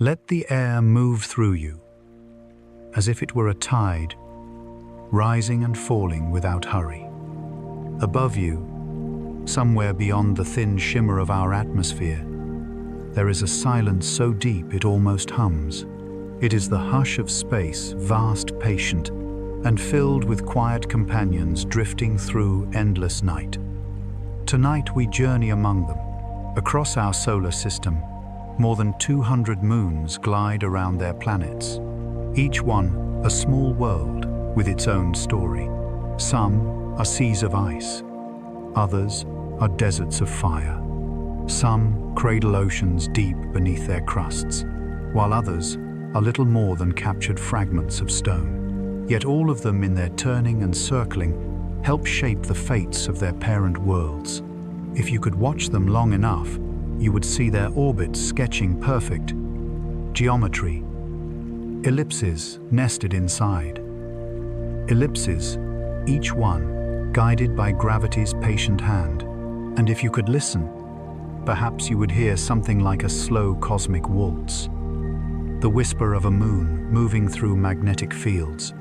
Let the air move through you, as if it were a tide, rising and falling without hurry. Above you, somewhere beyond the thin shimmer of our atmosphere, there is a silence so deep it almost hums. It is the hush of space, vast, patient, and filled with quiet companions drifting through endless night. Tonight we journey among them. Across our solar system, more than 200 moons glide around their planets, each one a small world with its own story. Some are seas of ice, others are deserts of fire. Some cradle oceans deep beneath their crusts, while others are little more than captured fragments of stone. Yet all of them, in their turning and circling, help shape the fates of their parent worlds. If you could watch them long enough, you would see their orbits sketching perfect geometry. Ellipses nested inside. Ellipses, each one guided by gravity's patient hand. And if you could listen, perhaps you would hear something like a slow cosmic waltz. The whisper of a moon moving through magnetic fields.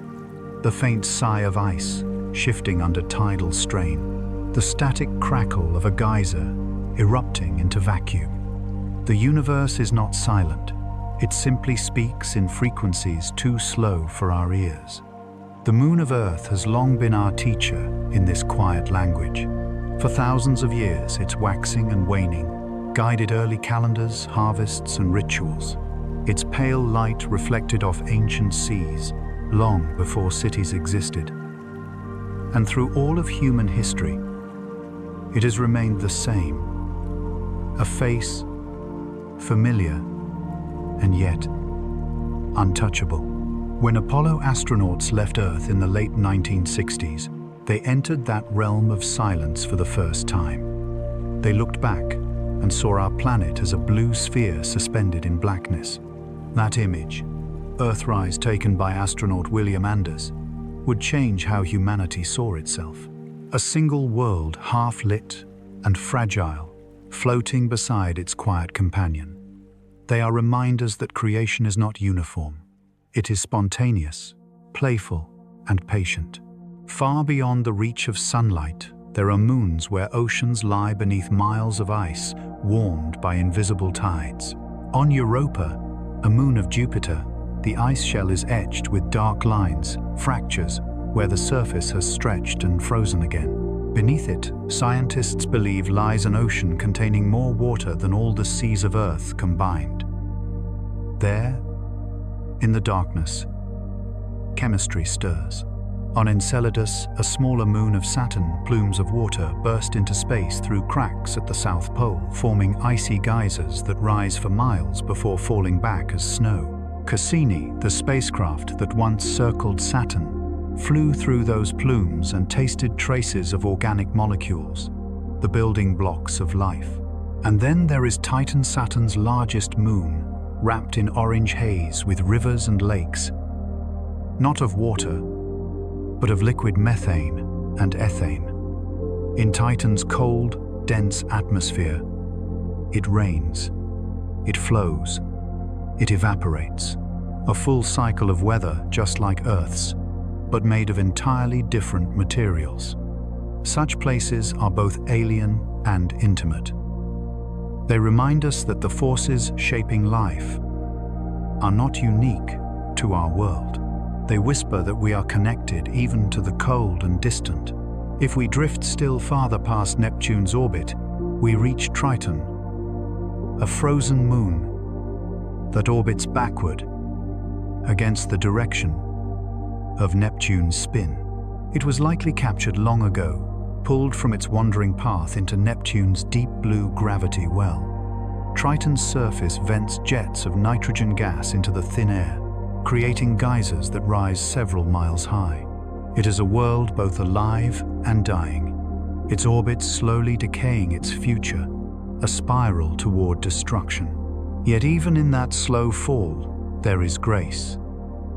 The faint sigh of ice shifting under tidal strain. The static crackle of a geyser erupting into vacuum. The universe is not silent. It simply speaks in frequencies too slow for our ears. The moon of Earth has long been our teacher in this quiet language. For thousands of years, its waxing and waning guided early calendars, harvests, and rituals. Its pale light reflected off ancient seas long before cities existed. And through all of human history, it has remained the same. A face, familiar, and yet untouchable. When Apollo astronauts left Earth in the late 1960s, they entered that realm of silence for the first time. They looked back and saw our planet as a blue sphere suspended in blackness. That image, Earthrise taken by astronaut William Anders, would change how humanity saw itself. A single world half-lit and fragile, floating beside its quiet companion. They are reminders that creation is not uniform. It is spontaneous, playful, and patient. Far beyond the reach of sunlight, there are moons where oceans lie beneath miles of ice, warmed by invisible tides. On Europa, a moon of Jupiter, the ice shell is etched with dark lines, fractures, where the surface has stretched and frozen again. Beneath it, scientists believe lies an ocean containing more water than all the seas of Earth combined. There, in the darkness, chemistry stirs. On Enceladus, a smaller moon of Saturn, plumes of water burst into space through cracks at the South Pole, forming icy geysers that rise for miles before falling back as snow. Cassini, the spacecraft that once circled Saturn, flew through those plumes and tasted traces of organic molecules, the building blocks of life. And then there is Titan, Saturn's largest moon, wrapped in orange haze with rivers and lakes, not of water, but of liquid methane and ethane. In Titan's cold, dense atmosphere, it rains, it flows, it evaporates. A full cycle of weather just like Earth's, but made of entirely different materials. Such places are both alien and intimate. They remind us that the forces shaping life are not unique to our world. They whisper that we are connected even to the cold and distant. If we drift still farther past Neptune's orbit, we reach Triton, a frozen moon that orbits backward against the direction of Neptune's spin. It was likely captured long ago, pulled from its wandering path into Neptune's deep blue gravity well. Triton's surface vents jets of nitrogen gas into the thin air, creating geysers that rise several miles high. It is a world both alive and dying, its orbit slowly decaying its future, a spiral toward destruction. Yet even in that slow fall, there is grace.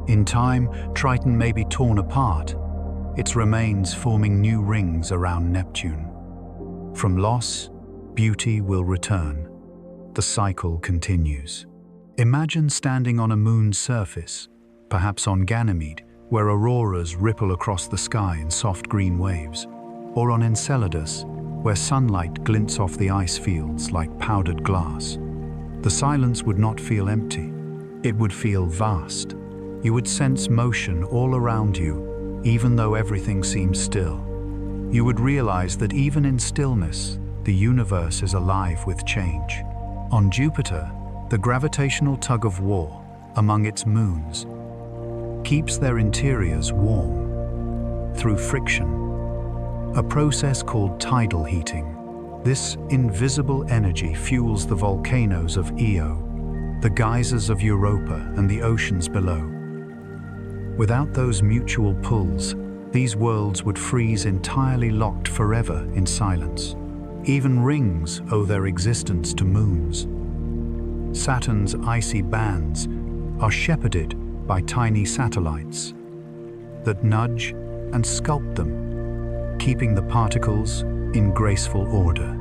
In time, Triton may be torn apart, its remains forming new rings around Neptune. From loss, beauty will return. The cycle continues. Imagine standing on a moon's surface, perhaps on Ganymede, where auroras ripple across the sky in soft green waves, or on Enceladus, where sunlight glints off the ice fields like powdered glass. The silence would not feel empty. It would feel vast. You would sense motion all around you, even though everything seems still. You would realize that even in stillness, the universe is alive with change. On Jupiter, the gravitational tug-of-war among its moons keeps their interiors warm through friction, a process called tidal heating. This invisible energy fuels the volcanoes of Io, the geysers of Europa, and the oceans below. Without those mutual pulls, these worlds would freeze entirely, locked forever in silence. Even rings owe their existence to moons. Saturn's icy bands are shepherded by tiny satellites that nudge and sculpt them, keeping the particles in graceful order.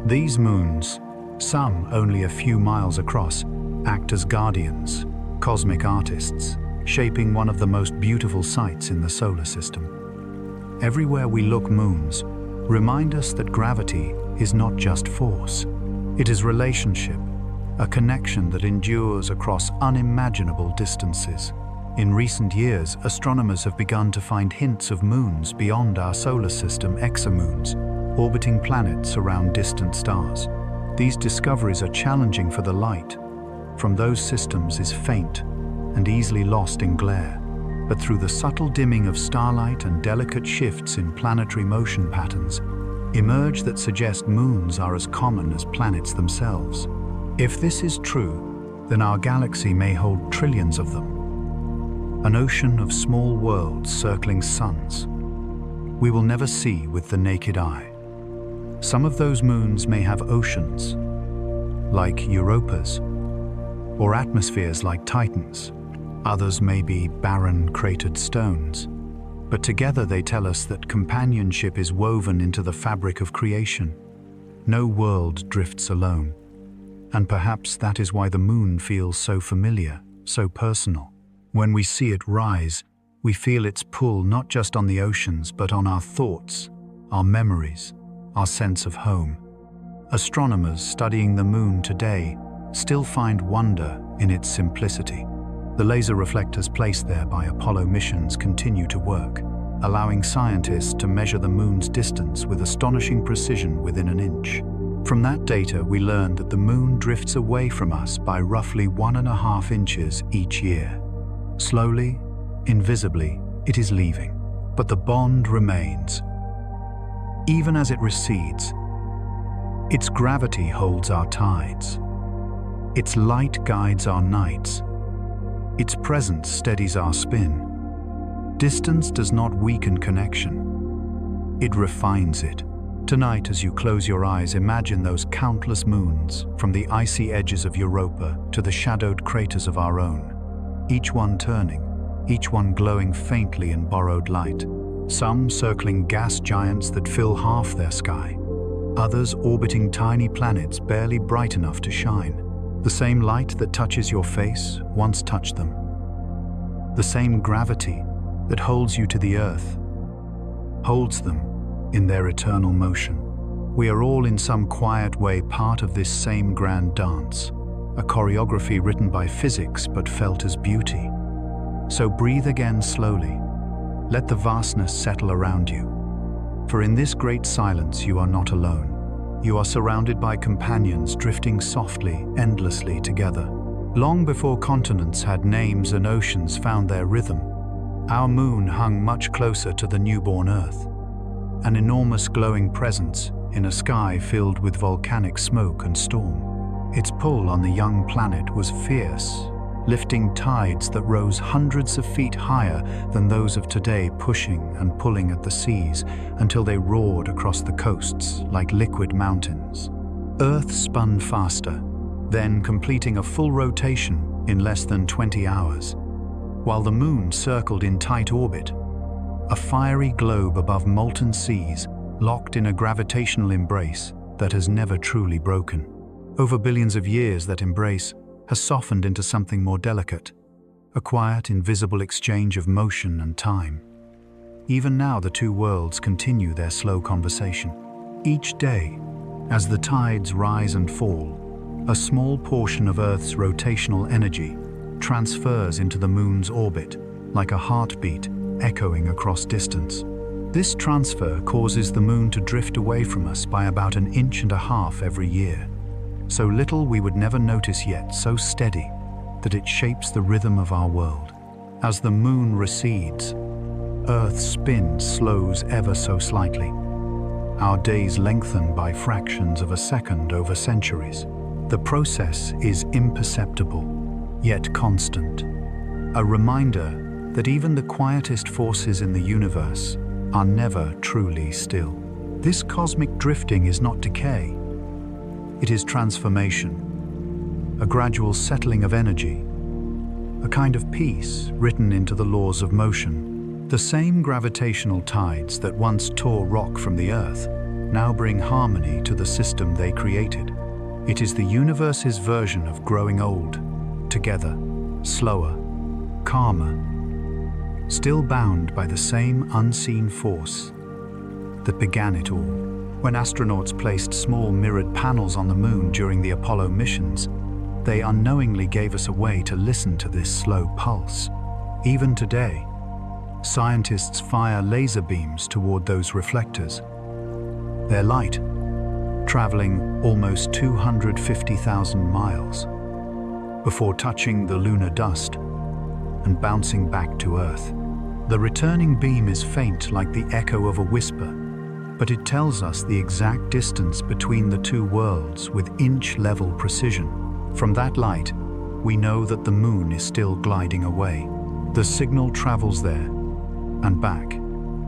These moons, some only a few miles across, act as guardians, cosmic artists, shaping one of the most beautiful sights in the solar system. Everywhere we look, moons remind us that gravity is not just force. It is relationship, a connection that endures across unimaginable distances. In recent years, astronomers have begun to find hints of moons beyond our solar system, exomoons, orbiting planets around distant stars. These discoveries are challenging, for the light from those systems is faint and easily lost in glare. But through the subtle dimming of starlight and delicate shifts in planetary motion patterns, emerge that suggest moons are as common as planets themselves. If this is true, then our galaxy may hold trillions of them, an ocean of small worlds circling suns we will never see with the naked eye. Some of those moons may have oceans, like Europa's, or atmospheres like Titan's. Others may be barren, cratered stones, but together they tell us that companionship is woven into the fabric of creation. No world drifts alone. And perhaps that is why the moon feels so familiar, so personal. When we see it rise, we feel its pull not just on the oceans, but on our thoughts, our memories, our sense of home. Astronomers studying the moon today still find wonder in its simplicity. The laser reflectors placed there by Apollo missions continue to work, allowing scientists to measure the moon's distance with astonishing precision within an inch. From that data, we learned that the moon drifts away from us by roughly 1.5 inches each year. Slowly, invisibly, it is leaving, but the bond remains. Even as it recedes, its gravity holds our tides. Its light guides our nights. Its presence steadies our spin. Distance does not weaken connection. It refines it. Tonight, as you close your eyes, imagine those countless moons, from the icy edges of Europa to the shadowed craters of our own, each one turning, each one glowing faintly in borrowed light. Some circling gas giants that fill half their sky, others orbiting tiny planets barely bright enough to shine. The same light that touches your face once touched them. The same gravity that holds you to the earth holds them in their eternal motion. We are all in some quiet way part of this same grand dance, a choreography written by physics but felt as beauty. So breathe again slowly. Let the vastness settle around you. For in this great silence you are not alone. You are surrounded by companions drifting softly, endlessly together. Long before continents had names and oceans found their rhythm, our moon hung much closer to the newborn Earth, an enormous glowing presence in a sky filled with volcanic smoke and storm. Its pull on the young planet was fierce, lifting tides that rose hundreds of feet higher than those of today, pushing and pulling at the seas until they roared across the coasts like liquid mountains. Earth spun faster, then completing a full rotation in less than 20 hours, while the moon circled in tight orbit, a fiery globe above molten seas, locked in a gravitational embrace that has never truly broken. Over billions of years, that embrace has softened into something more delicate, a quiet, invisible exchange of motion and time. Even now, the two worlds continue their slow conversation. Each day, as the tides rise and fall, a small portion of Earth's rotational energy transfers into the Moon's orbit, like a heartbeat echoing across distance. This transfer causes the Moon to drift away from us by about 1.5 inches every year. So little we would never notice, yet so steady that it shapes the rhythm of our world. As the Moon recedes, Earth's spin slows ever so slightly. Our days lengthen by fractions of a second over centuries. The process is imperceptible, yet constant. A reminder that even the quietest forces in the universe are never truly still. This cosmic drifting is not decay. It is transformation, a gradual settling of energy, a kind of peace written into the laws of motion. The same gravitational tides that once tore rock from the Earth now bring harmony to the system they created. It is the universe's version of growing old, together, slower, calmer, still bound by the same unseen force that began it all. When astronauts placed small mirrored panels on the Moon during the Apollo missions, they unknowingly gave us a way to listen to this slow pulse. Even today, scientists fire laser beams toward those reflectors. Their light, traveling almost 250,000 miles, before touching the lunar dust and bouncing back to Earth. The returning beam is faint, like the echo of a whisper, but it tells us the exact distance between the two worlds with inch-level precision. From that light, we know that the Moon is still gliding away. The signal travels there and back.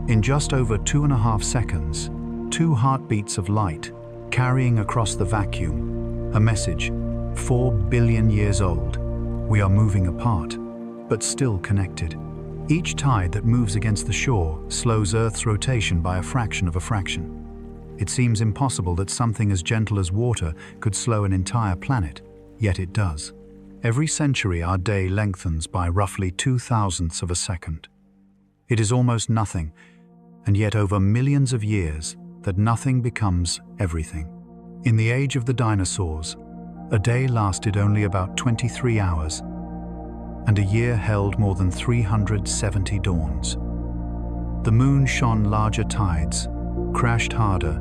In just over 2.5 seconds, 2 heartbeats of light carrying across the vacuum, a message 4 billion years old. We are moving apart, but still connected. Each tide that moves against the shore slows Earth's rotation by a fraction of a fraction. It seems impossible that something as gentle as water could slow an entire planet, yet it does. Every century, our day lengthens by roughly 0.002 of a second. It is almost nothing, and yet over millions of years, that nothing becomes everything. In the age of the dinosaurs, a day lasted only about 23 hours, and a year held more than 370 dawns. The Moon shone larger tides, crashed harder,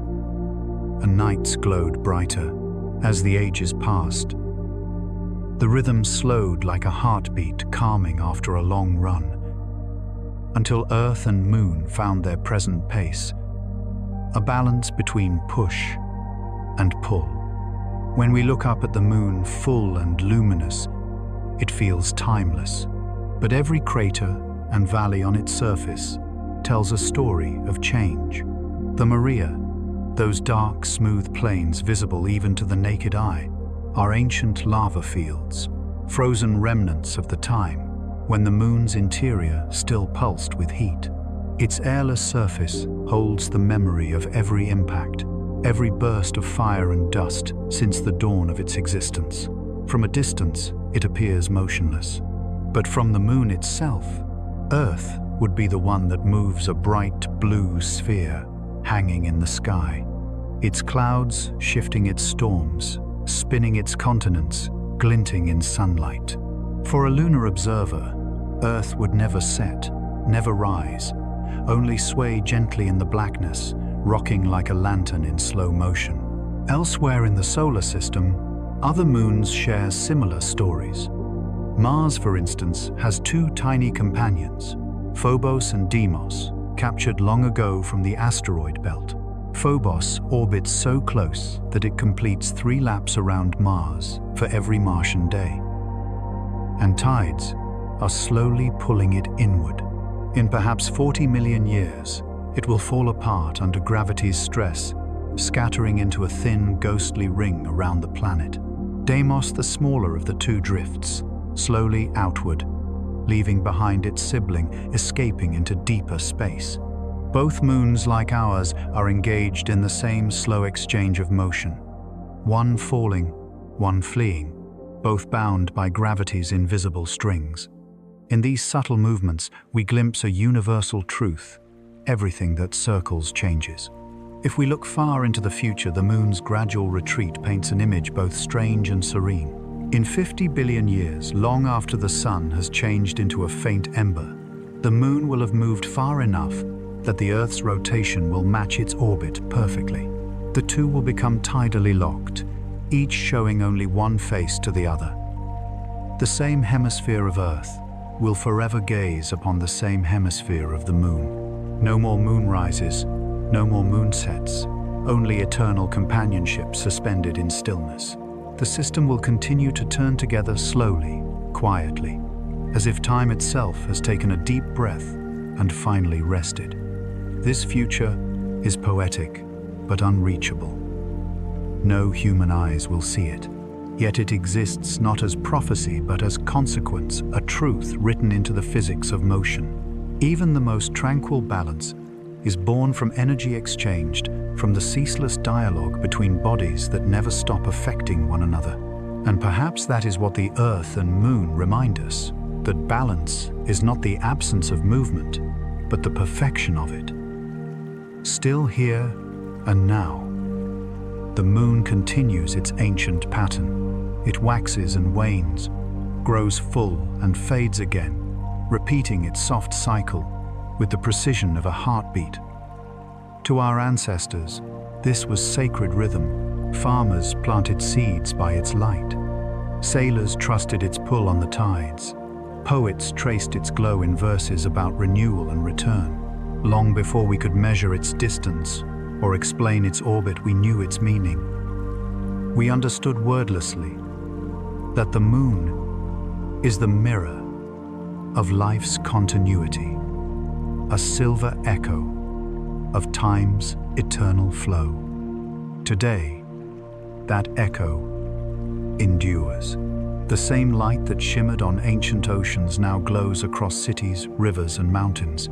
and nights glowed brighter. As the ages passed, the rhythm slowed like a heartbeat calming after a long run, until Earth and Moon found their present pace, a balance between push and pull. When we look up at the Moon full and luminous, it feels timeless. But every crater and valley on its surface tells a story of change. The Maria, those dark, smooth plains visible even to the naked eye, are ancient lava fields, frozen remnants of the time when the Moon's interior still pulsed with heat. Its airless surface holds the memory of every impact, every burst of fire and dust since the dawn of its existence. From a distance, it appears motionless. But from the Moon itself, Earth would be the one that moves, a bright blue sphere hanging in the sky. Its clouds shifting its storms, spinning its continents, glinting in sunlight. For a lunar observer, Earth would never set, never rise, only sway gently in the blackness, rocking like a lantern in slow motion. Elsewhere in the solar system, other moons share similar stories. Mars, for instance, has 2 tiny companions, Phobos and Deimos, captured long ago from the asteroid belt. Phobos orbits so close that it completes 3 laps around Mars for every Martian day. And tides are slowly pulling it inward. In perhaps 40 million years, it will fall apart under gravity's stress, scattering into a thin, ghostly ring around the planet. Deimos, the smaller of the 2 drifts, slowly outward, leaving behind its sibling, escaping into deeper space. Both moons, like ours, are engaged in the same slow exchange of motion, one falling, one fleeing, both bound by gravity's invisible strings. In these subtle movements, we glimpse a universal truth: everything that circles changes. If we look far into the future, the moon's gradual retreat paints an image both strange and serene. In 50 billion years, long after the sun has changed into a faint ember, the moon will have moved far enough that the Earth's rotation will match its orbit perfectly. The two will become tidally locked, each showing only one face to the other. The same hemisphere of Earth will forever gaze upon the same hemisphere of the moon. No more moonrises, no more moonsets, only eternal companionship suspended in stillness. The system will continue to turn together slowly, quietly, as if time itself has taken a deep breath and finally rested. This future is poetic, but unreachable. No human eyes will see it. Yet it exists not as prophecy, but as consequence, a truth written into the physics of motion. Even the most tranquil balance is born from energy exchanged, from the ceaseless dialogue between bodies that never stop affecting one another. And perhaps that is what the Earth and Moon remind us, that balance is not the absence of movement, but the perfection of it. Still here and now, the moon continues its ancient pattern. It waxes and wanes, grows full and fades again, repeating its soft cycle with the precision of a heartbeat. To our ancestors, this was sacred rhythm. Farmers planted seeds by its light. Sailors trusted its pull on the tides. Poets traced its glow in verses about renewal and return. Long before we could measure its distance or explain its orbit, we knew its meaning. We understood wordlessly that the moon is the mirror of life's continuity, a silver echo of time's eternal flow. Today, that echo endures. The same light that shimmered on ancient oceans now glows across cities, rivers, and mountains.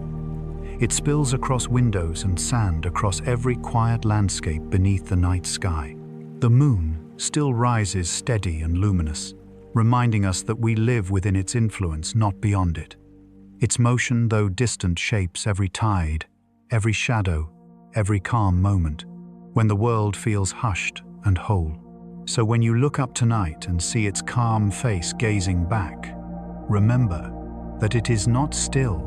It spills across windows and sand, across every quiet landscape beneath the night sky. The moon still rises steady and luminous, reminding us that we live within its influence, not beyond it. Its motion, though distant, shapes every tide, every shadow, every calm moment, when the world feels hushed and whole. So when you look up tonight and see its calm face gazing back, remember that it is not still,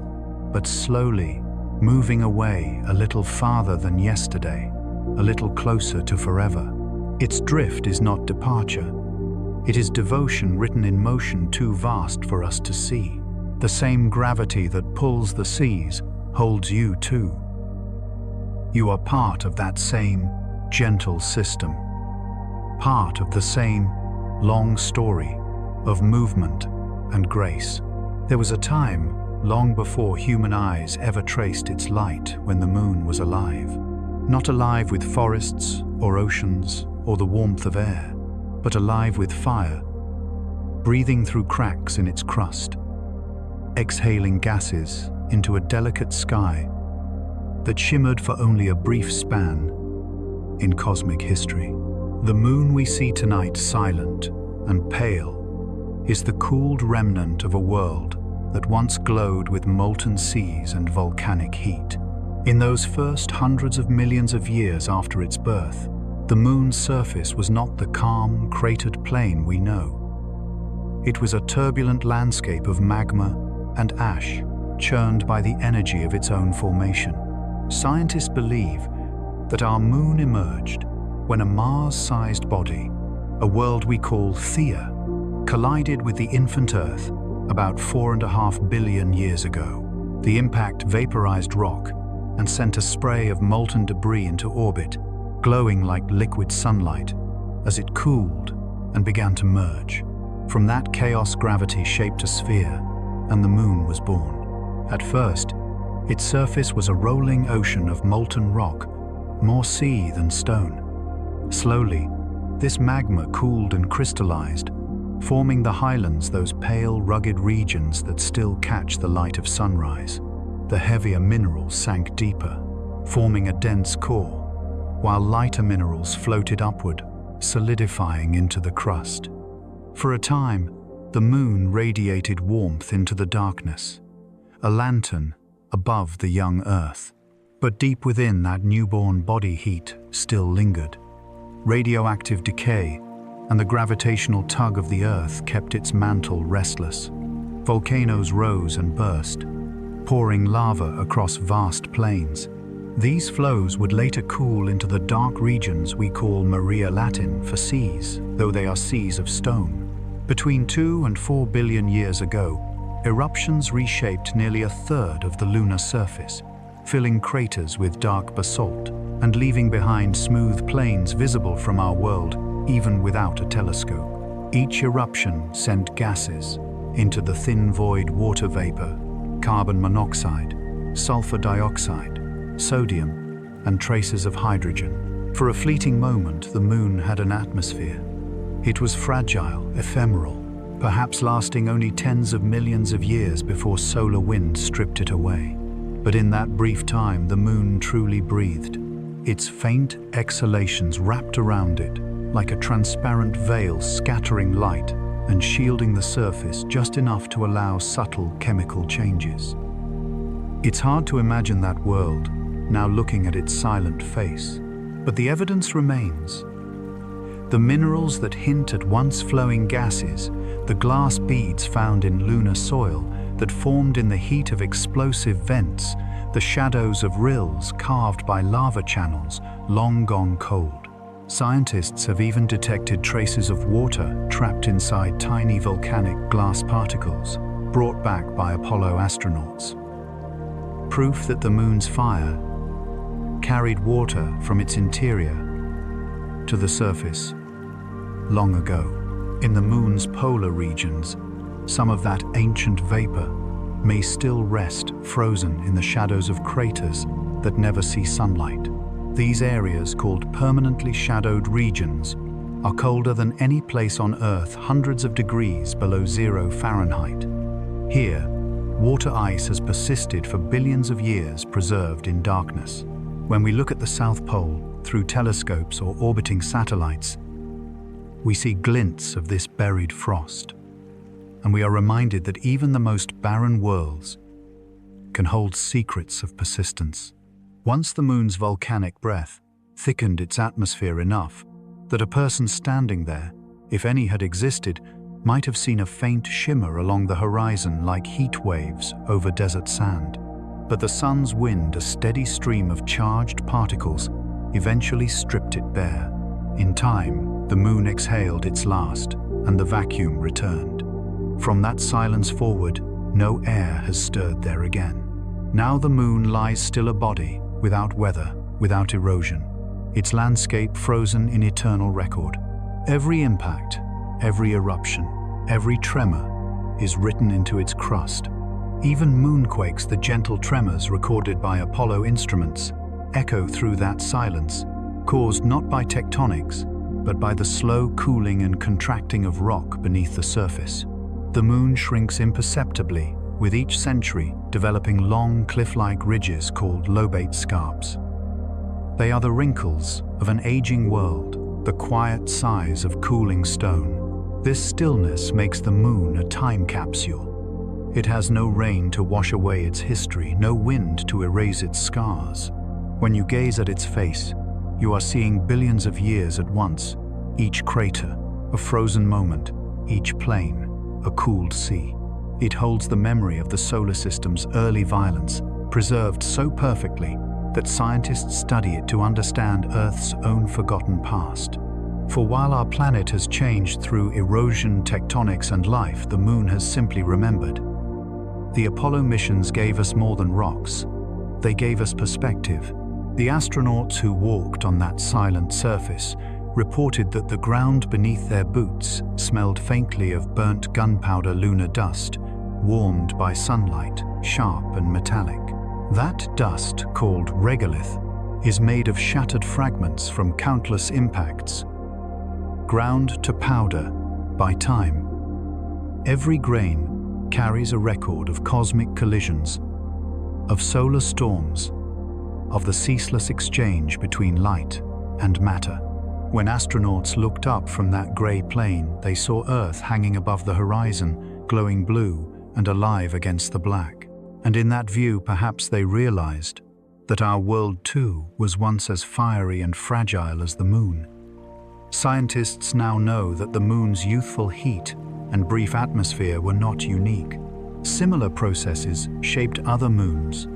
but slowly moving away a little farther than yesterday, a little closer to forever. Its drift is not departure. It is devotion written in motion too vast for us to see. The same gravity that pulls the seas holds you too. You are part of that same gentle system, part of the same long story of movement and grace. There was a time, long before human eyes ever traced its light, when the moon was alive. Not alive with forests or oceans or the warmth of air, but alive with fire, breathing through cracks in its crust, exhaling gases into a delicate sky that shimmered for only a brief span in cosmic history. The moon we see tonight, silent and pale, is the cooled remnant of a world that once glowed with molten seas and volcanic heat. In those first hundreds of millions of years after its birth, the moon's surface was not the calm, cratered plain we know. It was a turbulent landscape of magma and ash, churned by the energy of its own formation. Scientists believe that our moon emerged when a Mars-sized body, a world we call Theia, collided with the infant Earth about 4.5 billion years ago. The impact vaporized rock and sent a spray of molten debris into orbit, glowing like liquid sunlight as it cooled and began to merge. From that chaos, gravity shaped a sphere, and the moon was born. At first, its surface was a rolling ocean of molten rock, more sea than stone. Slowly, this magma cooled and crystallized, forming the highlands, those pale, rugged regions that still catch the light of sunrise. The heavier minerals sank deeper, forming a dense core, while lighter minerals floated upward, solidifying into the crust. For a time, the moon radiated warmth into the darkness, a lantern above the young Earth. But deep within, that newborn body heat still lingered. Radioactive decay and the gravitational tug of the Earth kept its mantle restless. Volcanoes rose and burst, pouring lava across vast plains. These flows would later cool into the dark regions we call Maria Latin for seas, though they are seas of stone. Between 2 and 4 billion years ago, eruptions reshaped nearly a third of the lunar surface, filling craters with dark basalt and leaving behind smooth plains visible from our world even without a telescope. Each eruption sent gases into the thin void: water vapor, carbon monoxide, sulfur dioxide, sodium, and traces of hydrogen. For a fleeting moment, the moon had an atmosphere. It was fragile, ephemeral, perhaps lasting only tens of millions of years before solar wind stripped it away. But in that brief time, the moon truly breathed. Its faint exhalations wrapped around it like a transparent veil, scattering light and shielding the surface just enough to allow subtle chemical changes. It's hard to imagine that world, now looking at its silent face. But the evidence remains. The minerals that hint at once flowing gases, the glass beads found in lunar soil that formed in the heat of explosive vents, the shadows of rills carved by lava channels long gone cold. Scientists have even detected traces of water trapped inside tiny volcanic glass particles brought back by Apollo astronauts. Proof that the moon's fire carried water from its interior to the surface long ago. In the moon's polar regions, some of that ancient vapor may still rest frozen in the shadows of craters that never see sunlight. These areas, called permanently shadowed regions, are colder than any place on Earth, hundreds of degrees below 0 Fahrenheit. Here, water ice has persisted for billions of years, preserved in darkness. When we look at the South Pole through telescopes or orbiting satellites, we see glints of this buried frost, and we are reminded that even the most barren worlds can hold secrets of persistence. Once the moon's volcanic breath thickened its atmosphere enough that a person standing there, if any had existed, might have seen a faint shimmer along the horizon like heat waves over desert sand. But the sun's wind, a steady stream of charged particles, eventually stripped it bare. In time, the moon exhaled its last, and the vacuum returned. From that silence forward, no air has stirred there again. Now the moon lies still a body, without weather, without erosion, its landscape frozen in eternal record. Every impact, every eruption, every tremor is written into its crust. Even moonquakes, the gentle tremors recorded by Apollo instruments, echo through that silence, caused not by tectonics, but by the slow cooling and contracting of rock beneath the surface. The moon shrinks imperceptibly, with each century developing long cliff-like ridges called lobate scarps. They are the wrinkles of an aging world, the quiet sighs of cooling stone. This stillness makes the moon a time capsule. It has no rain to wash away its history, no wind to erase its scars. When you gaze at its face, you are seeing billions of years at once, each crater a frozen moment, each plain a cooled sea. It holds the memory of the solar system's early violence, preserved so perfectly that scientists study it to understand Earth's own forgotten past. For while our planet has changed through erosion, tectonics, and life, the moon has simply remembered. The Apollo missions gave us more than rocks. They gave us perspective. The astronauts who walked on that silent surface reported that the ground beneath their boots smelled faintly of burnt gunpowder lunar dust, warmed by sunlight, sharp and metallic. That dust, called regolith, is made of shattered fragments from countless impacts, ground to powder by time. Every grain carries a record of cosmic collisions, of solar storms, of the ceaseless exchange between light and matter. When astronauts looked up from that grey plane, they saw Earth hanging above the horizon, glowing blue and alive against the black. And in that view, perhaps they realized that our world too was once as fiery and fragile as the moon. Scientists now know that the moon's youthful heat and brief atmosphere were not unique. Similar processes shaped other moons.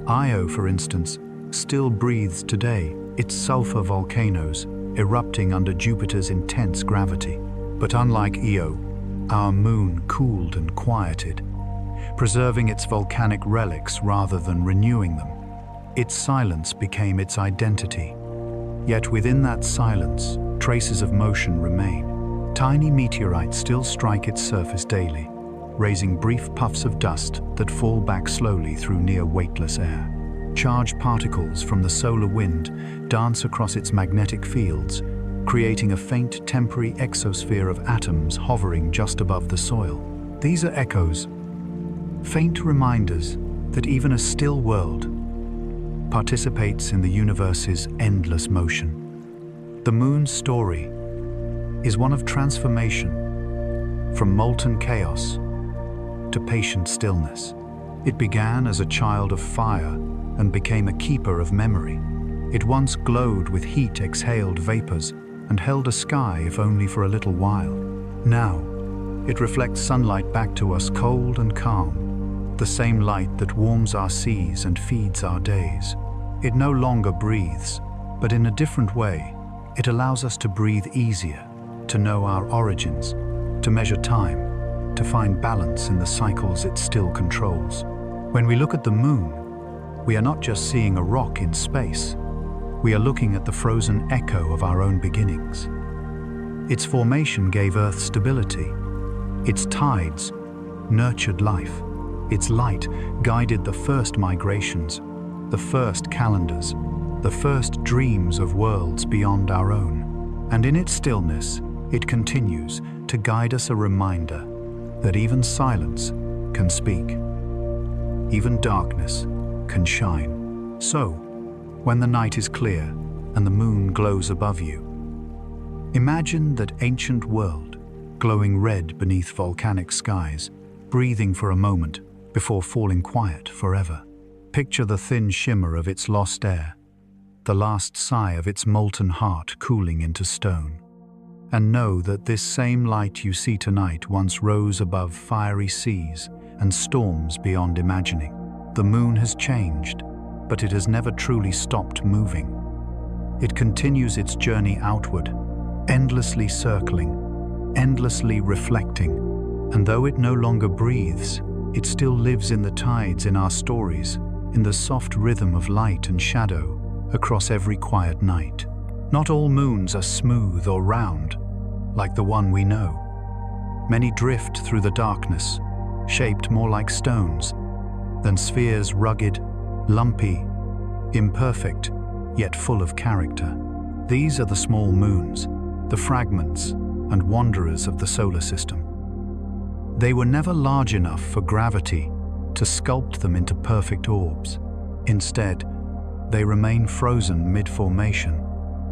Io, for instance, still breathes today, its sulfur volcanoes erupting under Jupiter's intense gravity. But unlike Io, our moon cooled and quieted, preserving its volcanic relics rather than renewing them. Its silence became its identity. Yet within that silence, traces of motion remain. Tiny meteorites still strike its surface daily, raising brief puffs of dust that fall back slowly through near weightless air. Charged particles from the solar wind dance across its magnetic fields, creating a faint temporary exosphere of atoms hovering just above the soil. These are echoes, faint reminders that even a still world participates in the universe's endless motion. The moon's story is one of transformation, from molten chaos to patient stillness. It began as a child of fire and became a keeper of memory. It once glowed with heat-exhaled vapors and held a sky, if only for a little while. Now, it reflects sunlight back to us, cold and calm, the same light that warms our seas and feeds our days. It no longer breathes, but in a different way. It allows us to breathe easier, to know our origins, to measure time, to find balance in the cycles it still controls. When we look at the moon, we are not just seeing a rock in space. We are looking at the frozen echo of our own beginnings. Its formation gave Earth stability. Its tides nurtured life. Its light guided the first migrations, the first calendars, the first dreams of worlds beyond our own. And in its stillness, it continues to guide us, a reminder that even silence can speak. Even darkness can shine. So, when the night is clear and the moon glows above you, imagine that ancient world, glowing red beneath volcanic skies, breathing for a moment before falling quiet forever. Picture the thin shimmer of its lost air, the last sigh of its molten heart cooling into stone. And know that this same light you see tonight once rose above fiery seas and storms beyond imagining. The moon has changed, but it has never truly stopped moving. It continues its journey outward, endlessly circling, endlessly reflecting. And though it no longer breathes, it still lives in the tides, in our stories, in the soft rhythm of light and shadow across every quiet night. Not all moons are smooth or round, like the one we know. Many drift through the darkness, shaped more like stones than spheres, rugged, lumpy, imperfect, yet full of character. These are the small moons, the fragments and wanderers of the solar system. They were never large enough for gravity to sculpt them into perfect orbs. Instead, they remain frozen mid-formation,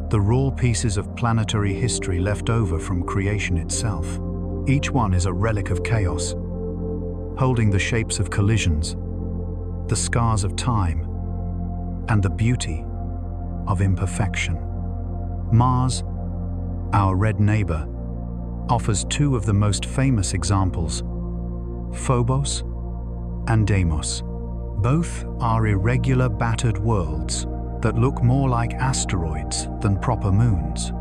the raw pieces of planetary history left over from creation itself. Each one is a relic of chaos, holding the shapes of collisions, the scars of time, and the beauty of imperfection. Mars, our red neighbor, offers two of the most famous examples, Phobos and Deimos. Both are irregular, battered worlds that look more like asteroids than proper moons.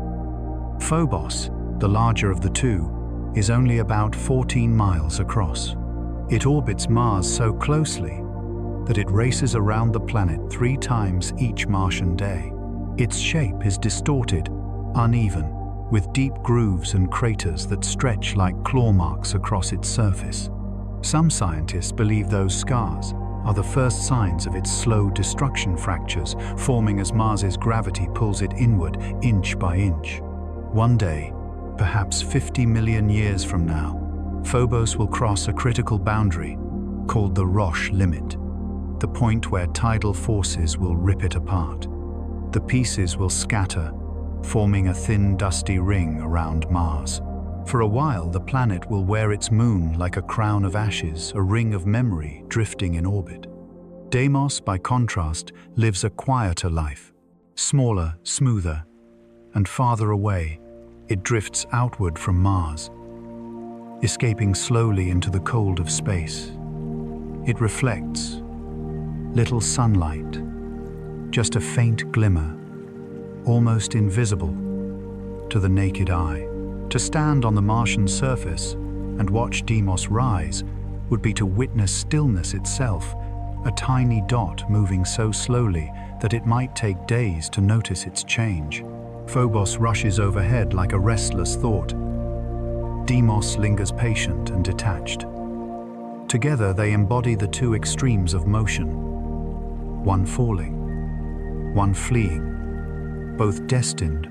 Phobos, the larger of the two, is only about 14 miles across. It orbits Mars so closely that it races around the planet 3 times each Martian day. Its shape is distorted, uneven, with deep grooves and craters that stretch like claw marks across its surface. Some scientists believe those scars are the first signs of its slow destruction, fractures forming as Mars's gravity pulls it inward inch by inch. One day, perhaps 50 million years from now, Phobos will cross a critical boundary called the Roche limit, the point where tidal forces will rip it apart. The pieces will scatter, forming a thin, dusty ring around Mars. For a while, the planet will wear its moon like a crown of ashes, a ring of memory drifting in orbit. Deimos, by contrast, lives a quieter life. Smaller, smoother, and farther away, it drifts outward from Mars, escaping slowly into the cold of space. It reflects little sunlight, just a faint glimmer, almost invisible to the naked eye. To stand on the Martian surface and watch Deimos rise would be to witness stillness itself, a tiny dot moving so slowly that it might take days to notice its change. Phobos rushes overhead like a restless thought. Deimos lingers patient and detached. Together they embody the two extremes of motion, one falling, one fleeing, both destined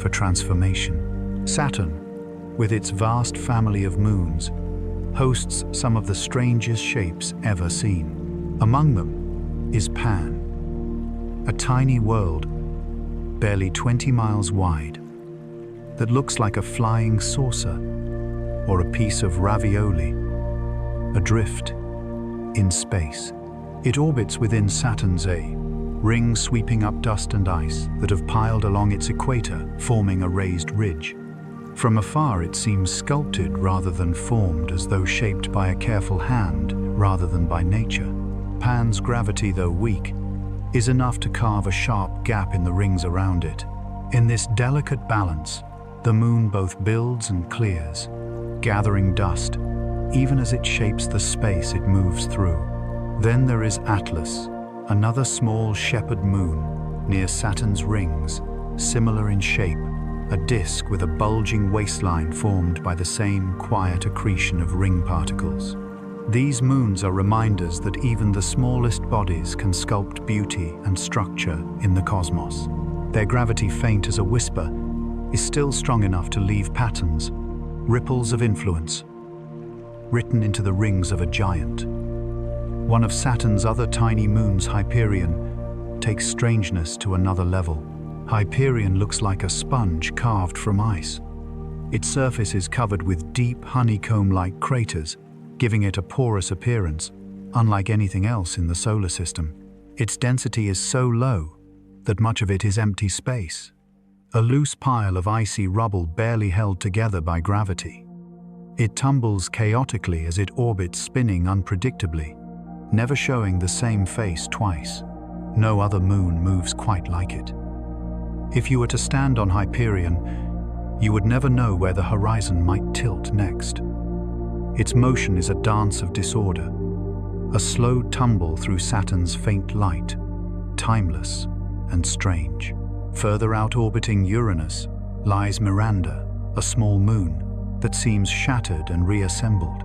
for transformation. Saturn, with its vast family of moons, hosts some of the strangest shapes ever seen. Among them is Pan, a tiny world barely 20 miles wide that looks like a flying saucer or a piece of ravioli, adrift in space. It orbits within Saturn's A, ring sweeping up dust and ice that have piled along its equator, forming a raised ridge. From afar it seems sculpted rather than formed, as though shaped by a careful hand rather than by nature. Pan's gravity, though weak, is enough to carve a sharp gap in the rings around it. In this delicate balance, the moon both builds and clears, gathering dust, even as it shapes the space it moves through. Then there is Atlas, another small shepherd moon near Saturn's rings, similar in shape, a disk with a bulging waistline formed by the same quiet accretion of ring particles. These moons are reminders that even the smallest bodies can sculpt beauty and structure in the cosmos. Their gravity, faint as a whisper, is still strong enough to leave patterns, ripples of influence, written into the rings of a giant. One of Saturn's other tiny moons, Hyperion, takes strangeness to another level. Hyperion looks like a sponge carved from ice. Its surface is covered with deep honeycomb-like craters, giving it a porous appearance, unlike anything else in the solar system. Its density is so low that much of it is empty space, a loose pile of icy rubble barely held together by gravity. It tumbles chaotically as it orbits, spinning unpredictably, never showing the same face twice. No other moon moves quite like it. If you were to stand on Hyperion, you would never know where the horizon might tilt next. Its motion is a dance of disorder, a slow tumble through Saturn's faint light, timeless and strange. Further out, orbiting Uranus, lies Miranda, a small moon that seems shattered and reassembled.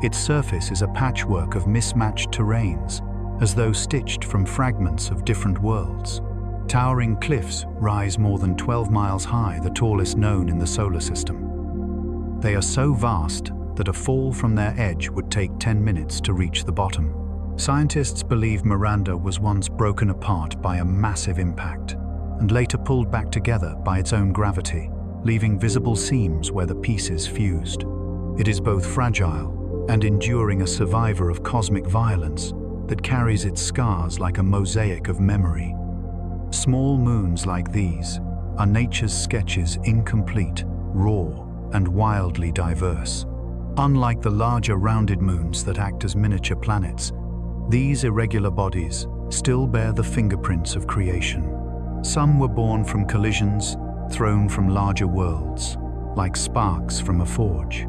Its surface is a patchwork of mismatched terrains, as though stitched from fragments of different worlds. Towering cliffs rise more than 12 miles high, the tallest known in the solar system. They are so vast that a fall from their edge would take 10 minutes to reach the bottom. Scientists believe Miranda was once broken apart by a massive impact and later pulled back together by its own gravity, leaving visible seams where the pieces fused. It is both fragile and enduring, a survivor of cosmic violence that carries its scars like a mosaic of memory. Small moons like these are nature's sketches, incomplete, raw, and wildly diverse. Unlike the larger rounded moons that act as miniature planets, these irregular bodies still bear the fingerprints of creation. Some were born from collisions, thrown from larger worlds, like sparks from a forge.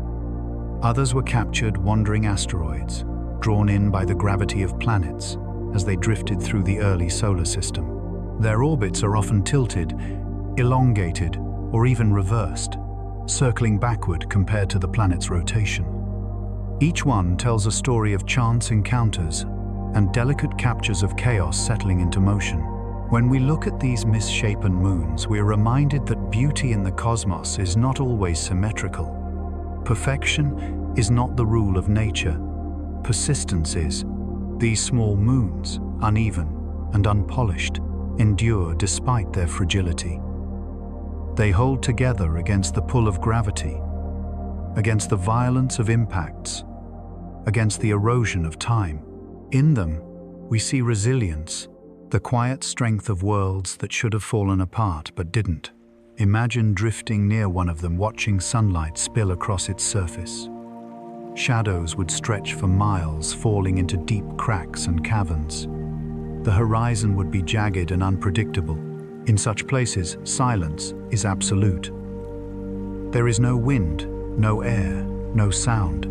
Others were captured wandering asteroids, drawn in by the gravity of planets as they drifted through the early solar system. Their orbits are often tilted, elongated, or even reversed, circling backward compared to the planet's rotation. Each one tells a story of chance encounters and delicate captures of chaos settling into motion. When we look at these misshapen moons, we are reminded that beauty in the cosmos is not always symmetrical. Perfection is not the rule of nature. Persistence is. These small moons, uneven and unpolished, endure despite their fragility. They hold together against the pull of gravity, against the violence of impacts, against the erosion of time. In them, we see resilience, the quiet strength of worlds that should have fallen apart but didn't. Imagine drifting near one of them, watching sunlight spill across its surface. Shadows would stretch for miles, falling into deep cracks and caverns. The horizon would be jagged and unpredictable. In such places, silence is absolute. There is no wind, no air, no sound.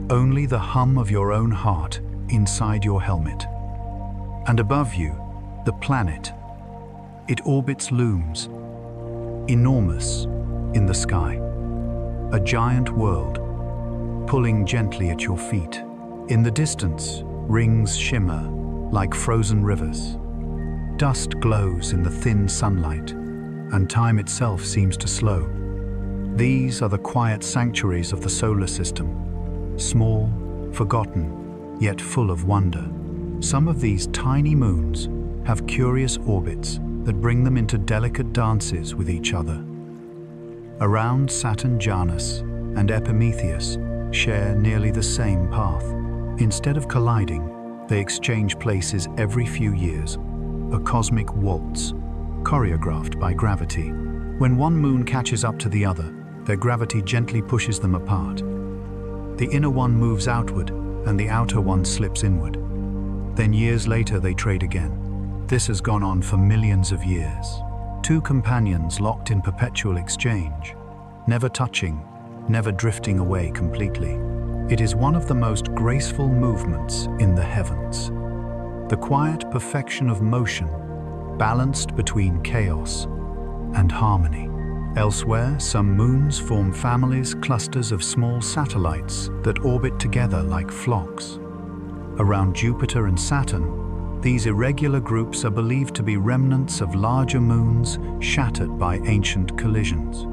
Only the hum of your own heart inside your helmet. And above you, the planet. It orbits looms, enormous in the sky. A giant world, pulling gently at your feet. In the distance, rings shimmer like frozen rivers. Dust glows in the thin sunlight, and time itself seems to slow. These are the quiet sanctuaries of the solar system, small, forgotten, yet full of wonder. Some of these tiny moons have curious orbits that bring them into delicate dances with each other. Around Saturn, Janus and Epimetheus share nearly the same path. Instead of colliding, they exchange places every few years, a cosmic waltz, choreographed by gravity. When one moon catches up to the other, their gravity gently pushes them apart. The inner one moves outward, and the outer one slips inward. Then years later they trade again. This has gone on for millions of years. Two companions locked in perpetual exchange, never touching, never drifting away completely. It is one of the most graceful movements in the heavens. The quiet perfection of motion, balanced between chaos and harmony. Elsewhere, some moons form families, clusters of small satellites that orbit together like flocks. Around Jupiter and Saturn, these irregular groups are believed to be remnants of larger moons shattered by ancient collisions.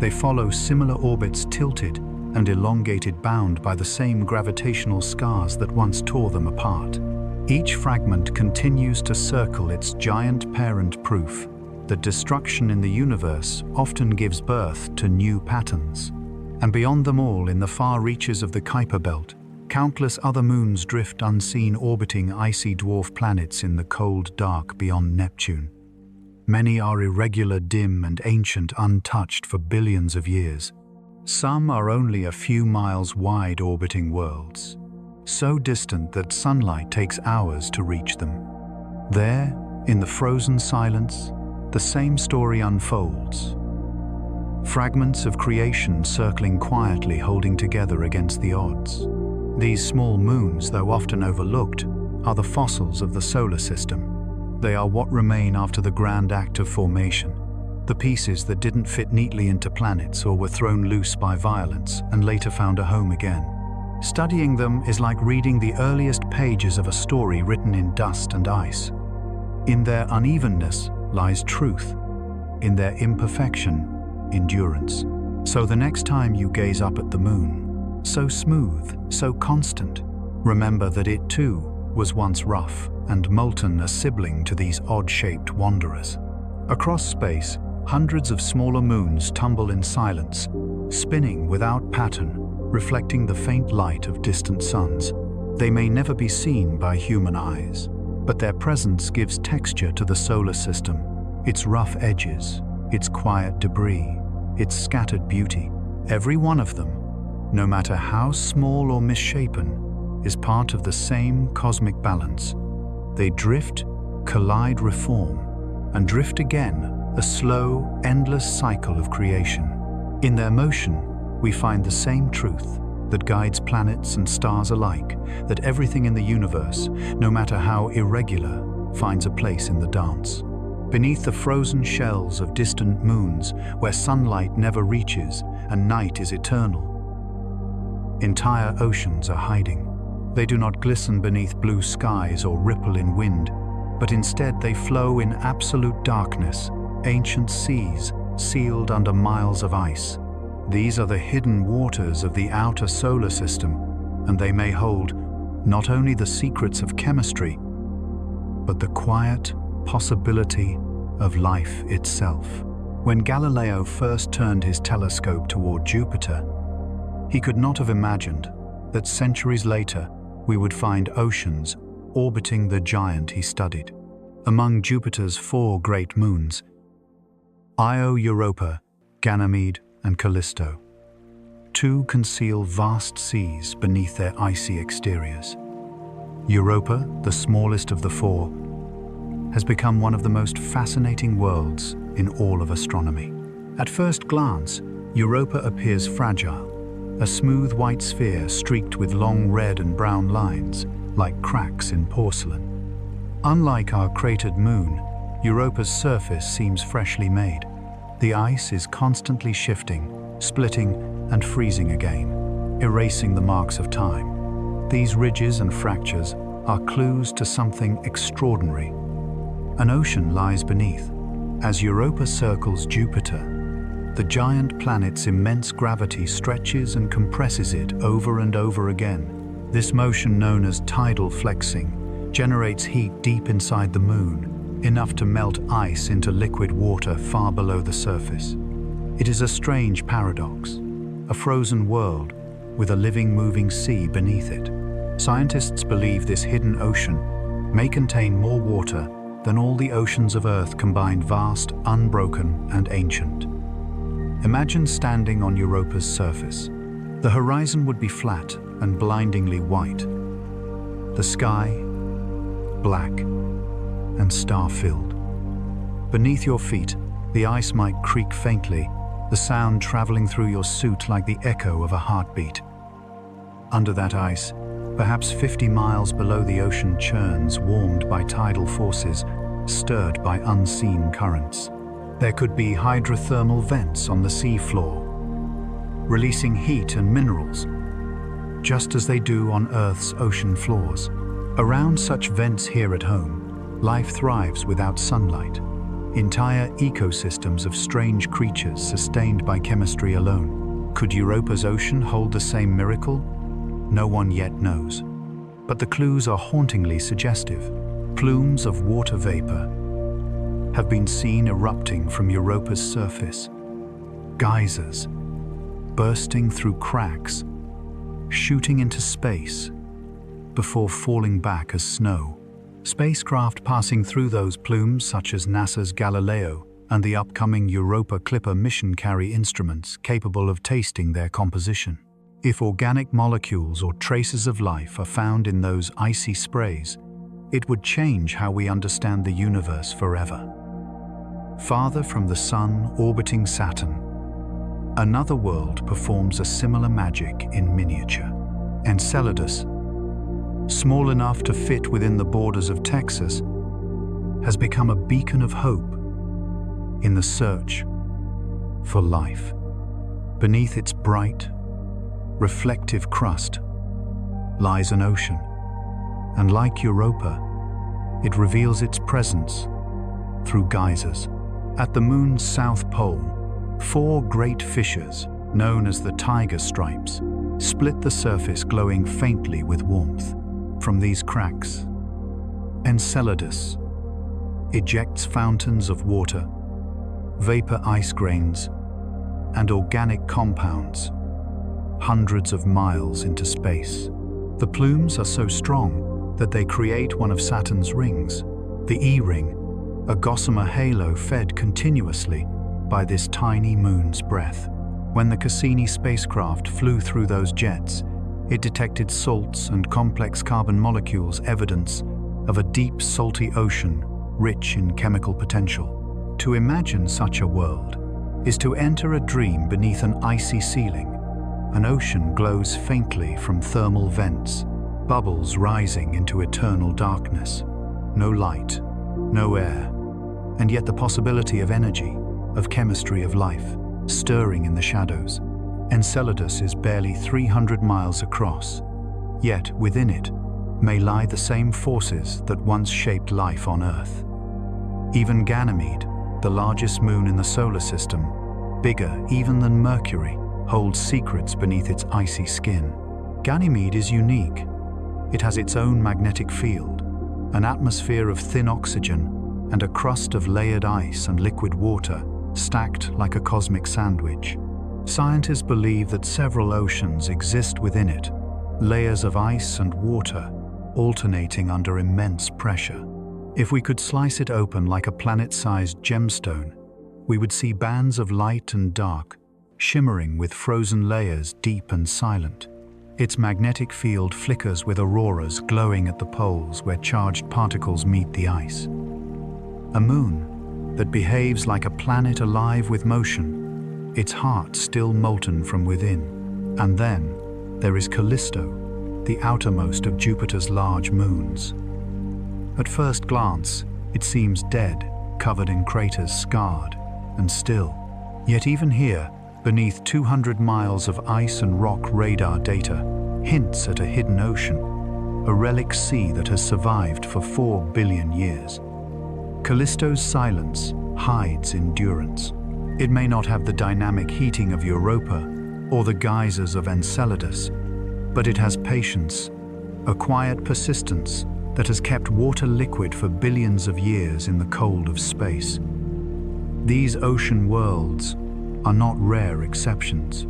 They follow similar orbits, tilted and elongated, bound by the same gravitational scars that once tore them apart. Each fragment continues to circle its giant parent, proof that destruction in the universe often gives birth to new patterns. And beyond them all, in the far reaches of the Kuiper Belt, countless other moons drift unseen, orbiting icy dwarf planets in the cold dark beyond Neptune. Many are irregular, dim and ancient, untouched for billions of years. Some are only a few miles wide, orbiting worlds, so distant that sunlight takes hours to reach them. There, in the frozen silence, the same story unfolds. Fragments of creation circling quietly, holding together against the odds. These small moons, though often overlooked, are the fossils of the solar system. They are what remain after the grand act of formation, the pieces that didn't fit neatly into planets or were thrown loose by violence and later found a home again. Studying them is like reading the earliest pages of a story written in dust and ice. In their unevenness lies truth, in their imperfection, endurance. So the next time you gaze up at the moon, so smooth, so constant, remember that it too was once rough and molten, a sibling to these odd-shaped wanderers. Across space, hundreds of smaller moons tumble in silence, spinning without pattern, reflecting the faint light of distant suns. They may never be seen by human eyes, but their presence gives texture to the solar system, its rough edges, its quiet debris, its scattered beauty. Every one of them, no matter how small or misshapen, is part of the same cosmic balance. They drift, collide, reform, and drift again, a slow, endless cycle of creation. In their motion, we find the same truth that guides planets and stars alike, that everything in the universe, no matter how irregular, finds a place in the dance. Beneath the frozen shells of distant moons, where sunlight never reaches and night is eternal, entire oceans are hiding. They do not glisten beneath blue skies or ripple in wind, but instead they flow in absolute darkness, ancient seas sealed under miles of ice. These are the hidden waters of the outer solar system, and they may hold not only the secrets of chemistry, but the quiet possibility of life itself. When Galileo first turned his telescope toward Jupiter, he could not have imagined that centuries later we would find oceans orbiting the giant he studied. Among Jupiter's 4 great moons, Io, Europa, Ganymede, and Callisto, 2 conceal vast seas beneath their icy exteriors. Europa, the smallest of the 4, has become one of the most fascinating worlds in all of astronomy. At first glance, Europa appears fragile, a smooth white sphere streaked with long red and brown lines, like cracks in porcelain. Unlike our cratered moon, Europa's surface seems freshly made. The ice is constantly shifting, splitting, and freezing again, erasing the marks of time. These ridges and fractures are clues to something extraordinary. An ocean lies beneath. As Europa circles Jupiter, the giant planet's immense gravity stretches and compresses it over and over again. This motion, known as tidal flexing, generates heat deep inside the moon, enough to melt ice into liquid water far below the surface. It is a strange paradox, a frozen world with a living, moving sea beneath it. Scientists believe this hidden ocean may contain more water than all the oceans of Earth combined, vast, unbroken, and ancient. Imagine standing on Europa's surface. The horizon would be flat and blindingly white. The sky, black and star-filled. Beneath your feet, the ice might creak faintly, the sound traveling through your suit like the echo of a heartbeat. Under that ice, perhaps 50 miles below, the ocean churns, warmed by tidal forces, stirred by unseen currents. There could be hydrothermal vents on the sea floor, releasing heat and minerals, just as they do on Earth's ocean floors. Around such vents here at home, life thrives without sunlight. Entire ecosystems of strange creatures sustained by chemistry alone. Could Europa's ocean hold the same miracle? No one yet knows. But the clues are hauntingly suggestive. Plumes of water vapor have been seen erupting from Europa's surface. Geysers bursting through cracks, shooting into space before falling back as snow. Spacecraft passing through those plumes, such as NASA's Galileo and the upcoming Europa Clipper mission, carry instruments capable of tasting their composition. If organic molecules or traces of life are found in those icy sprays, it would change how we understand the universe forever. Farther from the Sun, orbiting Saturn, another world performs a similar magic in miniature. Enceladus, small enough to fit within the borders of Texas, has become a beacon of hope in the search for life. Beneath its bright, reflective crust lies an ocean, and like Europa, it reveals its presence through geysers. At the moon's south pole, 4 great fissures, known as the tiger stripes, split the surface, glowing faintly with warmth. From these cracks, Enceladus ejects fountains of water, vapor ice grains, and organic compounds hundreds of miles into space. The plumes are so strong that they create one of Saturn's rings, the E-ring, a gossamer halo fed continuously by this tiny moon's breath. When the Cassini spacecraft flew through those jets, it detected salts and complex carbon molecules, evidence of a deep, salty ocean rich in chemical potential. To imagine such a world is to enter a dream beneath an icy ceiling. An ocean glows faintly from thermal vents, bubbles rising into eternal darkness. No light, no air, and yet the possibility of energy, of chemistry, of life, stirring in the shadows. Enceladus is barely 300 miles across, yet within it may lie the same forces that once shaped life on Earth. Even Ganymede, the largest moon in the solar system, bigger even than Mercury, holds secrets beneath its icy skin. Ganymede is unique. It has its own magnetic field, an atmosphere of thin oxygen, and a crust of layered ice and liquid water stacked like a cosmic sandwich. Scientists believe that several oceans exist within it, layers of ice and water, alternating under immense pressure. If we could slice it open like a planet-sized gemstone, we would see bands of light and dark, shimmering with frozen layers deep and silent. Its magnetic field flickers with auroras glowing at the poles where charged particles meet the ice. A moon that behaves like a planet alive with motion, its heart still molten from within. And then there is Callisto, the outermost of Jupiter's large moons. At first glance, it seems dead, covered in craters, scarred and still. Yet even here, beneath 200 miles of ice and rock radar data, hints at a hidden ocean, a relic sea that has survived for 4 billion years. Callisto's silence hides endurance. It may not have the dynamic heating of Europa or the geysers of Enceladus, but it has patience, a quiet persistence that has kept water liquid for billions of years in the cold of space. These ocean worlds are not rare exceptions.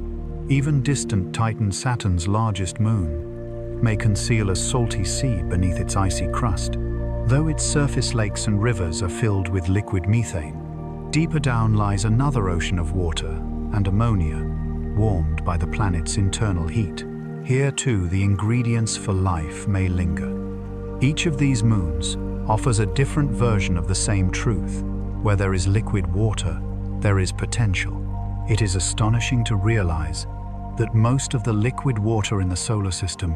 Even distant Titan, Saturn's largest moon, may conceal a salty sea beneath its icy crust. Though its surface lakes and rivers are filled with liquid methane, deeper down lies another ocean of water and ammonia, warmed by the planet's internal heat. Here too the ingredients for life may linger. Each of these moons offers a different version of the same truth. Where there is liquid water, there is potential. It is astonishing to realize that most of the liquid water in the solar system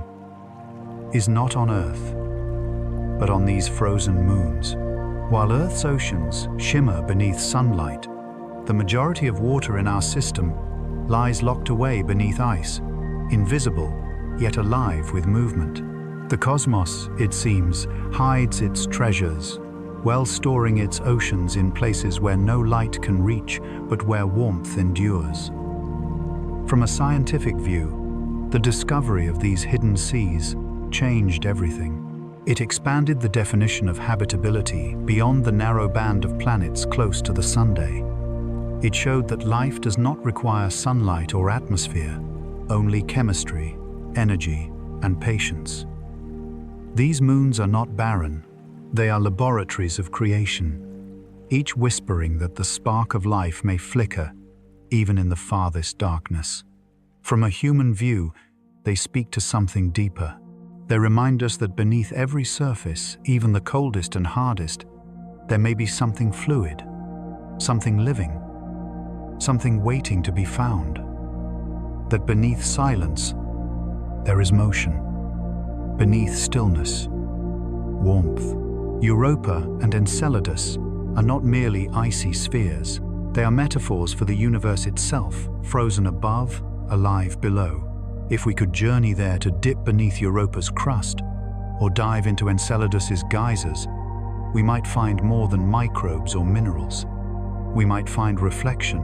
is not on Earth, but on these frozen moons. While Earth's oceans shimmer beneath sunlight, the majority of water in our system lies locked away beneath ice, invisible yet alive with movement. The cosmos, it seems, hides its treasures, well storing its oceans in places where no light can reach, but where warmth endures. From a scientific view, the discovery of these hidden seas changed everything. It expanded the definition of habitability beyond the narrow band of planets close to the Sunday. It showed that life does not require sunlight or atmosphere, only chemistry, energy, and patience. These moons are not barren. They are laboratories of creation, each whispering that the spark of life may flicker even in the farthest darkness. From a human view, they speak to something deeper. They remind us that beneath every surface, even the coldest and hardest, there may be something fluid, something living, something waiting to be found. That beneath silence, there is motion. Beneath stillness, warmth. Europa and Enceladus are not merely icy spheres. They are metaphors for the universe itself, frozen above, alive below. If we could journey there to dip beneath Europa's crust, or dive into Enceladus's geysers, we might find more than microbes or minerals. We might find reflection,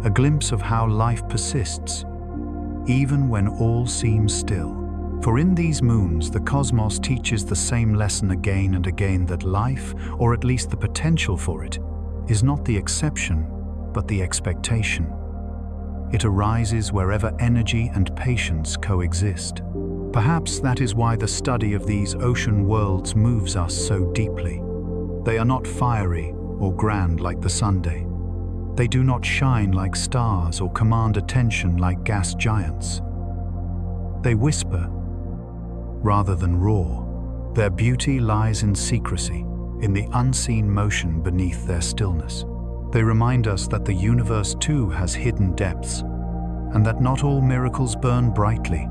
a glimpse of how life persists, even when all seems still. For in these moons, the cosmos teaches the same lesson again and again, that life, or at least the potential for it, is not the exception, but the expectation. It arises wherever energy and patience coexist. Perhaps that is why the study of these ocean worlds moves us so deeply. They are not fiery or grand like the Sunday. They do not shine like stars or command attention like gas giants. They whisper rather than roar. Their beauty lies in secrecy, in the unseen motion beneath their stillness. They remind us that the universe too has hidden depths, and that not all miracles burn brightly.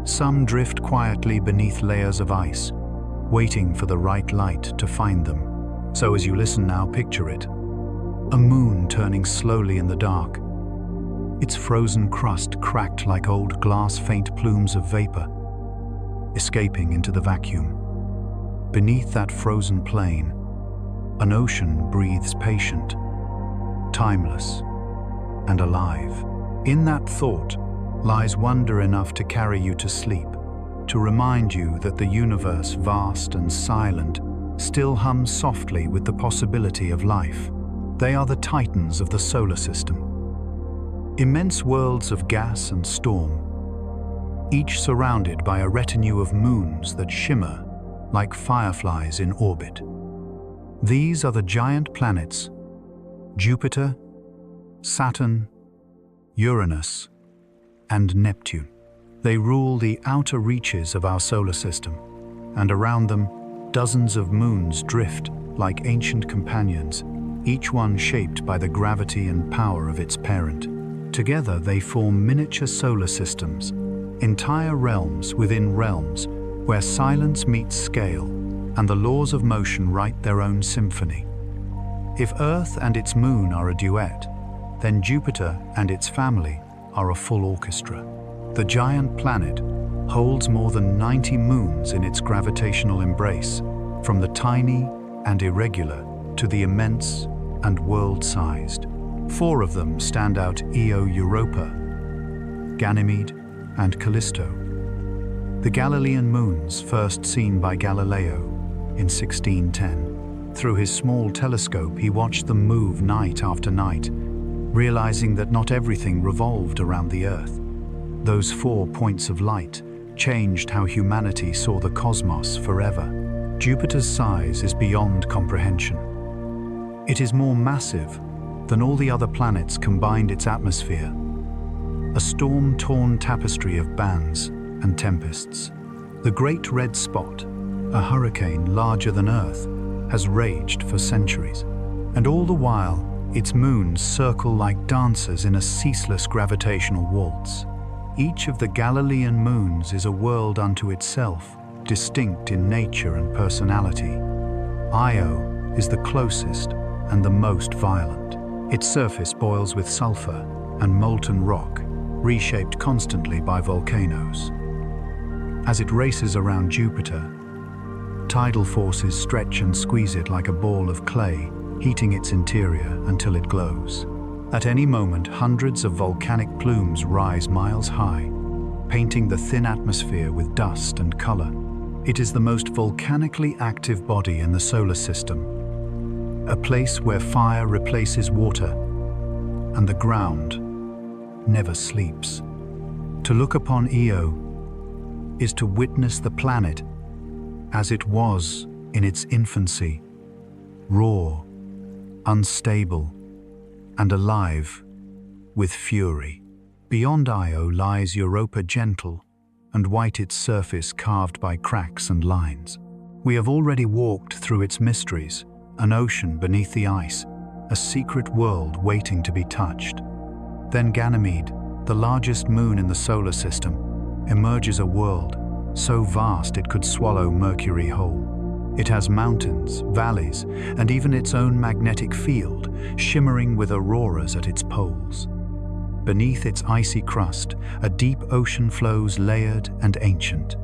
Some drift quietly beneath layers of ice, waiting for the right light to find them. So as you listen now, picture it. A moon turning slowly in the dark, its frozen crust cracked like old glass, faint plumes of vapor, escaping into the vacuum. Beneath that frozen plain, an ocean breathes patient, timeless, and alive. In that thought lies wonder enough to carry you to sleep, to remind you that the universe, vast and silent, still hums softly with the possibility of life. They are the Titans of the solar system. Immense worlds of gas and storm, each surrounded by a retinue of moons that shimmer like fireflies in orbit. These are the giant planets: Jupiter, Saturn, Uranus, and Neptune. They rule the outer reaches of our solar system, and around them, dozens of moons drift like ancient companions, each one shaped by the gravity and power of its parent. Together they form miniature solar systems, entire realms within realms where silence meets scale and the laws of motion write their own symphony. If Earth and its moon are a duet, then Jupiter and its family are a full orchestra. The giant planet holds more than 90 moons in its gravitational embrace, from the tiny and irregular to the immense and world-sized. 4 of them stand out: Io, Europa, Ganymede, and Callisto. The Galilean moons, first seen by Galileo in 1610. Through his small telescope, he watched them move night after night, realizing that not everything revolved around the Earth. Those 4 points of light changed how humanity saw the cosmos forever. Jupiter's size is beyond comprehension. It is more massive than all the other planets combined. Its atmosphere, a storm-torn tapestry of bands and tempests. The Great Red Spot, a hurricane larger than Earth, has raged for centuries. And all the while, its moons circle like dancers in a ceaseless gravitational waltz. Each of the Galilean moons is a world unto itself, distinct in nature and personality. Io is the closest and the most violent. Its surface boils with sulfur and molten rock, reshaped constantly by volcanoes. As it races around Jupiter, tidal forces stretch and squeeze it like a ball of clay, heating its interior until it glows. At any moment, hundreds of volcanic plumes rise miles high, painting the thin atmosphere with dust and color. It is the most volcanically active body in the solar system, a place where fire replaces water and the ground never sleeps. To look upon Io is to witness the planet as it was in its infancy, raw, unstable, and alive with fury. Beyond Io lies Europa, gentle and white, its surface carved by cracks and lines. We have already walked through its mysteries, an ocean beneath the ice, a secret world waiting to be touched. Then Ganymede, the largest moon in the solar system, emerges, a world so vast it could swallow Mercury whole. It has mountains, valleys, and even its own magnetic field, shimmering with auroras at its poles. Beneath its icy crust, a deep ocean flows, layered and ancient.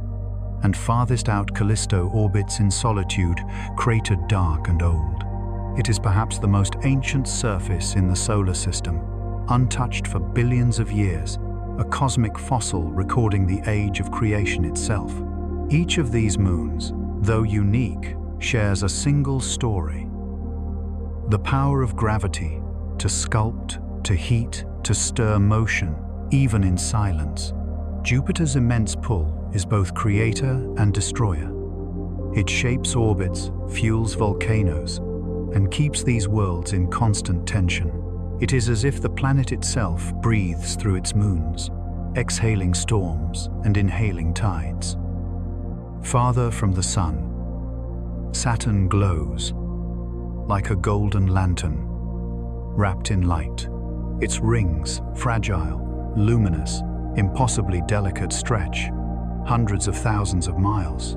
And farthest out, Callisto orbits in solitude, cratered, dark and old. It is perhaps the most ancient surface in the solar system, untouched for billions of years, a cosmic fossil recording the age of creation itself. Each of these moons, though unique, shares a single story. The power of gravity to sculpt, to heat, to stir motion, even in silence. Jupiter's immense pull is both creator and destroyer. It shapes orbits, fuels volcanoes, and keeps these worlds in constant tension. It is as if the planet itself breathes through its moons, exhaling storms and inhaling tides. Farther from the sun, Saturn glows like a golden lantern, wrapped in light. Its rings, fragile, luminous, impossibly delicate, stretch hundreds of thousands of miles,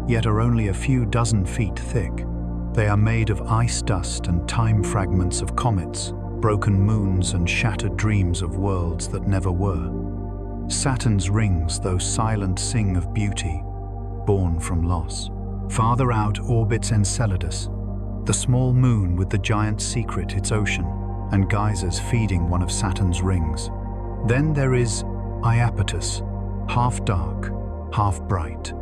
yet are only a few dozen feet thick. They are made of ice dust and time fragments of comets, broken moons and shattered dreams of worlds that never were. Saturn's rings, though silent, sing of beauty, born from loss. Farther out orbits Enceladus, the small moon with the giant secret, its ocean, and geysers feeding one of Saturn's rings. Then there is Iapetus, half dark, half bright,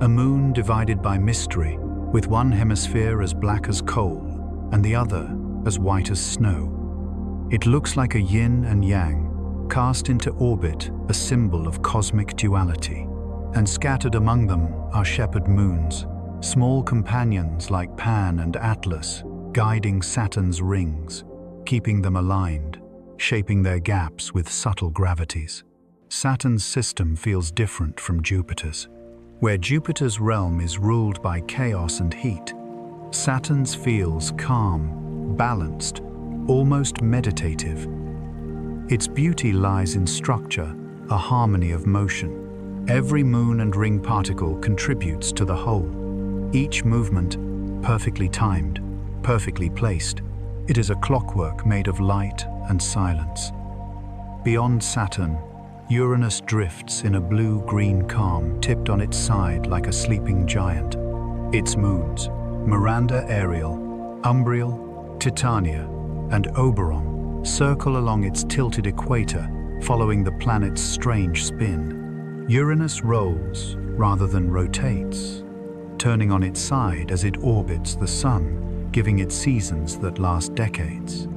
a moon divided by mystery, with one hemisphere as black as coal and the other as white as snow. It looks like a yin and yang, cast into orbit, a symbol of cosmic duality. And scattered among them are shepherd moons, small companions like Pan and Atlas, guiding Saturn's rings, keeping them aligned, shaping their gaps with subtle gravities. Saturn's system feels different from Jupiter's. Where Jupiter's realm is ruled by chaos and heat, Saturn's feels calm, balanced, almost meditative. Its beauty lies in structure, a harmony of motion. Every moon and ring particle contributes to the whole. Each movement, perfectly timed, perfectly placed. It is a clockwork made of light and silence. Beyond Saturn, Uranus drifts in a blue-green calm, tipped on its side like a sleeping giant. Its moons, Miranda Ariel, Umbriel, Titania, and Oberon, circle along its tilted equator, following the planet's strange spin. Uranus rolls rather than rotates, turning on its side as it orbits the Sun, giving it seasons that last decades.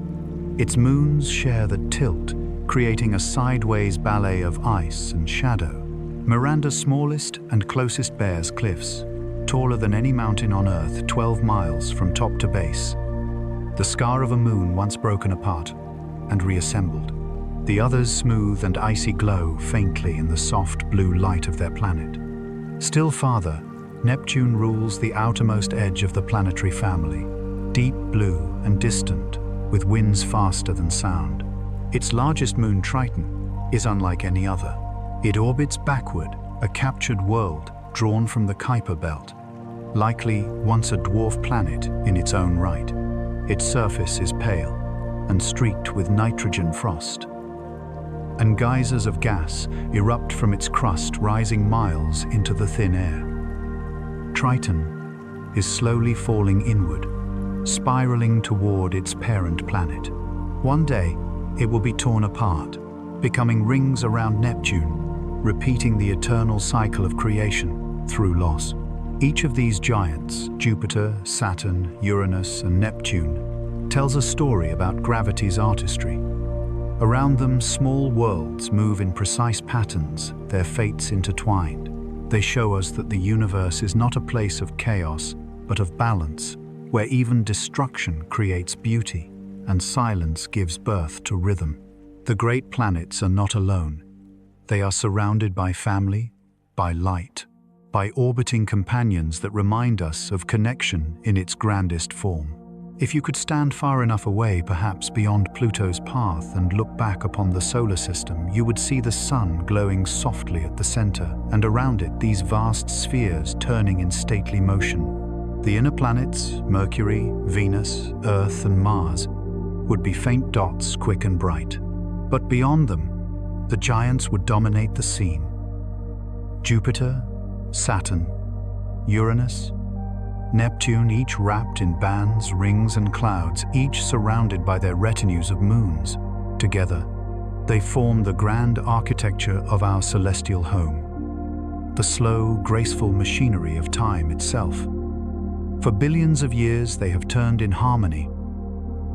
Its moons share the tilt, creating a sideways ballet of ice and shadow. Miranda's smallest and closest bears cliffs, taller than any mountain on Earth, 12 miles from top to base. The scar of a moon once broken apart and reassembled. The others smooth and icy glow faintly in the soft blue light of their planet. Still farther, Neptune rules the outermost edge of the planetary family, deep blue and distant, with winds faster than sound. Its largest moon, Triton, is unlike any other. It orbits backward, a captured world drawn from the Kuiper belt, likely once a dwarf planet in its own right. Its surface is pale and streaked with nitrogen frost, and geysers of gas erupt from its crust, rising miles into the thin air. Triton is slowly falling inward, spiraling toward its parent planet. One day, it will be torn apart, becoming rings around Neptune, repeating the eternal cycle of creation through loss. Each of these giants, Jupiter, Saturn, Uranus, and Neptune, tells a story about gravity's artistry. Around them, small worlds move in precise patterns, their fates intertwined. They show us that the universe is not a place of chaos, but of balance, where even destruction creates beauty and silence gives birth to rhythm. The great planets are not alone. They are surrounded by family, by light, by orbiting companions that remind us of connection in its grandest form. If you could stand far enough away, perhaps beyond Pluto's path, and look back upon the solar system, you would see the Sun glowing softly at the center, and around it these vast spheres turning in stately motion. The inner planets, Mercury, Venus, Earth, and Mars, would be faint dots, quick and bright. But beyond them, the giants would dominate the scene. Jupiter, Saturn, Uranus, Neptune, each wrapped in bands, rings, and clouds, each surrounded by their retinues of moons. Together, they form the grand architecture of our celestial home, the slow, graceful machinery of time itself. For billions of years, they have turned in harmony,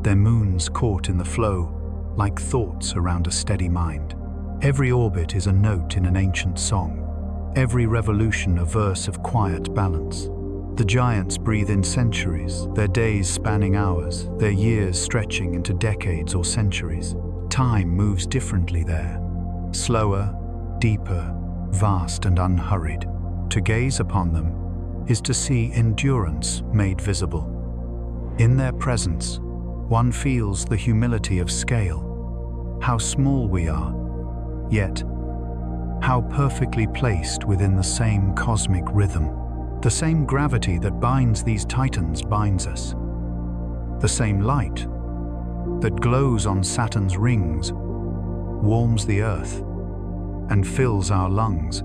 their moons caught in the flow, like thoughts around a steady mind. Every orbit is a note in an ancient song, every revolution a verse of quiet balance. The giants breathe in centuries, their days spanning hours, their years stretching into decades or centuries. Time moves differently there, slower, deeper, vast and unhurried. To gaze upon them is to see endurance made visible. In their presence, one feels the humility of scale, how small we are, yet how perfectly placed within the same cosmic rhythm. The same gravity that binds these titans binds us. The same light that glows on Saturn's rings warms the Earth and fills our lungs.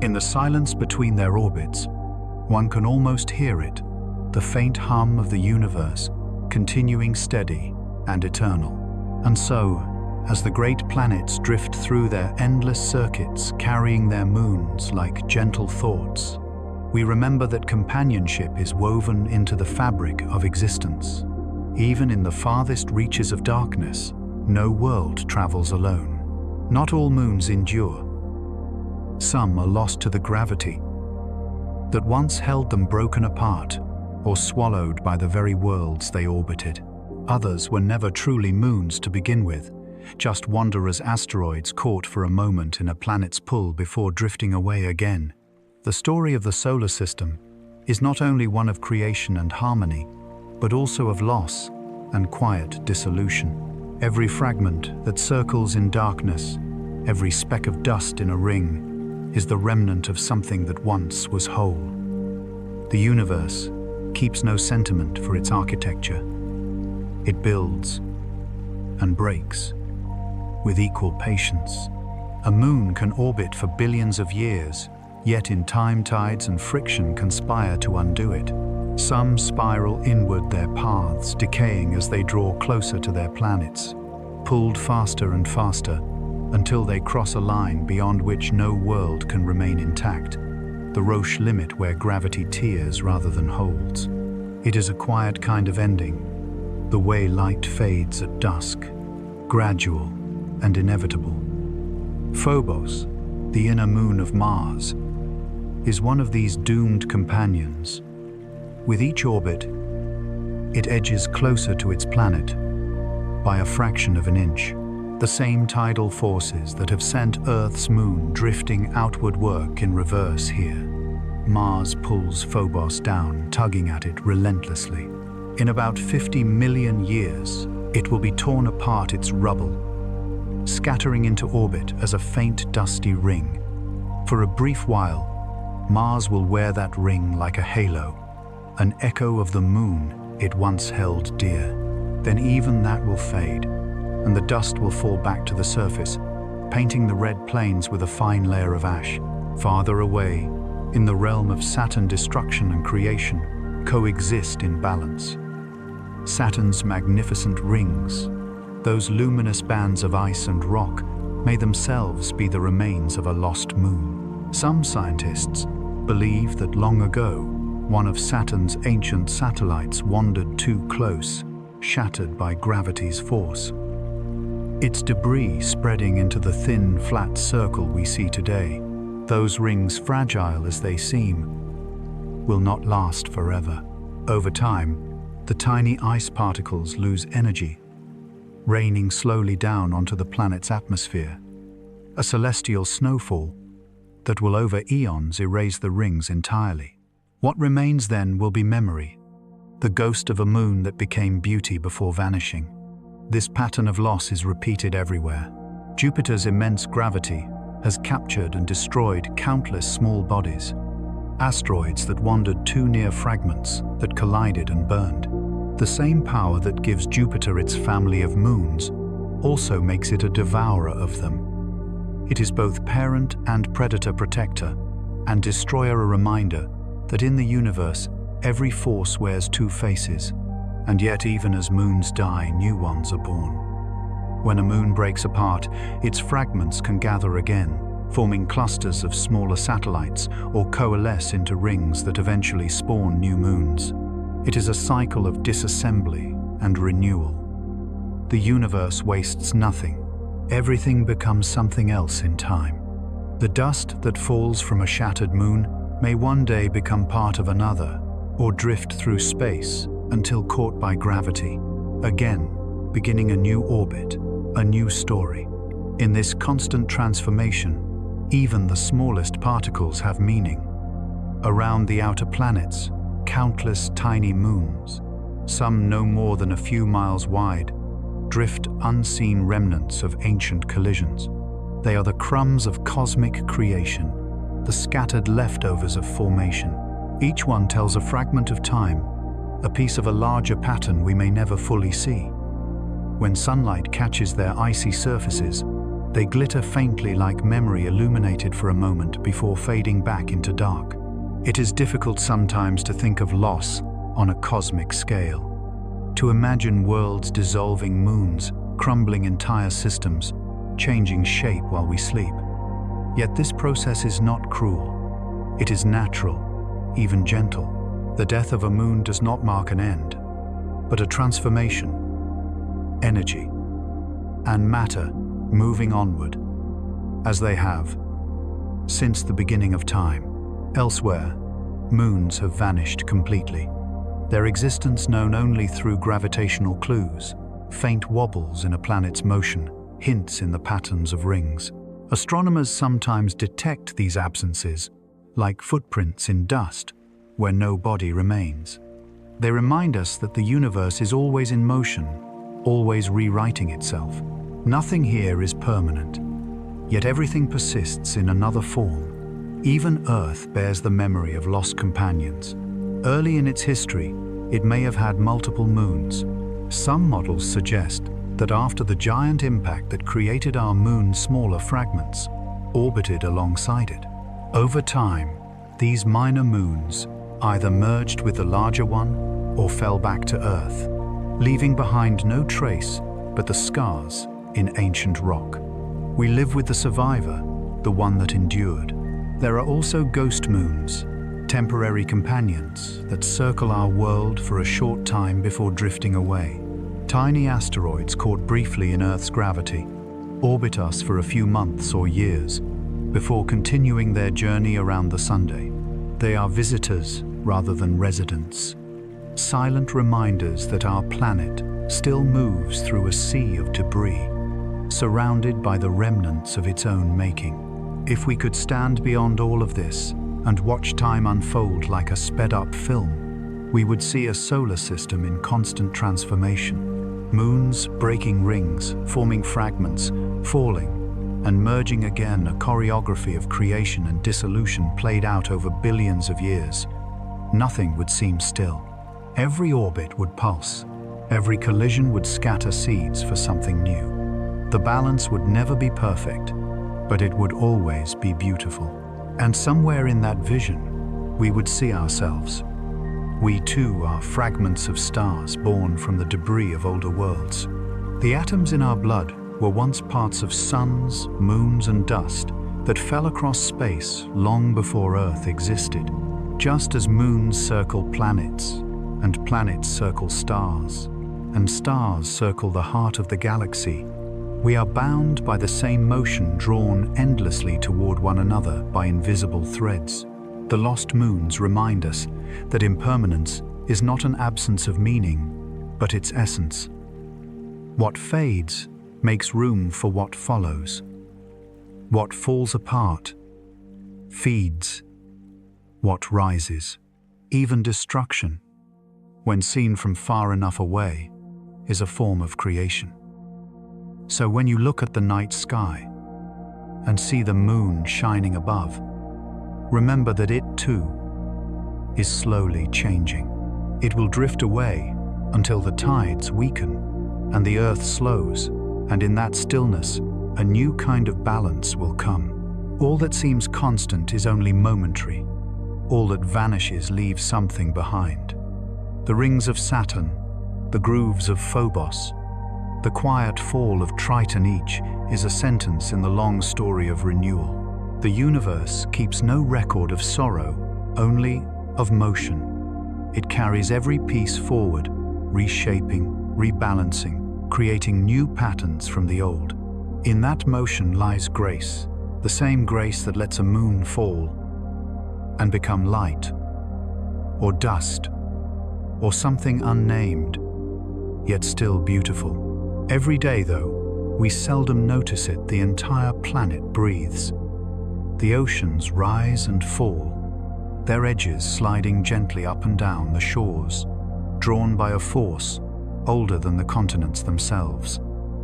In the silence between their orbits, one can almost hear it, the faint hum of the universe, continuing steady and eternal. And so, as the great planets drift through their endless circuits, carrying their moons like gentle thoughts, we remember that companionship is woven into the fabric of existence. Even in the farthest reaches of darkness, no world travels alone. Not all moons endure. Some are lost to the gravity that once held them, broken apart or swallowed by the very worlds they orbited. Others were never truly moons to begin with, just wanderers, asteroids caught for a moment in a planet's pull before drifting away again. The story of the solar system is not only one of creation and harmony, but also of loss and quiet dissolution. Every fragment that circles in darkness, every speck of dust in a ring, is the remnant of something that once was whole. The universe keeps no sentiment for its architecture. It builds and breaks with equal patience. A moon can orbit for billions of years, yet in time, tides and friction conspire to undo it. Some spiral inward, their paths decaying as they draw closer to their planets, pulled faster and faster until they cross a line beyond which no world can remain intact, the Roche limit where gravity tears rather than holds. It is a quiet kind of ending, the way light fades at dusk, gradual and inevitable. Phobos, the inner moon of Mars, is one of these doomed companions. With each orbit, it edges closer to its planet by a fraction of an inch. The same tidal forces that have sent Earth's moon drifting outward work in reverse here. Mars pulls Phobos down, tugging at it relentlessly. In about 50 million years, it will be torn apart, its rubble scattering into orbit as a faint dusty ring. For a brief while, Mars will wear that ring like a halo, an echo of the moon it once held dear. Then even that will fade, and the dust will fall back to the surface, painting the red plains with a fine layer of ash. Farther away, in the realm of Saturn, destruction and creation coexist in balance. Saturn's magnificent rings, those luminous bands of ice and rock, may themselves be the remains of a lost moon. Some scientists believe that long ago, one of Saturn's ancient satellites wandered too close, shattered by gravity's force. Its debris spreading into the thin, flat circle we see today. Those rings, fragile as they seem, will not last forever. Over time, the tiny ice particles lose energy, raining slowly down onto the planet's atmosphere, a celestial snowfall that will over eons erase the rings entirely. What remains then will be memory, the ghost of a moon that became beauty before vanishing. This pattern of loss is repeated everywhere. Jupiter's immense gravity has captured and destroyed countless small bodies, asteroids that wandered too near, fragments that collided and burned. The same power that gives Jupiter its family of moons also makes it a devourer of them. It is both parent and predator, protector and destroyer, a reminder that in the universe, every force wears two faces, and yet even as moons die, new ones are born. When a moon breaks apart, its fragments can gather again, forming clusters of smaller satellites or coalesce into rings that eventually spawn new moons. It is a cycle of disassembly and renewal. The universe wastes nothing. Everything becomes something else in time. The dust that falls from a shattered moon may one day become part of another, or drift through space until caught by gravity, again beginning a new orbit, a new story. In this constant transformation, even the smallest particles have meaning. Around the outer planets, countless tiny moons, some no more than a few miles wide, drift unseen remnants of ancient collisions. They are the crumbs of cosmic creation, the scattered leftovers of formation. Each one tells a fragment of time, a piece of a larger pattern we may never fully see. When sunlight catches their icy surfaces, they glitter faintly like memory illuminated for a moment before fading back into dark. It is difficult sometimes to think of loss on a cosmic scale, to imagine worlds dissolving, moons crumbling entire systems, changing shape while we sleep. Yet this process is not cruel. It is natural, even gentle. The death of a moon does not mark an end. but a transformation, energy, and matter moving onward, as they have since the beginning of time. Elsewhere, moons have vanished completely, their existence known only through gravitational clues, faint wobbles in a planet's motion, hints in the patterns of rings. Astronomers sometimes detect these absences, like footprints in dust, where no body remains. They remind us that the universe is always in motion, always rewriting itself. Nothing here is permanent, yet everything persists in another form. Even Earth bears the memory of lost companions. Early in its history, it may have had multiple moons. Some models suggest that after the giant impact that created our moon, smaller fragments orbited alongside it. Over time, these minor moons either merged with the larger one or fell back to Earth, leaving behind no trace but the scars in ancient rock. We live with the survivor, the one that endured. There are also ghost moons, temporary companions that circle our world for a short time before drifting away. Tiny asteroids caught briefly in Earth's gravity orbit us for a few months or years before continuing their journey around the Sunday. They are visitors rather than residents, silent reminders that our planet still moves through a sea of debris, surrounded by the remnants of its own making. If we could stand beyond all of this and watch time unfold like a sped-up film, we would see a solar system in constant transformation. Moons breaking rings, forming fragments, falling, and merging again, a choreography of creation and dissolution played out over billions of years. Nothing would seem still. Every orbit would pulse. Every collision would scatter seeds for something new. The balance would never be perfect, but it would always be beautiful. And somewhere in that vision, we would see ourselves. We too are fragments of stars born from the debris of older worlds. The atoms in our blood were once parts of suns, moons, and dust that fell across space long before Earth existed. Just as moons circle planets, and planets circle stars, and stars circle the heart of the galaxy, we are bound by the same motion, drawn endlessly toward one another by invisible threads. The lost moons remind us that impermanence is not an absence of meaning, but its essence. What fades makes room for what follows. What falls apart feeds what rises. Even destruction, when seen from far enough away, is a form of creation. So when you look at the night sky and see the moon shining above, remember that it too is slowly changing. It will drift away until the tides weaken and the earth slows, and in that stillness, a new kind of balance will come. All that seems constant is only momentary. All that vanishes leaves something behind. The rings of Saturn, the grooves of Phobos, the quiet fall of Triton, each is a sentence in the long story of renewal. The universe keeps no record of sorrow, only of motion. It carries every piece forward, reshaping, rebalancing, creating new patterns from the old. In that motion lies grace, the same grace that lets a moon fall and become light, or dust, or something unnamed, yet still beautiful. Every day, though, we seldom notice it, the entire planet breathes. The oceans rise and fall, their edges sliding gently up and down the shores, drawn by a force older than the continents themselves.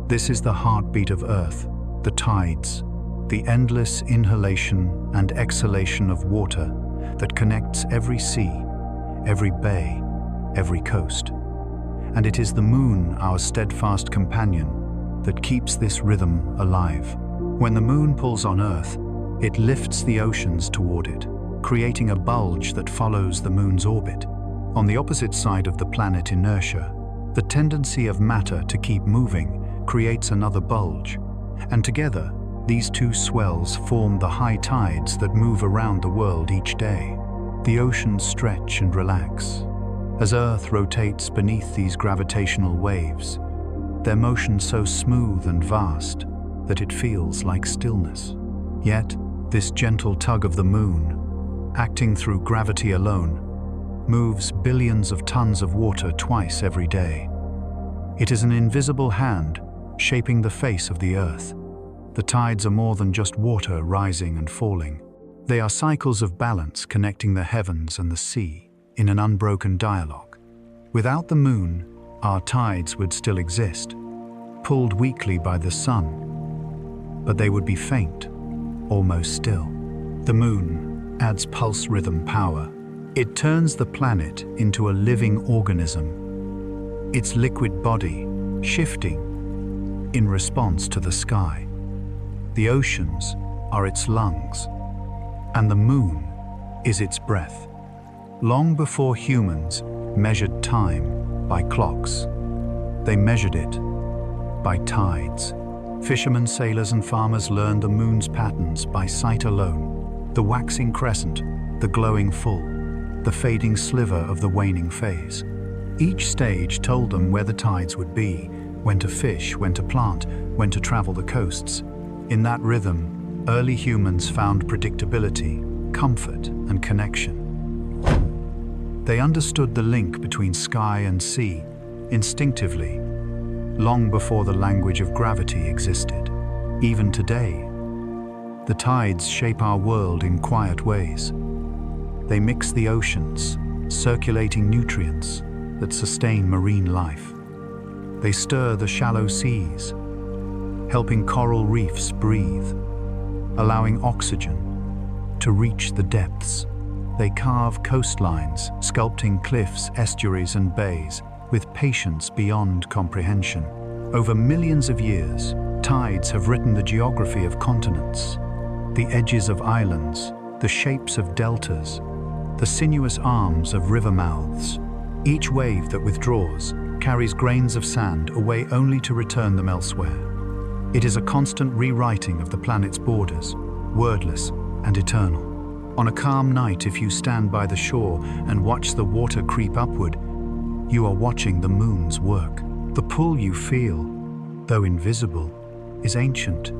This is the heartbeat of Earth, the tides, the endless inhalation and exhalation of water that connects every sea, every bay, every coast. And it is the moon, our steadfast companion, that keeps this rhythm alive. When the moon pulls on Earth, it lifts the oceans toward it, creating a bulge that follows the moon's orbit. On the opposite side of the planet inertia, the tendency of matter to keep moving creates another bulge, and together, these two swells form the high tides that move around the world each day. The oceans stretch and relax, As Earth rotates beneath these gravitational waves, their motion so smooth and vast that it feels like stillness. Yet, this gentle tug of the moon, acting through gravity alone, moves billions of tons of water twice every day. It is an invisible hand shaping the face of the Earth. The tides are more than just water rising and falling. They are cycles of balance connecting the heavens and the sea in an unbroken dialogue. Without the moon, our tides would still exist, pulled weakly by the sun, but they would be faint, almost still. The moon adds pulse rhythm power. It turns the planet into a living organism, its liquid body shifting in response to the sky. The oceans are its lungs, and the moon is its breath. Long before humans measured time by clocks, they measured it by tides. Fishermen, sailors, and farmers learned the moon's patterns by sight alone. The waxing crescent, the glowing full, the fading sliver of the waning phase. Each stage told them where the tides would be, when to fish, when to plant, when to travel the coasts. In that rhythm, early humans found predictability, comfort, and connection. They understood the link between sky and sea instinctively, long before the language of gravity existed. Even today, the tides shape our world in quiet ways. They mix the oceans, circulating nutrients that sustain marine life. They stir the shallow seas, helping coral reefs breathe, allowing oxygen to reach the depths. They carve coastlines, sculpting cliffs, estuaries, and bays with patience beyond comprehension. Over millions of years, tides have written the geography of continents, the edges of islands, the shapes of deltas, the sinuous arms of river mouths. Each wave that withdraws carries grains of sand away only to return them elsewhere. It is a constant rewriting of the planet's borders, wordless and eternal. On a calm night, if you stand by the shore and watch the water creep upward, you are watching the moon's work. The pull you feel, though invisible, is ancient.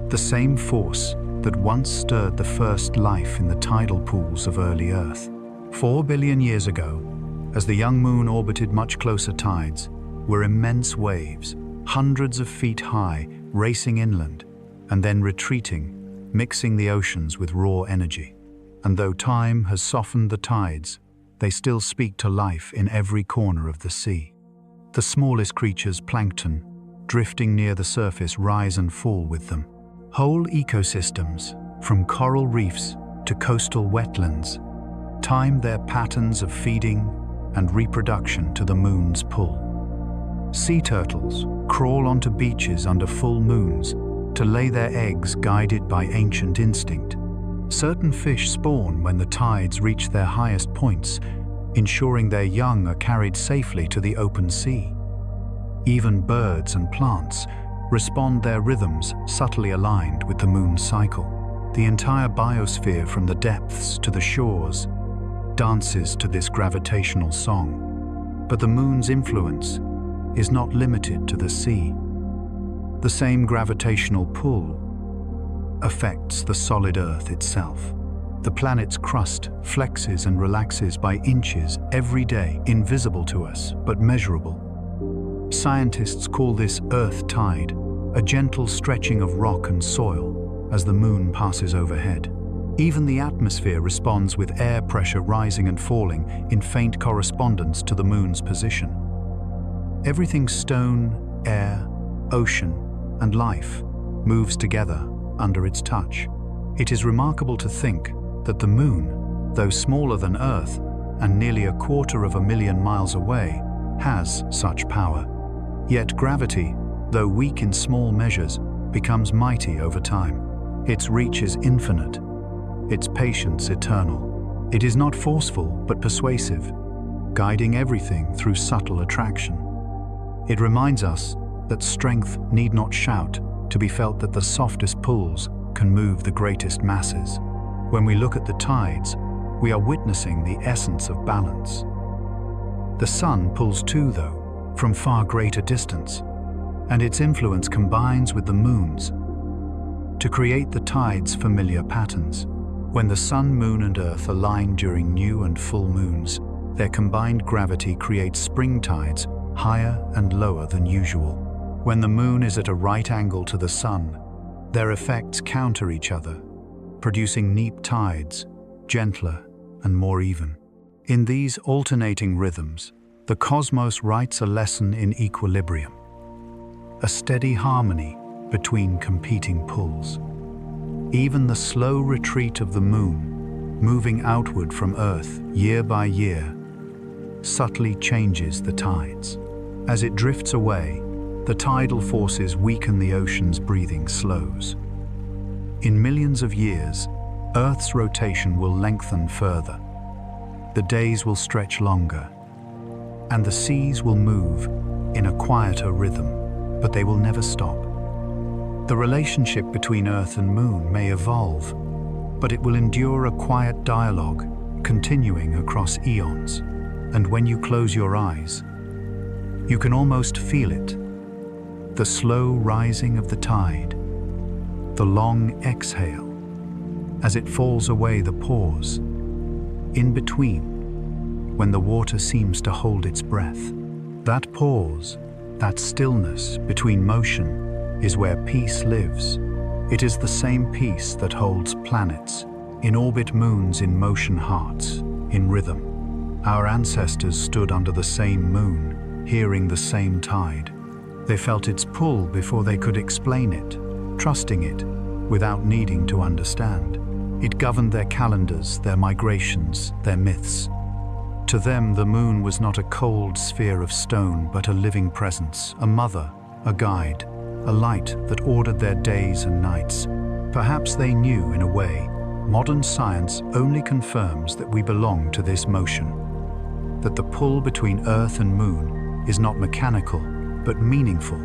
The same force that once stirred the first life in the tidal pools of early Earth. 4 billion years ago, as the young moon orbited much closer, tides were immense waves, hundreds of feet high, racing inland, and then retreating, mixing the oceans with raw energy. And though time has softened the tides, they still speak to life in every corner of the sea. The smallest creatures, plankton, drifting near the surface, rise and fall with them. Whole ecosystems, from coral reefs to coastal wetlands, time their patterns of feeding and reproduction to the moon's pull. Sea turtles crawl onto beaches under full moons to lay their eggs, guided by ancient instinct. Certain fish spawn when the tides reach their highest points, ensuring their young are carried safely to the open sea. Even birds and plants respond, their rhythms subtly aligned with the moon's cycle. The entire biosphere, from the depths to the shores, dances to this gravitational song. But the moon's influence is not limited to the sea. The same gravitational pull affects the solid Earth itself. The planet's crust flexes and relaxes by inches every day, invisible to us, but measurable. Scientists call this Earth tide, a gentle stretching of rock and soil as the moon passes overhead. Even the atmosphere responds, with air pressure rising and falling in faint correspondence to the moon's position. Everything: stone, air, ocean, and life moves together under its touch. It is remarkable to think that the moon, though smaller than Earth and nearly 250,000 miles away, has such power. Yet gravity, though weak in small measures, becomes mighty over time. Its reach is infinite, its patience eternal. It is not forceful but persuasive, guiding everything through subtle attraction. It reminds us that strength need not shout to be felt, that the softest pulls can move the greatest masses. When we look at the tides, we are witnessing the essence of balance. The sun pulls too, though, from far greater distance, and its influence combines with the moon's to create the tide's familiar patterns. When the sun, moon, and earth align during new and full moons, their combined gravity creates spring tides higher and lower than usual. When the moon is at a right angle to the sun, their effects counter each other, producing neap tides, gentler and more even. In these alternating rhythms, the cosmos writes a lesson in equilibrium, a steady harmony between competing pulls. Even the slow retreat of the moon, moving outward from Earth year by year, subtly changes the tides. As it drifts away, the tidal forces weaken the ocean's breathing slows. In millions of years, Earth's rotation will lengthen further. The days will stretch longer, and the seas will move in a quieter rhythm, but they will never stop. The relationship between Earth and Moon may evolve, but it will endure a quiet dialogue, continuing across eons. And when you close your eyes, you can almost feel it. The slow rising of the tide, the long exhale, as it falls away, the pause, in between, when the water seems to hold its breath. That pause, that stillness between motion, is where peace lives. It is the same peace that holds planets in orbit, moons in motion, hearts in rhythm. Our ancestors stood under the same moon, hearing the same tide. They felt its pull before they could explain it, trusting it without needing to understand. It governed their calendars, their migrations, their myths. To them, the moon was not a cold sphere of stone, but a living presence, a mother, a guide, a light that ordered their days and nights. Perhaps they knew, in a way, modern science only confirms that we belong to this motion, that the pull between Earth and Moon is not mechanical, but meaningful,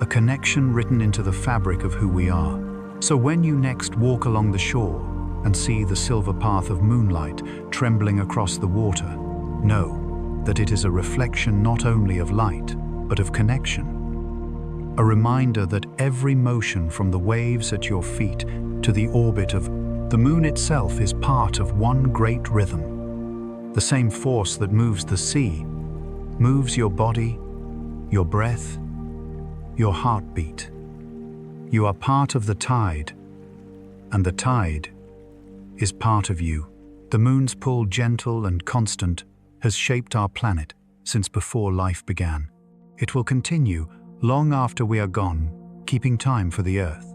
a connection written into the fabric of who we are. So when you next walk along the shore and see the silver path of moonlight trembling across the water, know that it is a reflection not only of light, but of connection. A reminder that every motion from the waves at your feet to the orbit of the moon itself is part of one great rhythm. The same force that moves the sea moves your body, your breath, your heartbeat. You are part of the tide, and the tide is part of you. The moon's pull, gentle and constant, has shaped our planet since before life began. It will continue long after we are gone, keeping time for the Earth,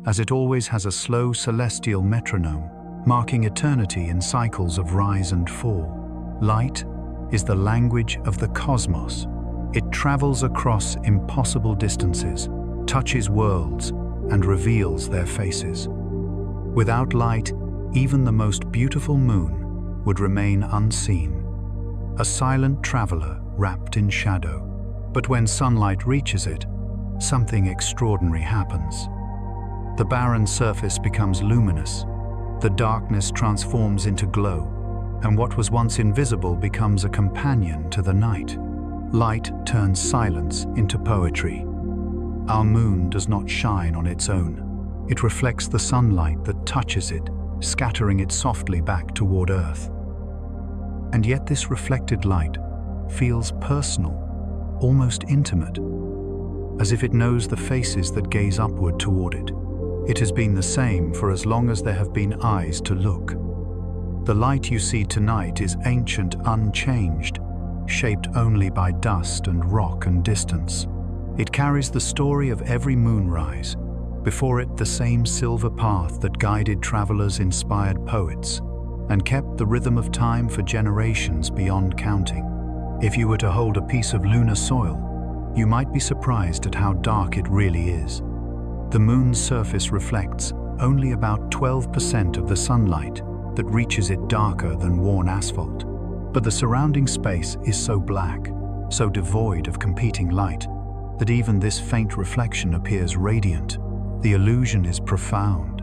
as it always has a slow celestial metronome, marking eternity in cycles of rise and fall. Light is the language of the cosmos. It travels across impossible distances, touches worlds, and reveals their faces. Without light, even the most beautiful moon would remain unseen, a silent traveler wrapped in shadow. But when sunlight reaches it, something extraordinary happens. The barren surface becomes luminous, the darkness transforms into glow, and what was once invisible becomes a companion to the night. Light turns silence into poetry. Our moon does not shine on its own. It reflects the sunlight that touches it, scattering it softly back toward Earth. And yet this reflected light feels personal, almost intimate, as if it knows the faces that gaze upward toward it. It has been the same for as long as there have been eyes to look. The light you see tonight is ancient, unchanged, shaped only by dust and rock and distance. It carries the story of every moonrise, before it the same silver path that guided travelers, inspired poets, and kept the rhythm of time for generations beyond counting. If you were to hold a piece of lunar soil, you might be surprised at how dark it really is. The moon's surface reflects only about 12% of the sunlight that reaches it, darker than worn asphalt. But the surrounding space is so black, so devoid of competing light, that even this faint reflection appears radiant. The illusion is profound.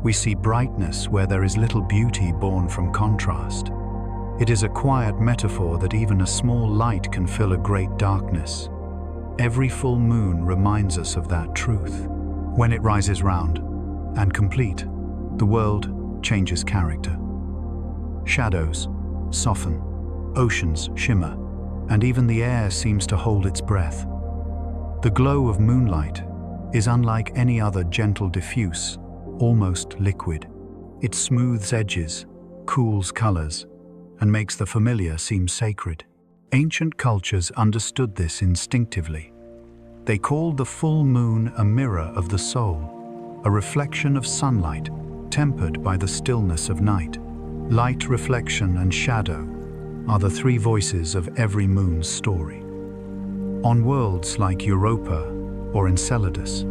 We see brightness where there is little beauty born from contrast. It is a quiet metaphor that even a small light can fill a great darkness. Every full moon reminds us of that truth. When it rises round and complete, the world changes character. Shadows soften, oceans shimmer, and even the air seems to hold its breath. The glow of moonlight is unlike any other, gentle, diffuse, almost liquid. It smooths edges, cools colors, and makes the familiar seem sacred. Ancient cultures understood this instinctively. They called the full moon a mirror of the soul, a reflection of sunlight tempered by the stillness of night. Light, reflection, and shadow are the three voices of every moon's story. On worlds like Europa or Enceladus,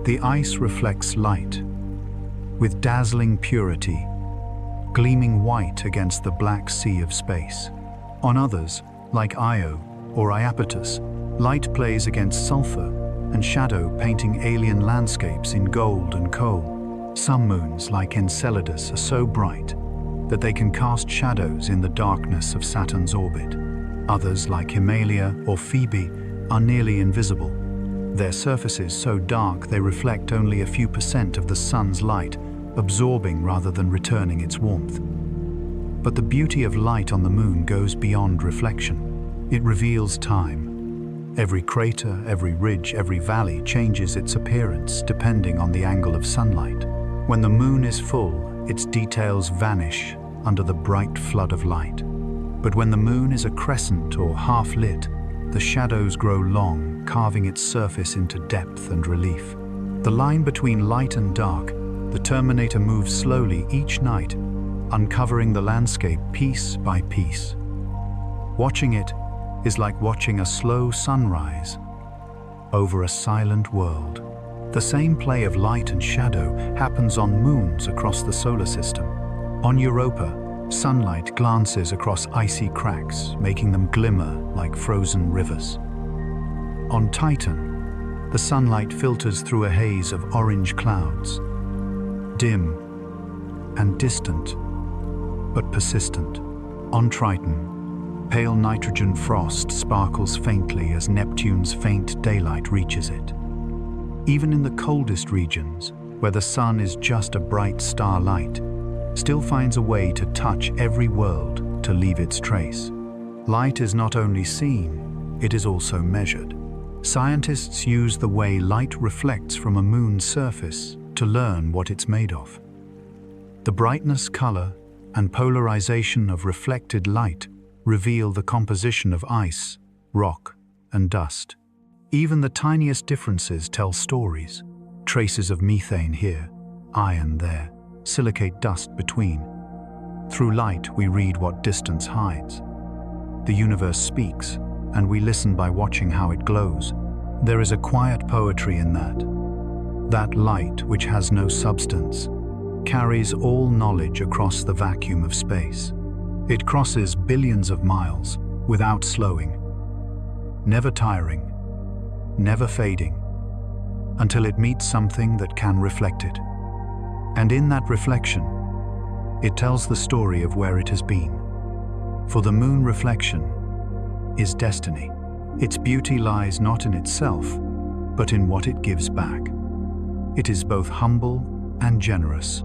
the ice reflects light with dazzling purity, gleaming white against the black sea of space. On others, like Io or Iapetus, light plays against sulfur and shadow, painting alien landscapes in gold and coal. Some moons, like Enceladus, are so bright that they can cast shadows in the darkness of Saturn's orbit. Others, like Himalaya or Phoebe, are nearly invisible. Their surfaces so dark they reflect only a few % of the sun's light, absorbing rather than returning its warmth. But the beauty of light on the moon goes beyond reflection. It reveals time. Every crater, every ridge, every valley changes its appearance depending on the angle of sunlight. When the moon is full, its details vanish under the bright flood of light. But when the moon is a crescent or half-lit, the shadows grow long, carving its surface into depth and relief. The line between light and dark, the Terminator moves slowly each night, uncovering the landscape piece by piece. Watching it is like watching a slow sunrise over a silent world. The same play of light and shadow happens on moons across the solar system. On Europa, sunlight glances across icy cracks, making them glimmer like frozen rivers. On Titan, the sunlight filters through a haze of orange clouds, dim and distant, but persistent. On Triton, pale nitrogen frost sparkles faintly as Neptune's faint daylight reaches it. Even in the coldest regions, where the sun is just a bright starlight, still finds a way to touch every world to leave its trace. Light is not only seen, it is also measured. Scientists use the way light reflects from a moon's surface to learn what it's made of. The brightness, color, and polarization of reflected light reveal the composition of ice, rock, and dust. Even the tiniest differences tell stories. Traces of methane here, iron there, silicate dust between. Through light, we read what distance hides. The universe speaks, and we listen by watching how it glows. There is a quiet poetry in that. That light, which has no substance, carries all knowledge across the vacuum of space. It crosses billions of miles without slowing, never tiring, never fading, until it meets something that can reflect it. And in that reflection, it tells the story of where it has been. For the moon reflection is destiny. Its beauty lies not in itself, but in what it gives back. It is both humble and generous.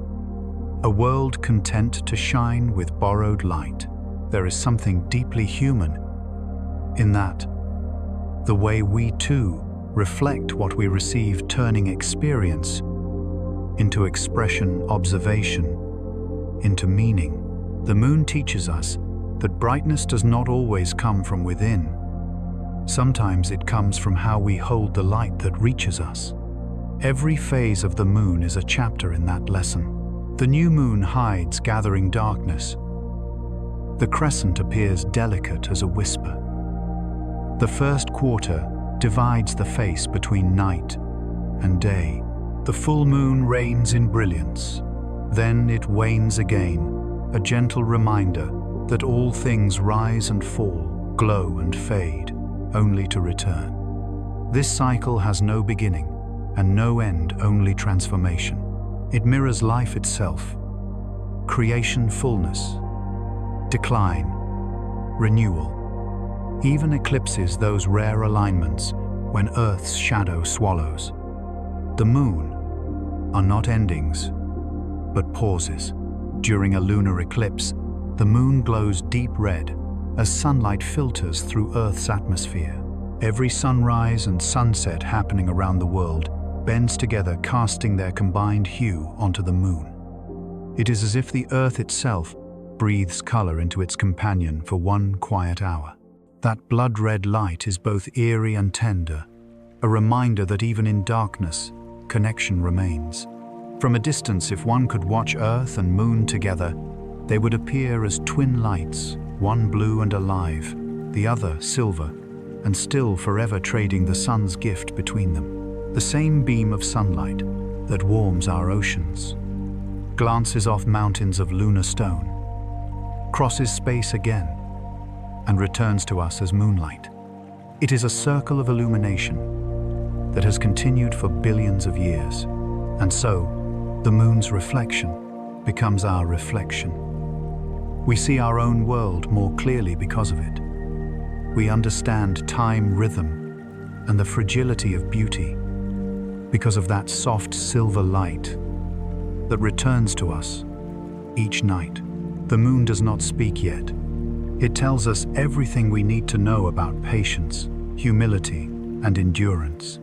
A world content to shine with borrowed light. There is something deeply human in that. The way we too reflect what we receive, turning experience into expression, observation into meaning. The moon teaches us that brightness does not always come from within. Sometimes it comes from how we hold the light that reaches us. Every phase of the moon is a chapter in that lesson. The new moon hides gathering darkness. The crescent appears delicate as a whisper. The first quarter divides the face between night and day. The full moon reigns in brilliance. Then it wanes again, a gentle reminder that all things rise and fall, glow and fade, only to return. This cycle has no beginning and no end, only transformation. It mirrors life itself. Creation, fullness. decline, renewal. Even eclipses those rare alignments when Earth's shadow swallows. The moon are not endings, but pauses. During a lunar eclipse, the moon glows deep red as sunlight filters through Earth's atmosphere. Every sunrise and sunset happening around the world bends together, casting their combined hue onto the moon. It is as if the Earth itself breathes color into its companion for one quiet hour. That blood-red light is both eerie and tender, a reminder that even in darkness, connection remains. From a distance, if one could watch Earth and Moon together, they would appear as twin lights, one blue and alive, the other silver, and still forever trading the sun's gift between them. The same beam of sunlight that warms our oceans, glances off mountains of lunar stone, crosses space again, and returns to us as moonlight. It is a circle of illumination that has continued for billions of years, and so the moon's reflection becomes our reflection. We see our own world more clearly because of it. We understand time, rhythm, and the fragility of beauty because of that soft silver light that returns to us each night. The moon does not speak yet. It tells us everything we need to know about patience, humility, and endurance.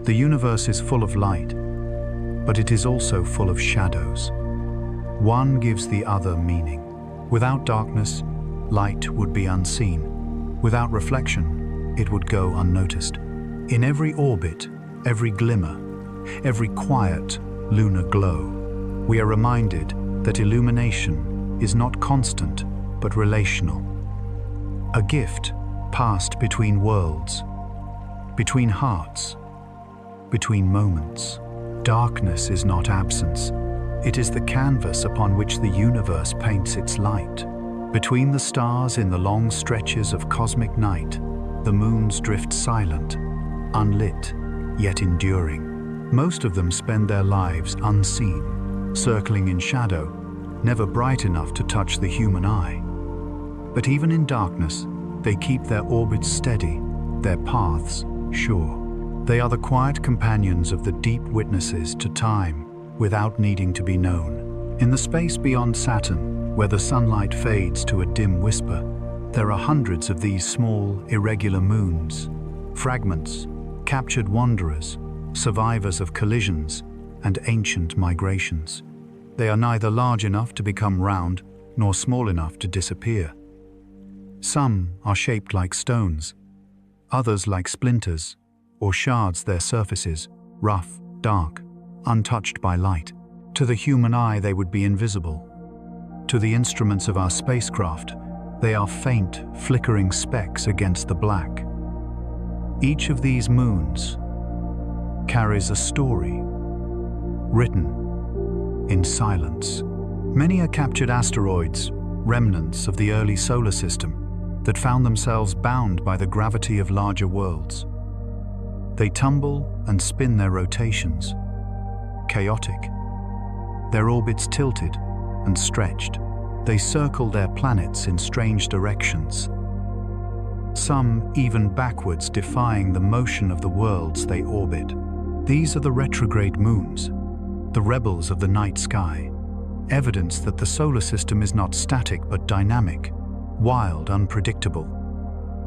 The universe is full of light, but it is also full of shadows. One gives the other meaning. Without darkness, light would be unseen. Without reflection, it would go unnoticed. In every orbit, every glimmer, every quiet lunar glow, we are reminded that illumination is not constant but relational. A gift passed between worlds, between hearts, between moments. Darkness is not absence. It is the canvas upon which the universe paints its light. Between the stars in the long stretches of cosmic night, the moons drift silent, unlit, yet enduring. Most of them spend their lives unseen, circling in shadow, never bright enough to touch the human eye. But even in darkness, they keep their orbits steady, their paths sure. They are the quiet companions of the deep witnesses to time without needing to be known. In the space beyond Saturn, where the sunlight fades to a dim whisper, there are hundreds of these small, irregular moons, fragments, captured wanderers, survivors of collisions and ancient migrations. They are neither large enough to become round nor small enough to disappear. Some are shaped like stones, others like splinters or shards, their surfaces rough, dark, untouched by light. To the human eye, they would be invisible. To the instruments of our spacecraft, they are faint, flickering specks against the black. Each of these moons carries a story, written in silence. Many are captured asteroids, remnants of the early solar system, that found themselves bound by the gravity of larger worlds. They tumble and spin their rotations, chaotic. Their orbits tilted and stretched. They circle their planets in strange directions, some even backwards, defying the motion of the worlds they orbit. These are the retrograde moons, the rebels of the night sky, evidence that the solar system is not static but dynamic, wild, unpredictable.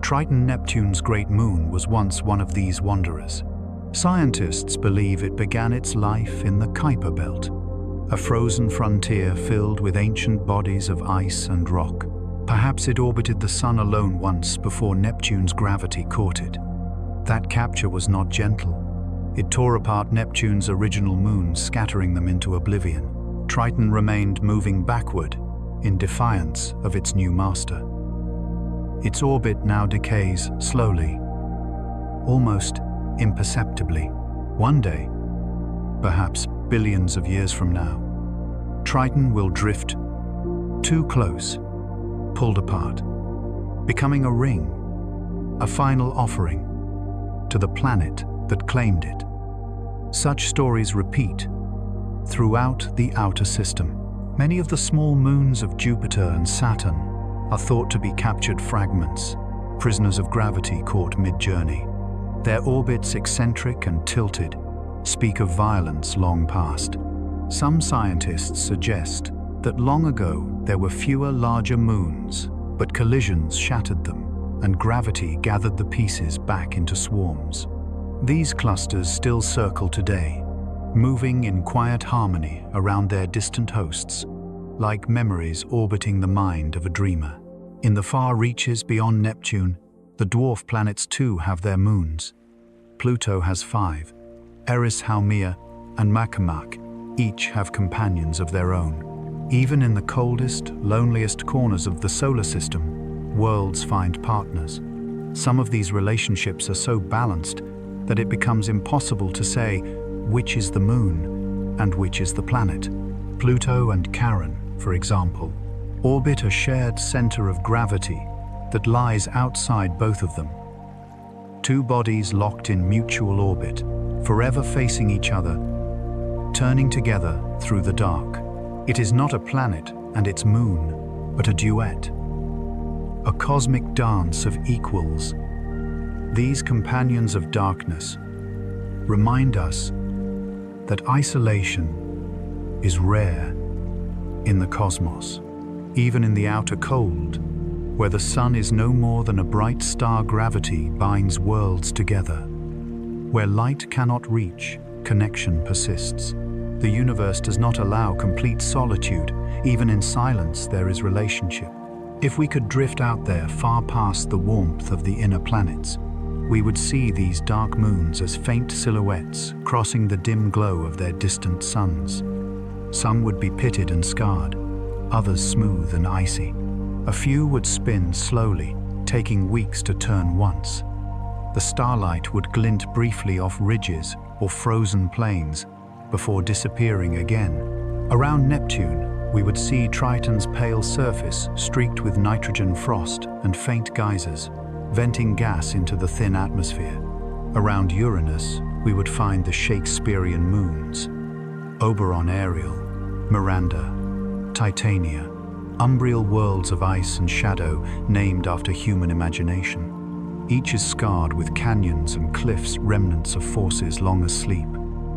Triton, Neptune's great moon, was once one of these wanderers. Scientists believe it began its life in the Kuiper Belt, a frozen frontier filled with ancient bodies of ice and rock. Perhaps it orbited the Sun alone once before Neptune's gravity caught it. That capture was not gentle. It tore apart Neptune's original moons, scattering them into oblivion. Triton remained moving backward in defiance of its new master. Its orbit now decays slowly, almost imperceptibly. One day, perhaps billions of years from now, Triton will drift too close, pulled apart, becoming a ring, a final offering to the planet that claimed it. Such stories repeat throughout the outer system. Many of the small moons of Jupiter and Saturn are thought to be captured fragments, prisoners of gravity caught mid-journey. Their orbits, eccentric and tilted, speak of violence long past. Some scientists suggest that long ago there were fewer larger moons, but collisions shattered them, and gravity gathered the pieces back into swarms. These clusters still circle today, moving in quiet harmony around their distant hosts, like memories orbiting the mind of a dreamer. In the far reaches beyond Neptune, the dwarf planets too have their moons. Pluto has 5. Eris, Haumea, and Makemake each have companions of their own. Even in the coldest, loneliest corners of the solar system, worlds find partners. Some of these relationships are so balanced that it becomes impossible to say which is the moon and which is the planet. Pluto and Charon, for example, orbit a shared center of gravity that lies outside both of them. Two bodies locked in mutual orbit, forever facing each other, turning together through the dark. It is not a planet and its moon, but a duet, a cosmic dance of equals. These companions of darkness remind us that isolation is rare in the cosmos. Even in the outer cold, where the sun is no more than a bright star, gravity binds worlds together. Where light cannot reach, connection persists. The universe does not allow complete solitude. Even in silence there is relationship. If we could drift out there far past the warmth of the inner planets, we would see these dark moons as faint silhouettes crossing the dim glow of their distant suns. Some would be pitted and scarred, others smooth and icy. A few would spin slowly, taking weeks to turn once. The starlight would glint briefly off ridges or frozen plains before disappearing again. Around Neptune, we would see Triton's pale surface streaked with nitrogen frost and faint geysers, venting gas into the thin atmosphere. Around Uranus, we would find the Shakespearean moons, Oberon, Ariel, Miranda, Titania, umbrial worlds of ice and shadow named after human imagination. Each is scarred with canyons and cliffs, remnants of forces long asleep.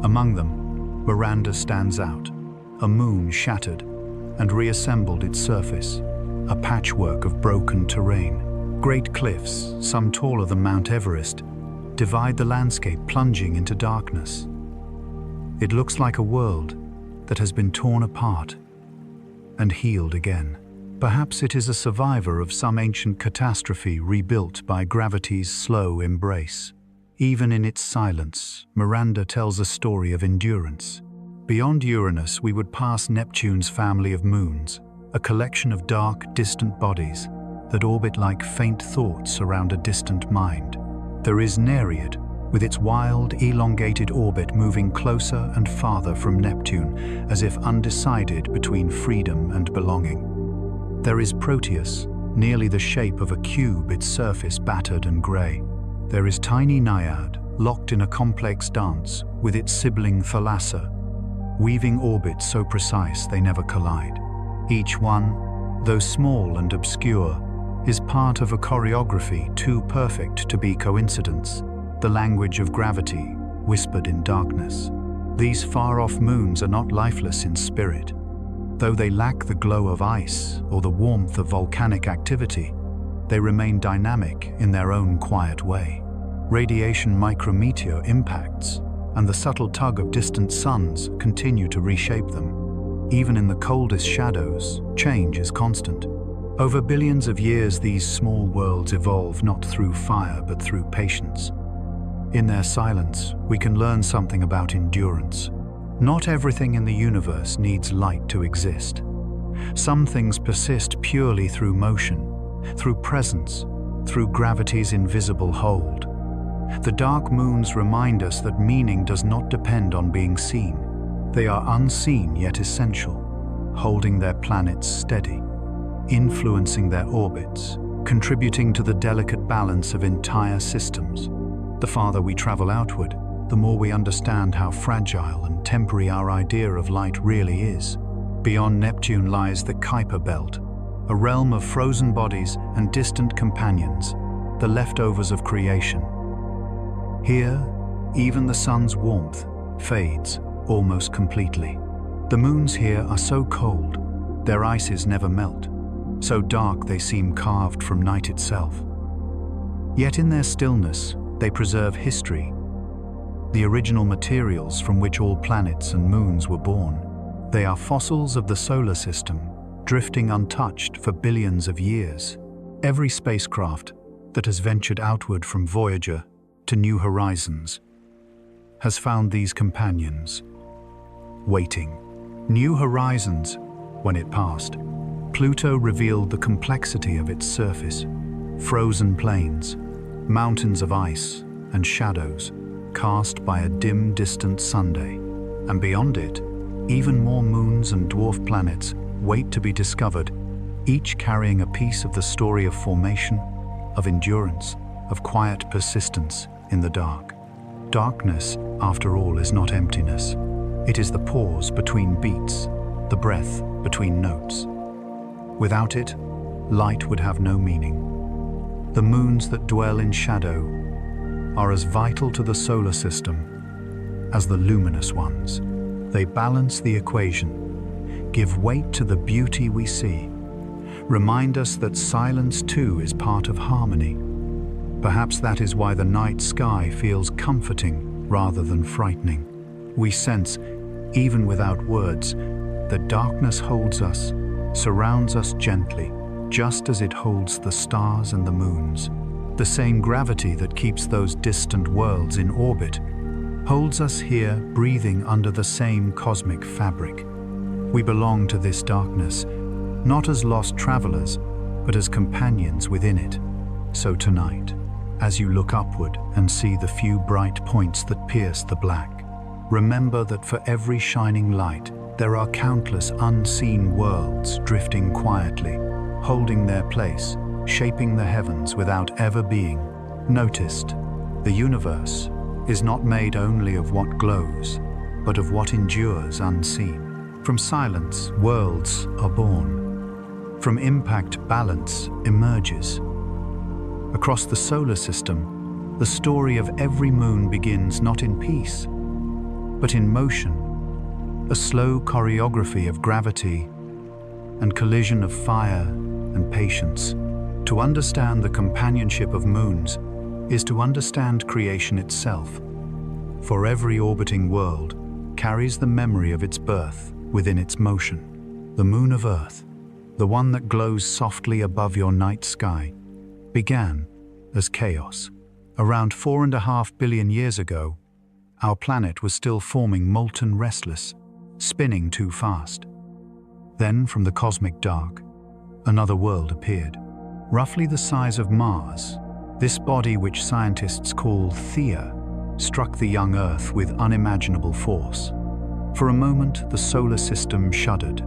Among them, Miranda stands out, a moon shattered and reassembled its surface, a patchwork of broken terrain. Great cliffs, some taller than Mount Everest, divide the landscape, plunging into darkness. It looks like a world that has been torn apart and healed again. Perhaps it is a survivor of some ancient catastrophe rebuilt by gravity's slow embrace. Even in its silence, Miranda tells a story of endurance. Beyond Uranus, we would pass Neptune's family of moons, a collection of dark, distant bodies that orbit like faint thoughts around a distant mind. There is Nereid, with its wild, elongated orbit moving closer and farther from Neptune, as if undecided between freedom and belonging. There is Proteus, nearly the shape of a cube, its surface battered and grey. There is tiny Naiad, locked in a complex dance with its sibling Thalassa, weaving orbits so precise they never collide. Each one, though small and obscure, is part of a choreography too perfect to be coincidence, the language of gravity whispered in darkness. These far-off moons are not lifeless in spirit. Though they lack the glow of ice or the warmth of volcanic activity, they remain dynamic in their own quiet way. Radiation micrometeor impacts and the subtle tug of distant suns continue to reshape them. Even in the coldest shadows, change is constant. Over billions of years, these small worlds evolve not through fire but through patience. In their silence, we can learn something about endurance. Not everything in the universe needs light to exist. Some things persist purely through motion, through presence, through gravity's invisible hold. The dark moons remind us that meaning does not depend on being seen. They are unseen yet essential, holding their planets steady, influencing their orbits, contributing to the delicate balance of entire systems. The farther we travel outward, the more we understand how fragile and temporary our idea of light really is. Beyond Neptune lies the Kuiper Belt, a realm of frozen bodies and distant companions, the leftovers of creation. Here, even the sun's warmth fades almost completely. The moons here are so cold, their ices never melt, so dark they seem carved from night itself. Yet in their stillness, they preserve history, the original materials from which all planets and moons were born. They are fossils of the solar system, drifting untouched for billions of years. Every spacecraft that has ventured outward from Voyager to New Horizons has found these companions, waiting. New Horizons, when it passed, Pluto revealed the complexity of its surface. Frozen plains, mountains of ice and shadows cast by a dim, distant Sunday. And beyond it, even more moons and dwarf planets wait to be discovered, each carrying a piece of the story of formation, of endurance, of quiet persistence in the dark. Darkness, after all, is not emptiness. It is the pause between beats, the breath between notes. Without it, light would have no meaning. The moons that dwell in shadow are as vital to the solar system as the luminous ones. They balance the equation, give weight to the beauty we see, remind us that silence too is part of harmony. Perhaps that is why the night sky feels comforting rather than frightening. We sense, even without words, that darkness holds us, surrounds us gently, just as it holds the stars and the moons. The same gravity that keeps those distant worlds in orbit holds us here, breathing under the same cosmic fabric. We belong to this darkness, not as lost travelers, but as companions within it. So tonight, as you look upward and see the few bright points that pierce the black, remember that for every shining light, there are countless unseen worlds drifting quietly, holding their place, shaping the heavens without ever being noticed. The universe is not made only of what glows, but of what endures unseen. From silence, worlds are born. From impact, balance emerges. Across the solar system, the story of every moon begins not in peace, but in motion, a slow choreography of gravity and collision of fire and patience. To understand the companionship of moons is to understand creation itself. For every orbiting world carries the memory of its birth within its motion. The moon of Earth, the one that glows softly above your night sky, began as chaos. Around 4.5 billion years ago, our planet was still forming, molten, restless, spinning too fast. Then, from the cosmic dark, another world appeared. Roughly the size of Mars, this body, which scientists call Theia, struck the young Earth with unimaginable force. For a moment, the solar system shuddered.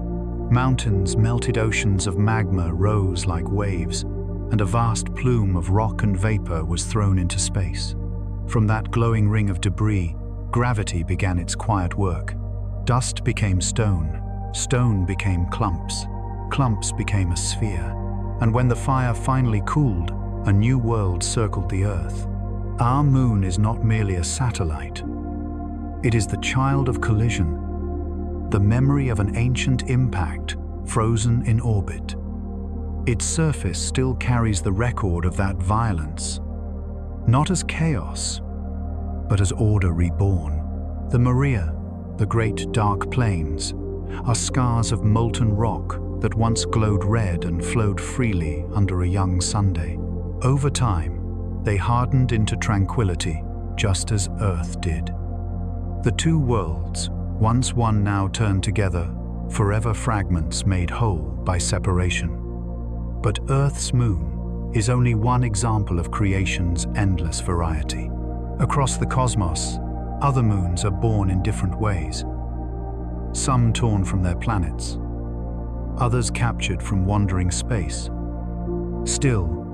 Mountains, melted oceans of magma rose like waves, and a vast plume of rock and vapor was thrown into space. From that glowing ring of debris, gravity began its quiet work. Dust became stone, stone became clumps, clumps became a sphere. And when the fire finally cooled, a new world circled the Earth. Our moon is not merely a satellite. It is the child of collision, the memory of an ancient impact frozen in orbit. Its surface still carries the record of that violence, not as chaos, but as order reborn. The Maria, the great dark plains, are scars of molten rock that once glowed red and flowed freely under a young Sunday. Over time, they hardened into tranquility, just as Earth did. The two worlds, once one now turned together, forever fragments made whole by separation. But Earth's moon is only one example of creation's endless variety. Across the cosmos, other moons are born in different ways. Some torn from their planets, others captured from wandering space. Still,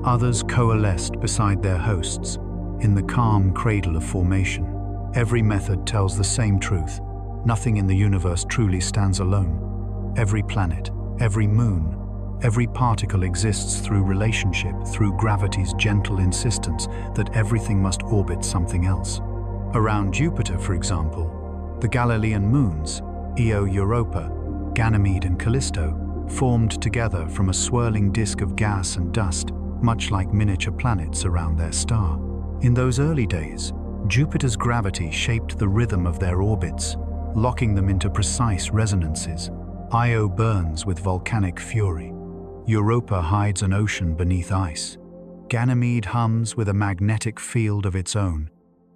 others coalesced beside their hosts in the calm cradle of formation. Every method tells the same truth. Nothing in the universe truly stands alone. Every planet, every moon, every particle exists through relationship, through gravity's gentle insistence that everything must orbit something else. Around Jupiter, for example, the Galilean moons, Io, Europa, Ganymede and Callisto, formed together from a swirling disk of gas and dust, much like miniature planets around their star. In those early days, Jupiter's gravity shaped the rhythm of their orbits, locking them into precise resonances. Io burns with volcanic fury. Europa hides an ocean beneath ice. Ganymede hums with a magnetic field of its own.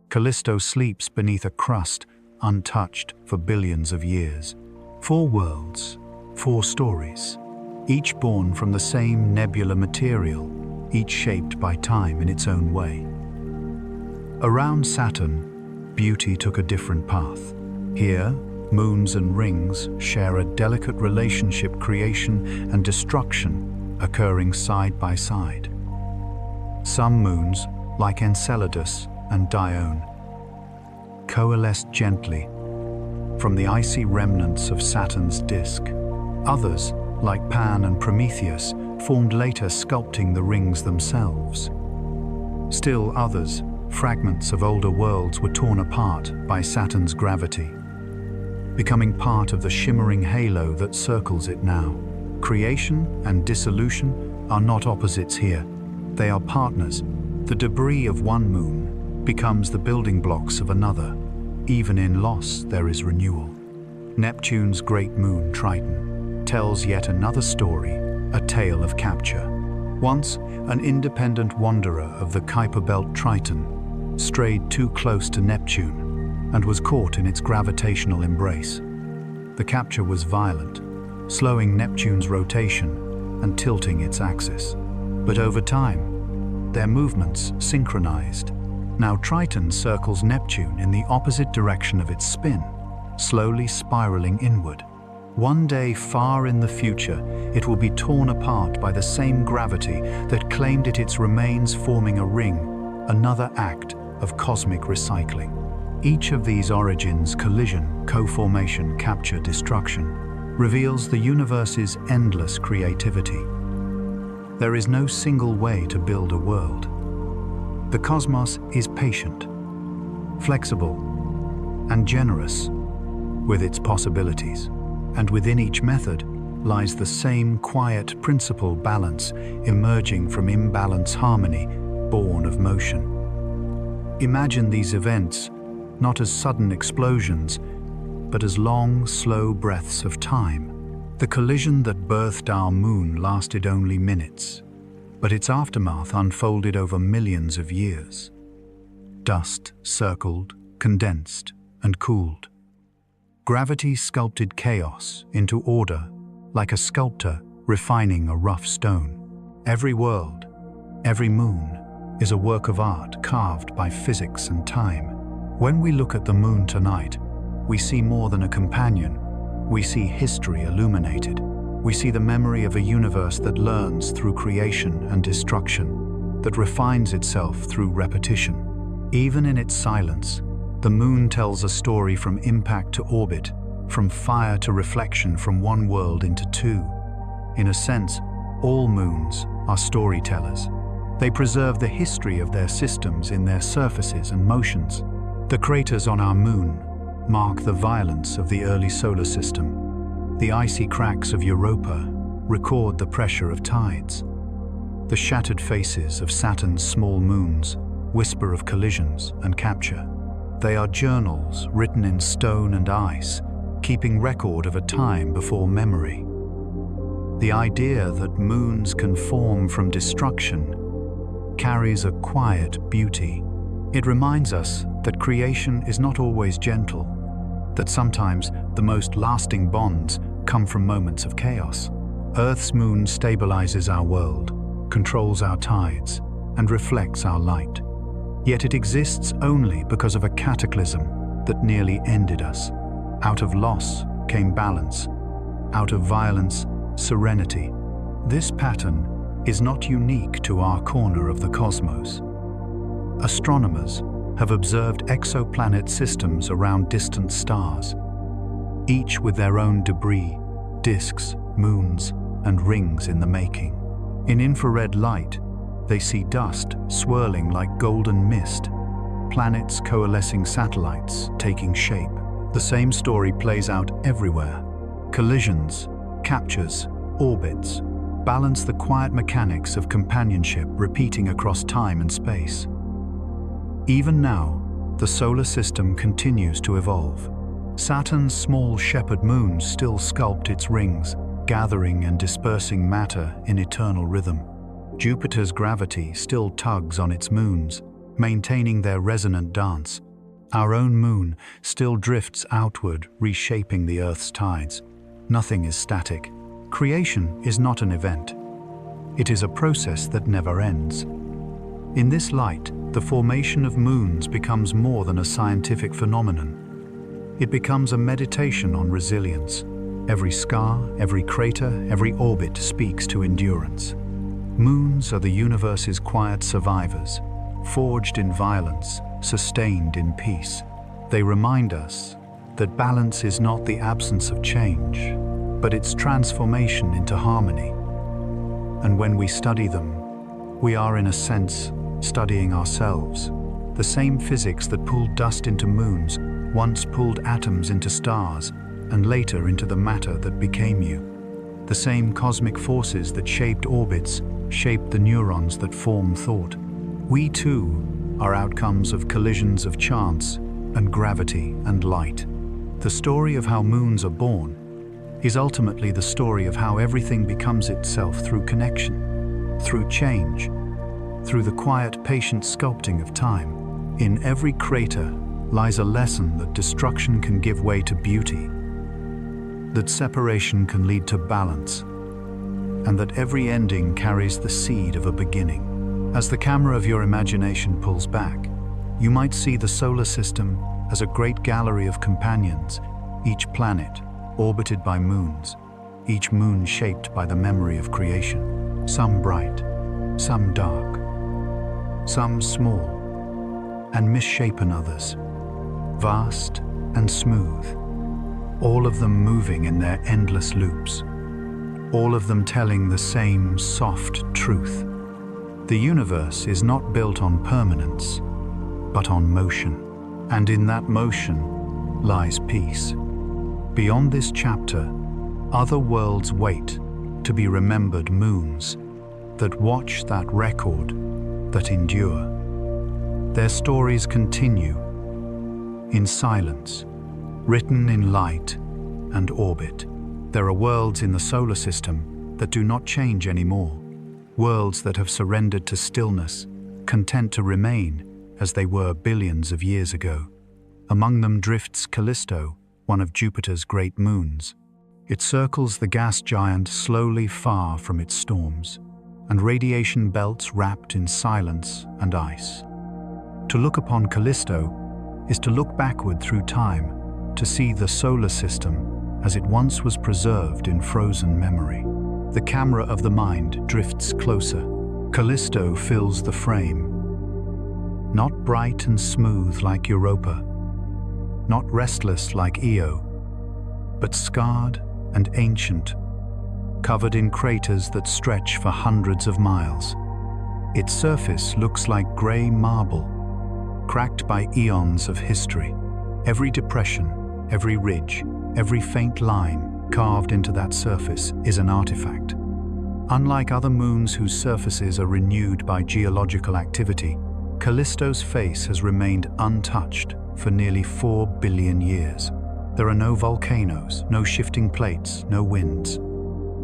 Callisto sleeps beneath a crust, untouched for billions of years. 4 worlds, 4 stories, each born from the same nebular material, each shaped by time in its own way. Around Saturn, beauty took a different path. Here, moons and rings share a delicate relationship, creation and destruction occurring side by side. Some moons, like Enceladus and Dione, coalesced gently from the icy remnants of Saturn's disk. Others, like Pan and Prometheus, formed later, sculpting the rings themselves. Still others, fragments of older worlds, were torn apart by Saturn's gravity, becoming part of the shimmering halo that circles it now. Creation and dissolution are not opposites here. They are partners. The debris of one moon becomes the building blocks of another. Even in loss, there is renewal. Neptune's great moon, Triton, tells yet another story, a tale of capture. Once, an independent wanderer of the Kuiper Belt, Triton, strayed too close to Neptune and was caught in its gravitational embrace. The capture was violent, slowing Neptune's rotation and tilting its axis. But over time, their movements synchronized. Now Triton circles Neptune in the opposite direction of its spin, slowly spiraling inward. One day, far in the future, it will be torn apart by the same gravity that claimed it its remains, forming a ring, another act of cosmic recycling. Each of these origins, collision, co-formation, capture, destruction, reveals the universe's endless creativity. There is no single way to build a world. The cosmos is patient, flexible, and generous with its possibilities. And within each method lies the same quiet principle: balance, emerging from imbalance, harmony, born of motion. Imagine these events not as sudden explosions, but as long, slow breaths of time. The collision that birthed our moon lasted only minutes, but its aftermath unfolded over millions of years. Dust circled, condensed, and cooled. Gravity sculpted chaos into order, like a sculptor refining a rough stone. Every world, every moon, is a work of art carved by physics and time. When we look at the moon tonight, we see more than a companion. We see history illuminated. We see the memory of a universe that learns through creation and destruction, that refines itself through repetition. Even in its silence, the moon tells a story, from impact to orbit, from fire to reflection, from one world into two. In a sense, all moons are storytellers. They preserve the history of their systems in their surfaces and motions. The craters on our moon mark the violence of the early solar system. The icy cracks of Europa record the pressure of tides. The shattered faces of Saturn's small moons whisper of collisions and capture. They are journals written in stone and ice, keeping record of a time before memory. The idea that moons can form from destruction carries a quiet beauty. It reminds us that creation is not always gentle, that sometimes the most lasting bonds come from moments of chaos. Earth's moon stabilizes our world, controls our tides, and reflects our light. Yet it exists only because of a cataclysm that nearly ended us. Out of loss came balance, out of violence, serenity. This pattern is not unique to our corner of the cosmos. Astronomers have observed exoplanet systems around distant stars. each with their own debris, disks, moons, and rings in the making. In infrared light, they see dust swirling like golden mist, planets coalescing, satellites taking shape. The same story plays out everywhere. Collisions, captures, orbits balance the quiet mechanics of companionship repeating across time and space. Even now, the solar system continues to evolve. Saturn's small shepherd moons still sculpt its rings, gathering and dispersing matter in eternal rhythm. Jupiter's gravity still tugs on its moons, maintaining their resonant dance. Our own moon still drifts outward, reshaping the Earth's tides. Nothing is static. Creation is not an event. It is a process that never ends. In this light, the formation of moons becomes more than a scientific phenomenon. It becomes a meditation on resilience. Every scar, every crater, every orbit speaks to endurance. Moons are the universe's quiet survivors, forged in violence, sustained in peace. They remind us that balance is not the absence of change, but its transformation into harmony. And when we study them, we are in a sense studying ourselves. The same physics that pulled dust into moons once pulled atoms into stars and later into the matter that became you. The same cosmic forces that shaped orbits shaped the neurons that form thought. We too are outcomes of collisions of chance and gravity and light. The story of how moons are born is ultimately the story of how everything becomes itself through connection, through change, through the quiet, patient sculpting of time. In every crater lies a lesson that destruction can give way to beauty, that separation can lead to balance, and that every ending carries the seed of a beginning. As the camera of your imagination pulls back, you might see the solar system as a great gallery of companions, each planet orbited by moons, each moon shaped by the memory of creation. Some bright, some dark, some small, and misshapen others, vast and smooth, all of them moving in their endless loops, all of them telling the same soft truth. The universe is not built on permanence, but on motion, and in that motion lies peace. Beyond this chapter, other worlds wait to be remembered, moons that watch, that record, that endure. Their stories continue in silence, written in light and orbit. There are worlds in the solar system that do not change anymore, worlds that have surrendered to stillness, content to remain as they were billions of years ago. Among them drifts Callisto, one of Jupiter's great moons. It circles the gas giant slowly far from its storms, and radiation belts wrapped in silence and ice. To look upon Callisto is to look backward through time, to see the solar system as it once was preserved in frozen memory. The camera of the mind drifts closer. Callisto fills the frame. Not bright and smooth like Europa, not restless like Io, but scarred and ancient, covered in craters that stretch for hundreds of miles. Its surface looks like grey marble, cracked by eons of history. Every depression, every ridge, every faint line carved into that surface is an artifact. Unlike other moons whose surfaces are renewed by geological activity, Callisto's face has remained untouched for nearly 4 billion years. There are no volcanoes, no shifting plates, no winds,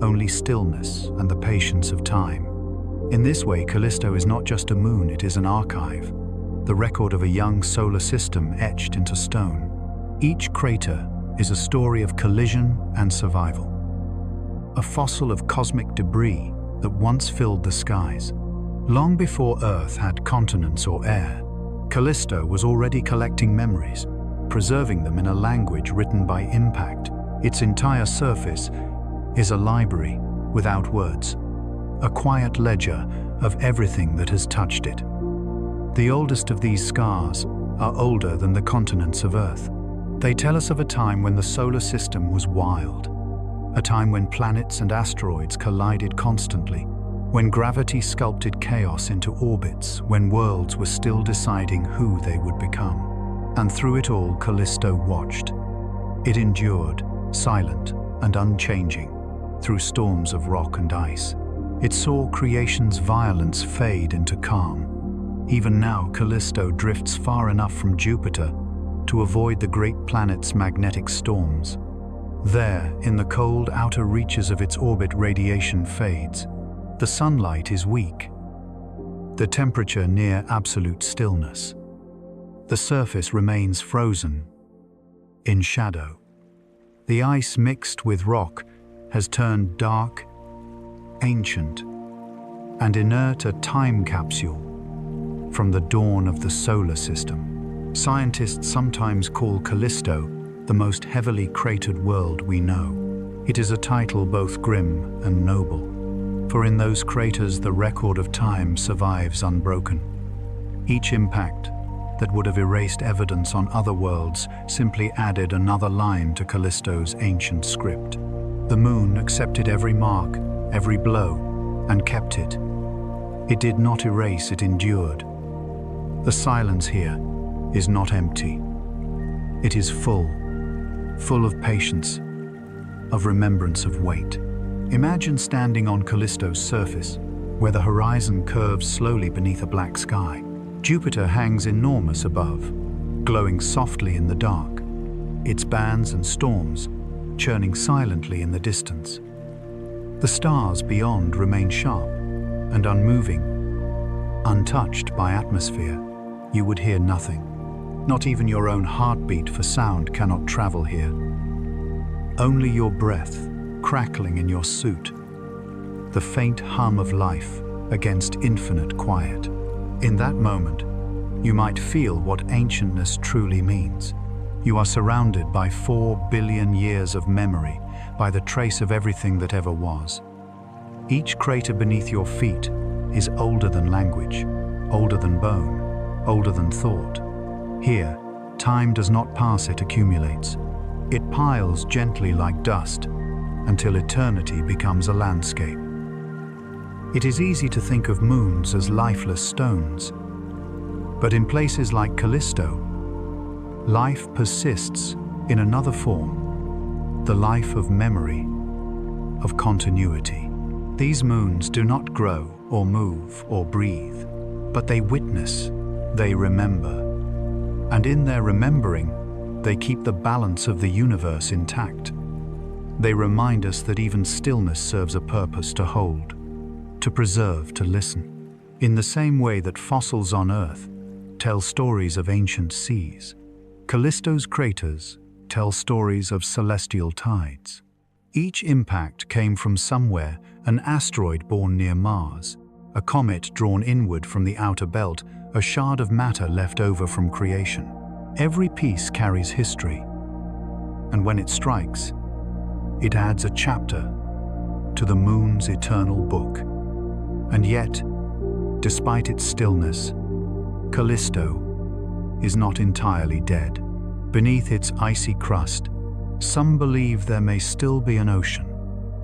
only stillness and the patience of time. In this way, Callisto is not just a moon, it is an archive, the record of a young solar system etched into stone. Each crater is a story of collision and survival, a fossil of cosmic debris that once filled the skies. Long before Earth had continents or air, Callisto was already collecting memories, preserving them in a language written by impact. Its entire surface is a library without words, a quiet ledger of everything that has touched it. The oldest of these scars are older than the continents of Earth. They tell us of a time when the solar system was wild, a time when planets and asteroids collided constantly, when gravity sculpted chaos into orbits, when worlds were still deciding who they would become. And through it all, Callisto watched. It endured, silent and unchanging, through storms of rock and ice. It saw creation's violence fade into calm. Even now, Callisto drifts far enough from Jupiter to avoid the great planet's magnetic storms. There, in the cold outer reaches of its orbit, radiation fades. The sunlight is weak. The temperature near absolute stillness. The surface remains frozen, in shadow. The ice mixed with rock has turned dark, ancient, and inert, a time capsule from the dawn of the solar system. Scientists sometimes call Callisto the most heavily cratered world we know. It is a title both grim and noble, for in those craters the record of time survives unbroken. Each impact that would have erased evidence on other worlds simply added another line to Callisto's ancient script. The moon accepted every mark, every blow, and kept it. It did not erase, it endured. The silence here is not empty. It is full of patience, of remembrance, of weight. Imagine standing on Callisto's surface, where the horizon curves slowly beneath a black sky. Jupiter hangs enormous above, glowing softly in the dark, its bands and storms churning silently in the distance. The stars beyond remain sharp and unmoving, untouched by atmosphere. You would hear nothing. Not even your own heartbeat for sound cannot travel here. Only your breath crackling in your suit, the faint hum of life against infinite quiet. In that moment, you might feel what ancientness truly means. You are surrounded by 4 billion years of memory, by the trace of everything that ever was. Each crater beneath your feet is older than language, older than bone, older than thought. Here, time does not pass, it accumulates. It piles gently like dust until eternity becomes a landscape. It is easy to think of moons as lifeless stones, but in places like Callisto, life persists in another form, the life of memory, of continuity. These moons do not grow or move or breathe, but they witness, they remember. And in their remembering, they keep the balance of the universe intact. They remind us that even stillness serves a purpose: to hold, to preserve, to listen. In the same way that fossils on Earth tell stories of ancient seas, Callisto's craters tell stories of celestial tides. Each impact came from somewhere: an asteroid born near Mars, a comet drawn inward from the outer belt, a shard of matter left over from creation. Every piece carries history, and when it strikes, it adds a chapter to the moon's eternal book. And yet, despite its stillness, Callisto is not entirely dead. Beneath its icy crust, some believe there may still be an ocean,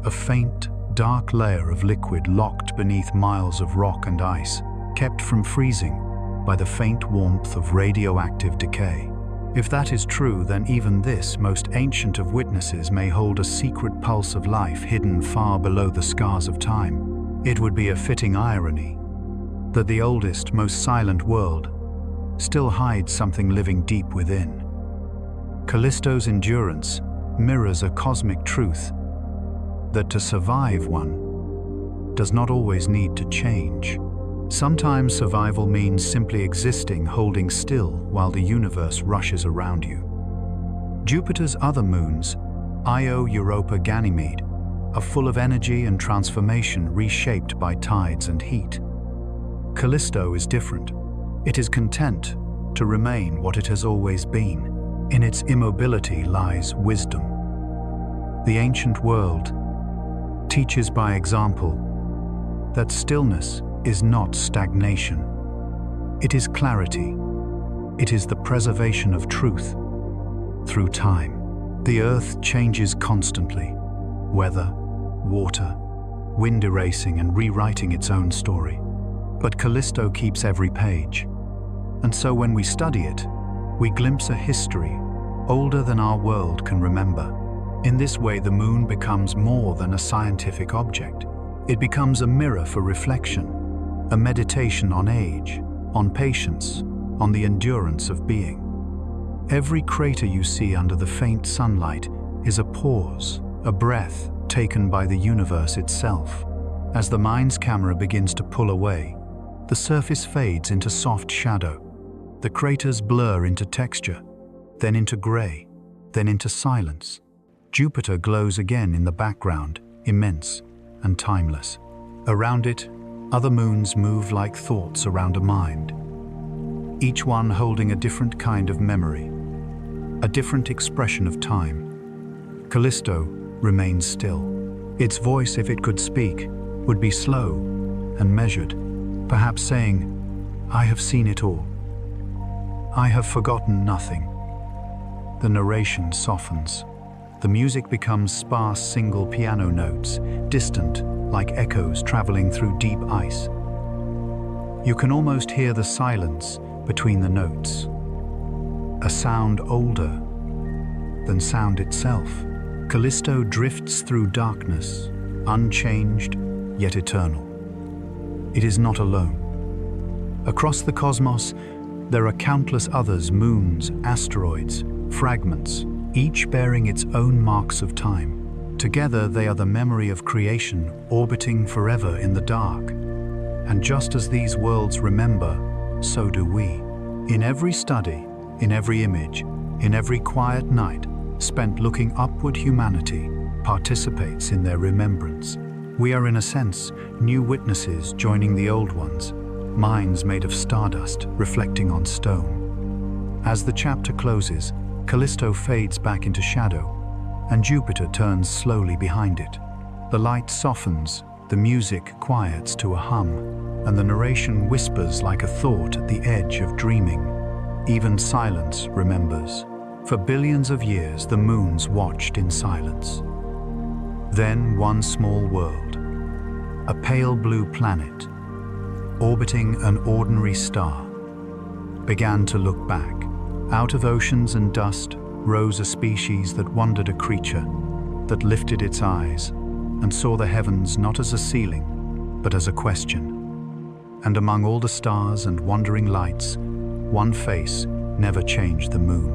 a faint, dark layer of liquid locked beneath miles of rock and ice, kept from freezing by the faint warmth of radioactive decay. If that is true, then even this most ancient of witnesses may hold a secret pulse of life hidden far below the scars of time. It would be a fitting irony that the oldest, most silent world still hides something living deep within. Callisto's endurance mirrors a cosmic truth that to survive, one does not always need to change. Sometimes survival means simply existing, holding still while the universe rushes around you. Jupiter's other moons, Io, Europa, Ganymede, are full of energy and transformation, reshaped by tides and heat. Callisto is different. It is content to remain what it has always been. In its immobility lies wisdom. The ancient world teaches by example that stillness is not stagnation. It is clarity. It is the preservation of truth. through time. The Earth changes constantly. Weather, water, wind erasing and rewriting its own story. But Callisto keeps every page. And so when we study it, we glimpse a history older than our world can remember. In this way, the moon becomes more than a scientific object. It becomes a mirror for reflection, a meditation on age, on patience, on the endurance of being. Every crater you see under the faint sunlight is a pause, a breath taken by the universe itself. As the mind's camera begins to pull away, the surface fades into soft shadow. The craters blur into texture, then into gray, then into silence. Jupiter glows again in the background, immense and timeless. Around it, other moons move like thoughts around a mind, each one holding a different kind of memory, a different expression of time. Callisto remains still. Its voice, if it could speak, would be slow and measured, perhaps saying, "I have seen it all. I have forgotten nothing." The narration softens. The music becomes sparse single piano notes, distant like echoes traveling through deep ice. You can almost hear the silence between the notes, a sound older than sound itself. Callisto drifts through darkness, unchanged yet eternal. It is not alone. Across the cosmos, there are countless others, moons, asteroids, fragments, each bearing its own marks of time. Together, they are the memory of creation, orbiting forever in the dark. And just as these worlds remember, so do we. In every study, in every image, in every quiet night spent looking upward, humanity participates in their remembrance. We are, in a sense, new witnesses joining the old ones, minds made of stardust reflecting on stone. As the chapter closes, Callisto fades back into shadow, and Jupiter turns slowly behind it. The light softens, the music quiets to a hum, and the narration whispers like a thought at the edge of dreaming. Even silence remembers. For billions of years, the moons watched in silence. Then one small world, a pale blue planet, orbiting an ordinary star, began to look back. Out of oceans and dust rose a species that wondered, a creature that lifted its eyes and saw the heavens not as a ceiling, but as a question. And among all the stars and wandering lights, one face never changed: the moon.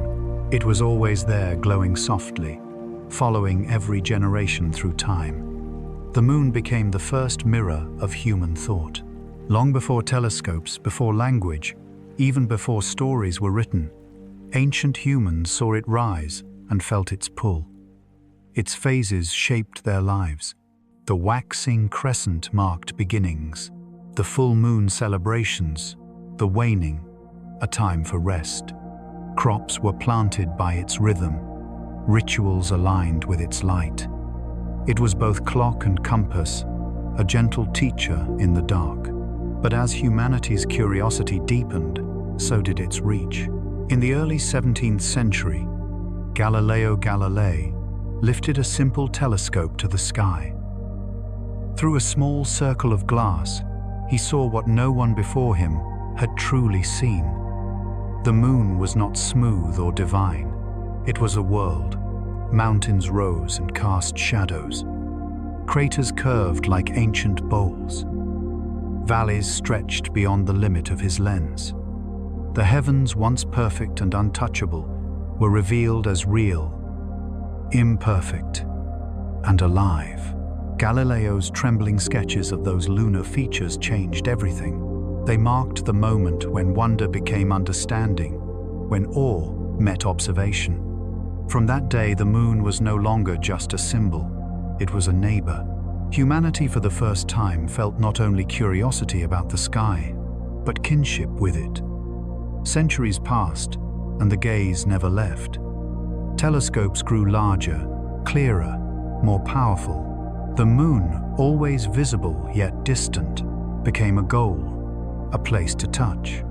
It was always there, glowing softly, following every generation through time. The moon became the first mirror of human thought. Long before telescopes, before language, even before stories were written, ancient humans saw it rise and felt its pull. Its phases shaped their lives. The waxing crescent marked beginnings, the full moon celebrations, the waning, a time for rest. Crops were planted by its rhythm, rituals aligned with its light. It was both clock and compass, a gentle teacher in the dark. But as humanity's curiosity deepened, so did its reach. In the early 17th century, Galileo Galilei lifted a simple telescope to the sky. Through a small circle of glass, he saw what no one before him had truly seen. The moon was not smooth or divine. It was a world. Mountains rose and cast shadows. Craters curved like ancient bowls. Valleys stretched beyond the limit of his lens. The heavens, once perfect and untouchable, were revealed as real, imperfect, and alive. Galileo's trembling sketches of those lunar features changed everything. They marked the moment when wonder became understanding, when awe met observation. From that day, the moon was no longer just a symbol, it was a neighbor. Humanity for the first time felt not only curiosity about the sky, but kinship with it. Centuries passed, and the gaze never left. Telescopes grew larger, clearer, more powerful. The moon, always visible yet distant, became a goal, a place to touch.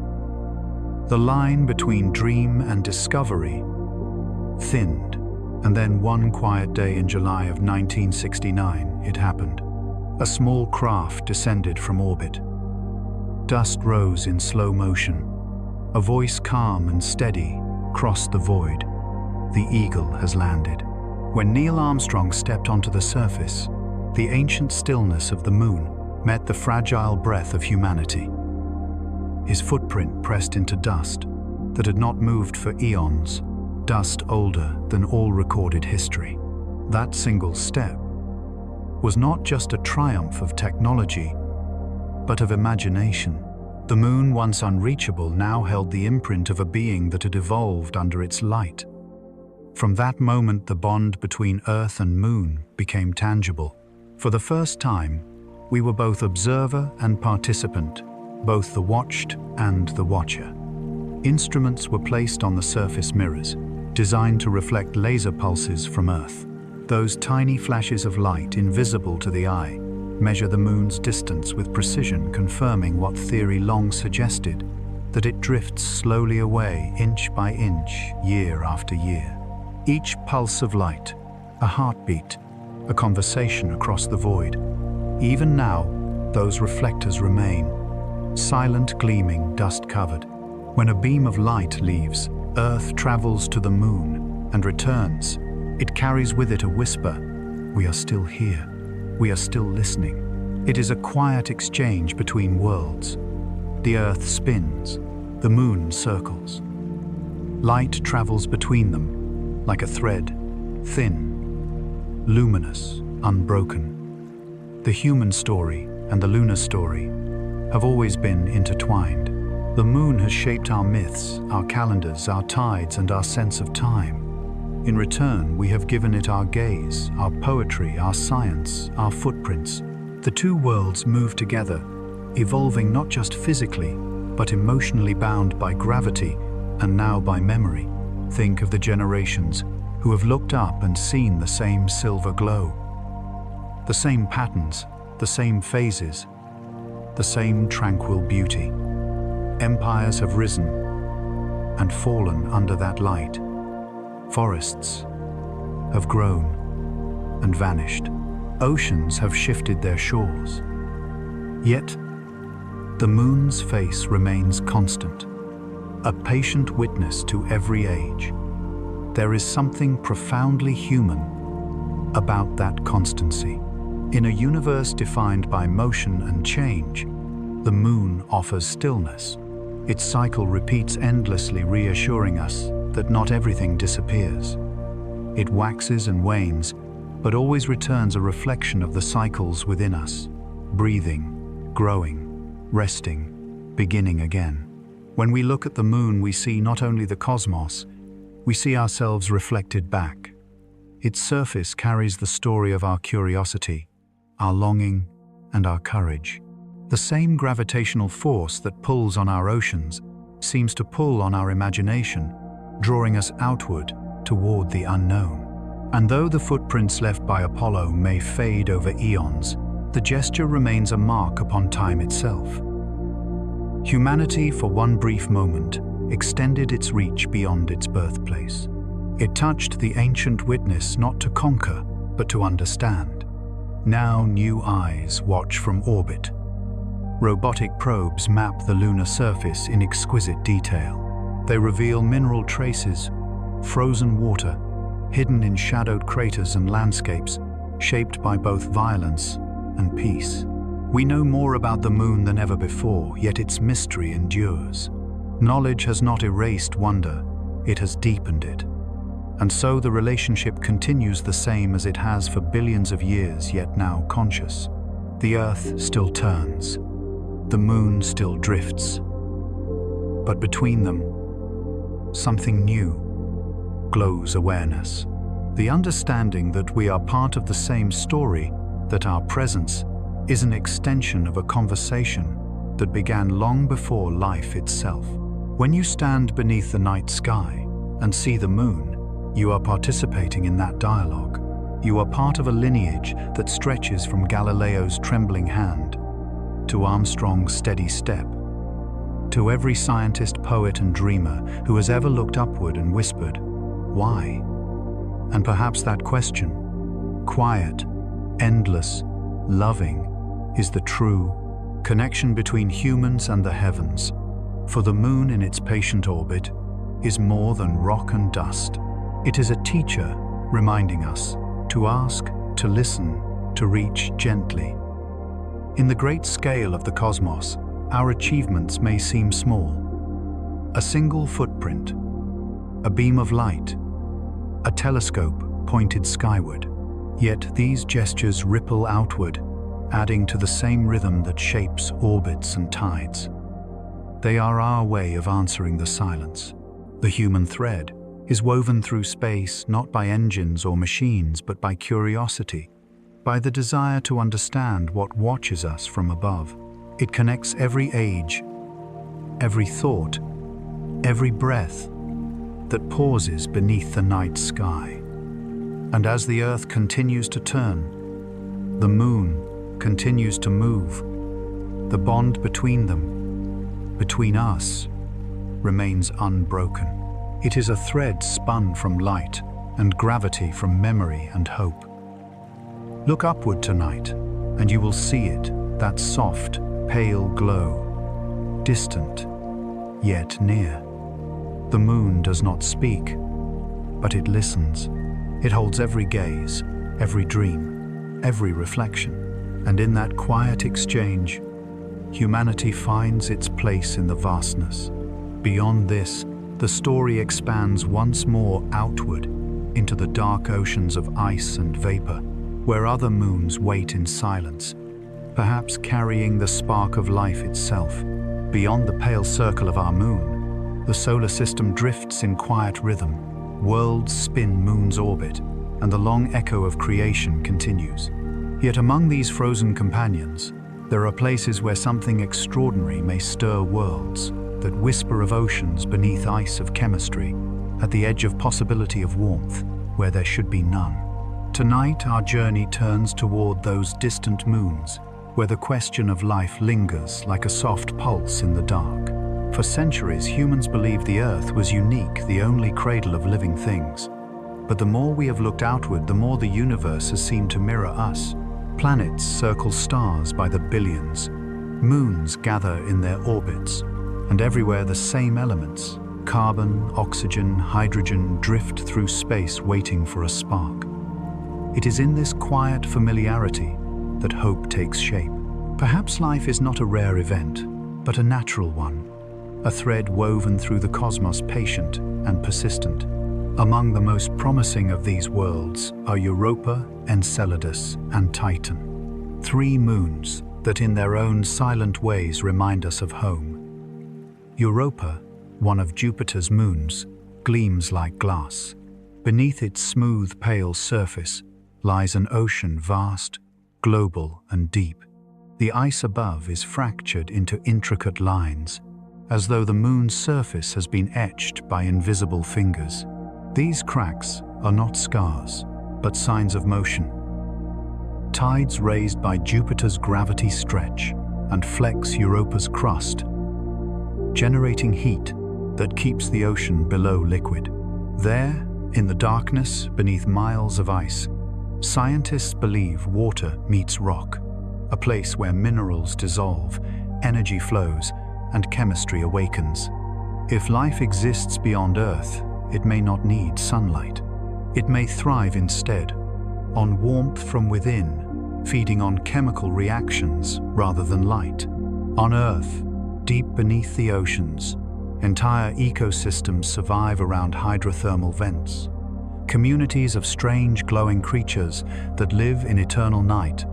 The line between dream and discovery thinned, and then one quiet day in July of 1969, it happened. A small craft descended from orbit. Dust rose in slow motion. A voice calm and steady crossed the void. The Eagle has landed. When Neil Armstrong stepped onto the surface, the ancient stillness of the moon met the fragile breath of humanity. His footprint pressed into dust that had not moved for eons, dust older than all recorded history. That single step was not just a triumph of technology, but of imagination. The moon, once unreachable, now held the imprint of a being that had evolved under its light. From that moment, the bond between Earth and Moon became tangible. For the first time, we were both observer and participant, both the watched and the watcher. Instruments were placed on the surface mirrors, designed to reflect laser pulses from Earth. Those tiny flashes of light, invisible to the eye, measure the moon's distance with precision, confirming what theory long suggested, that it drifts slowly away, inch by inch, year after year. Each pulse of light, a heartbeat, a conversation across the void. Even now, those reflectors remain, silent, gleaming, dust-covered. When a beam of light leaves, Earth travels to the moon and returns. It carries with it a whisper: we are still here. We are still listening. It is a quiet exchange between worlds. The Earth spins, the moon circles. Light travels between them, like a thread, thin, luminous, unbroken. The human story and the lunar story have always been intertwined. The moon has shaped our myths, our calendars, our tides, and our sense of time. In return, we have given it our gaze, our poetry, our science, our footprints. The two worlds move together, evolving not just physically, but emotionally, bound by gravity and now by memory. Think of the generations who have looked up and seen the same silver glow. The same patterns, the same phases, the same tranquil beauty. Empires have risen and fallen under that light. Forests have grown and vanished. Oceans have shifted their shores. Yet, the moon's face remains constant, a patient witness to every age. There is something profoundly human about that constancy. In a universe defined by motion and change, the moon offers stillness. Its cycle repeats endlessly, reassuring us that not everything disappears. It waxes and wanes, but always returns a reflection of the cycles within us, breathing, growing, resting, beginning again. When we look at the moon, we see not only the cosmos, we see ourselves reflected back. Its surface carries the story of our curiosity, our longing, and our courage. The same gravitational force that pulls on our oceans seems to pull on our imagination, drawing us outward toward the unknown. And though the footprints left by Apollo may fade over eons, the gesture remains a mark upon time itself. Humanity, for one brief moment, extended its reach beyond its birthplace. It touched the ancient witness not to conquer, but to understand. Now new eyes watch from orbit. Robotic probes map the lunar surface in exquisite detail. They reveal mineral traces, frozen water, hidden in shadowed craters and landscapes, shaped by both violence and peace. We know more about the moon than ever before, yet its mystery endures. Knowledge has not erased wonder, it has deepened it. And so the relationship continues the same as it has for billions of years, yet now conscious. The Earth still turns. The moon still drifts. But between them, something new glows: awareness. The understanding that we are part of the same story, that our presence is an extension of a conversation that began long before life itself. When you stand beneath the night sky and see the moon, you are participating in that dialogue. You are part of a lineage that stretches from Galileo's trembling hand to Armstrong's steady step, to every scientist, poet, and dreamer who has ever looked upward and whispered, "Why?" And perhaps that question, quiet, endless, loving, is the true connection between humans and the heavens. For the moon in its patient orbit is more than rock and dust. It is a teacher reminding us to ask, to listen, to reach gently. In the great scale of the cosmos, our achievements may seem small. A single footprint, a beam of light, a telescope pointed skyward. Yet these gestures ripple outward, adding to the same rhythm that shapes orbits and tides. They are our way of answering the silence. The human thread is woven through space not by engines or machines, but by curiosity, by the desire to understand what watches us from above. It connects every age, every thought, every breath that pauses beneath the night sky. And as the Earth continues to turn, the moon continues to move. The bond between them, between us, remains unbroken. It is a thread spun from light and gravity, from memory and hope. Look upward tonight, and you will see it, that soft, pale glow, distant, yet near. The moon does not speak, but it listens. It holds every gaze, every dream, every reflection. And in that quiet exchange, humanity finds its place in the vastness. Beyond this, the story expands once more outward into the dark oceans of ice and vapor, where other moons wait in silence, perhaps carrying the spark of life itself. Beyond the pale circle of our moon, the solar system drifts in quiet rhythm. Worlds spin moon's orbit, and the long echo of creation continues. Yet among these frozen companions, there are places where something extraordinary may stir worlds, that whisper of oceans beneath ice of chemistry, at the edge of possibility of warmth, where there should be none. Tonight our journey turns toward those distant moons, where the question of life lingers like a soft pulse in the dark. For centuries, humans believed the Earth was unique, the only cradle of living things. But the more we have looked outward, the more the universe has seemed to mirror us. Planets circle stars by the billions. Moons gather in their orbits, and everywhere the same elements, carbon, oxygen, hydrogen, drift through space waiting for a spark. It is in this quiet familiarity that hope takes shape. Perhaps life is not a rare event, but a natural one. A thread woven through the cosmos, patient and persistent. Among the most promising of these worlds are Europa, Enceladus, and Titan. 3 moons that in their own silent ways remind us of home. Europa, one of Jupiter's moons, gleams like glass. Beneath its smooth, pale surface lies an ocean vast, global, and deep. The ice above is fractured into intricate lines, as though the moon's surface has been etched by invisible fingers. These cracks are not scars, but signs of motion. Tides raised by Jupiter's gravity stretch and flex Europa's crust, generating heat that keeps the ocean below liquid. There, in the darkness beneath miles of ice, scientists believe water meets rock, a place where minerals dissolve, energy flows, and chemistry awakens. If life exists beyond Earth, it may not need sunlight. It may thrive instead on warmth from within, feeding on chemical reactions rather than light. On Earth, deep beneath the oceans, entire ecosystems survive around hydrothermal vents, communities of strange glowing creatures that live in eternal night,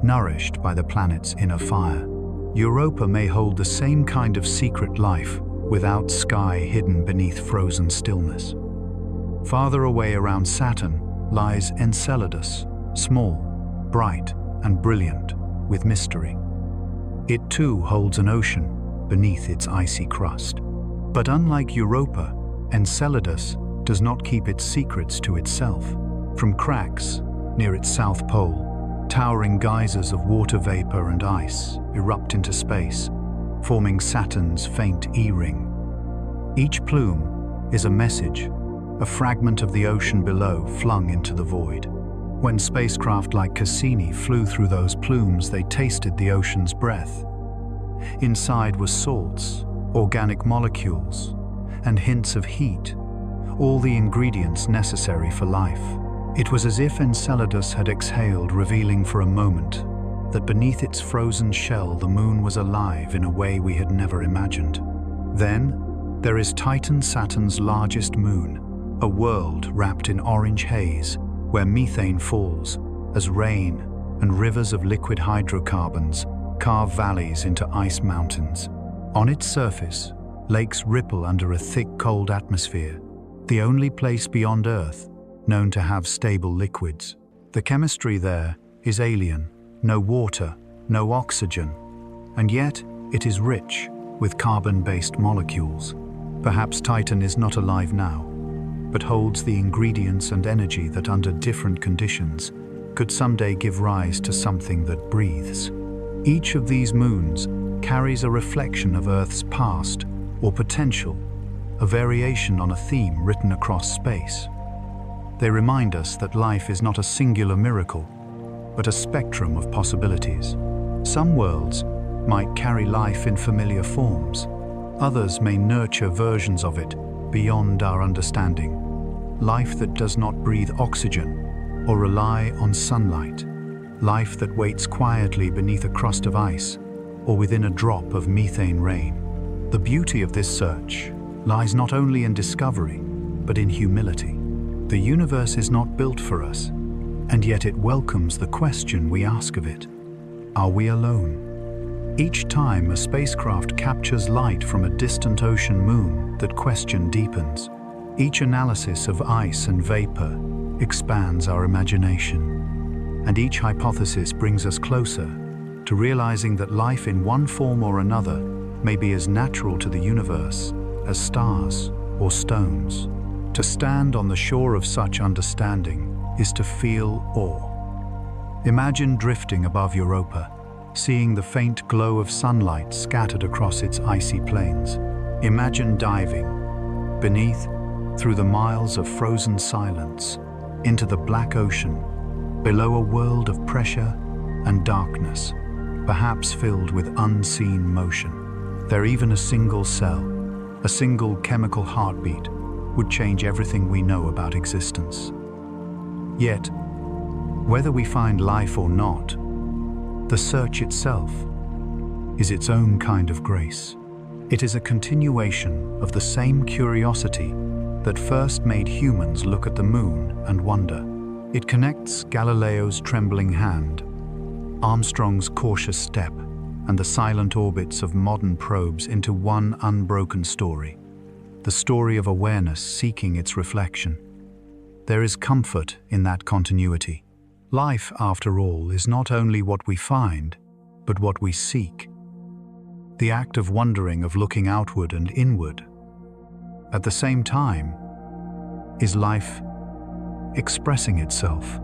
nourished by the planet's inner fire. Europa may hold the same kind of secret life, without sky hidden beneath frozen stillness. Farther away around Saturn lies Enceladus, small, bright, and brilliant, with mystery. It too holds an ocean beneath its icy crust. But unlike Europa, Enceladus does not keep its secrets to itself. From cracks near its south pole, towering geysers of water vapor and ice erupt into space, forming Saturn's faint E-ring. Each plume is a message, a fragment of the ocean below flung into the void. When spacecraft like Cassini flew through those plumes, they tasted the ocean's breath. Inside were salts, organic molecules, and hints of heat, all the ingredients necessary for life. It was as if Enceladus had exhaled, revealing for a moment that beneath its frozen shell the moon was alive in a way we had never imagined. Then, there is Titan, Saturn's largest moon, a world wrapped in orange haze, where methane falls as rain and rivers of liquid hydrocarbons carve valleys into ice mountains. On its surface, lakes ripple under a thick, cold atmosphere, the only place beyond Earth known to have stable liquids. The chemistry there is alien, no water, no oxygen, and yet it is rich with carbon-based molecules. Perhaps Titan is not alive now, but holds the ingredients and energy that under different conditions could someday give rise to something that breathes. Each of these moons carries a reflection of Earth's past or potential, a variation on a theme written across space. They remind us that life is not a singular miracle, but a spectrum of possibilities. Some worlds might carry life in familiar forms. Others may nurture versions of it beyond our understanding. Life that does not breathe oxygen or rely on sunlight. Life that waits quietly beneath a crust of ice or within a drop of methane rain. The beauty of this search lies not only in discovery, but in humility. The universe is not built for us, and yet it welcomes the question we ask of it. Are we alone? Each time a spacecraft captures light from a distant ocean moon, that question deepens. Each analysis of ice and vapor expands our imagination, and each hypothesis brings us closer to realizing that life in one form or another may be as natural to the universe as stars or stones. To stand on the shore of such understanding is to feel awe. Imagine drifting above Europa, seeing the faint glow of sunlight scattered across its icy plains. Imagine diving beneath, through the miles of frozen silence, into the black ocean, below a world of pressure and darkness, perhaps filled with unseen motion. There even a single cell, a single chemical heartbeat, would change everything we know about existence. Yet, whether we find life or not, the search itself is its own kind of grace. It is a continuation of the same curiosity that first made humans look at the moon and wonder. It connects Galileo's trembling hand, Armstrong's cautious step, and the silent orbits of modern probes into one unbroken story. The story of awareness seeking its reflection. There is comfort in that continuity. Life, after all, is not only what we find, but what we seek. The act of wondering, of looking outward and inward. At the same time, is life expressing itself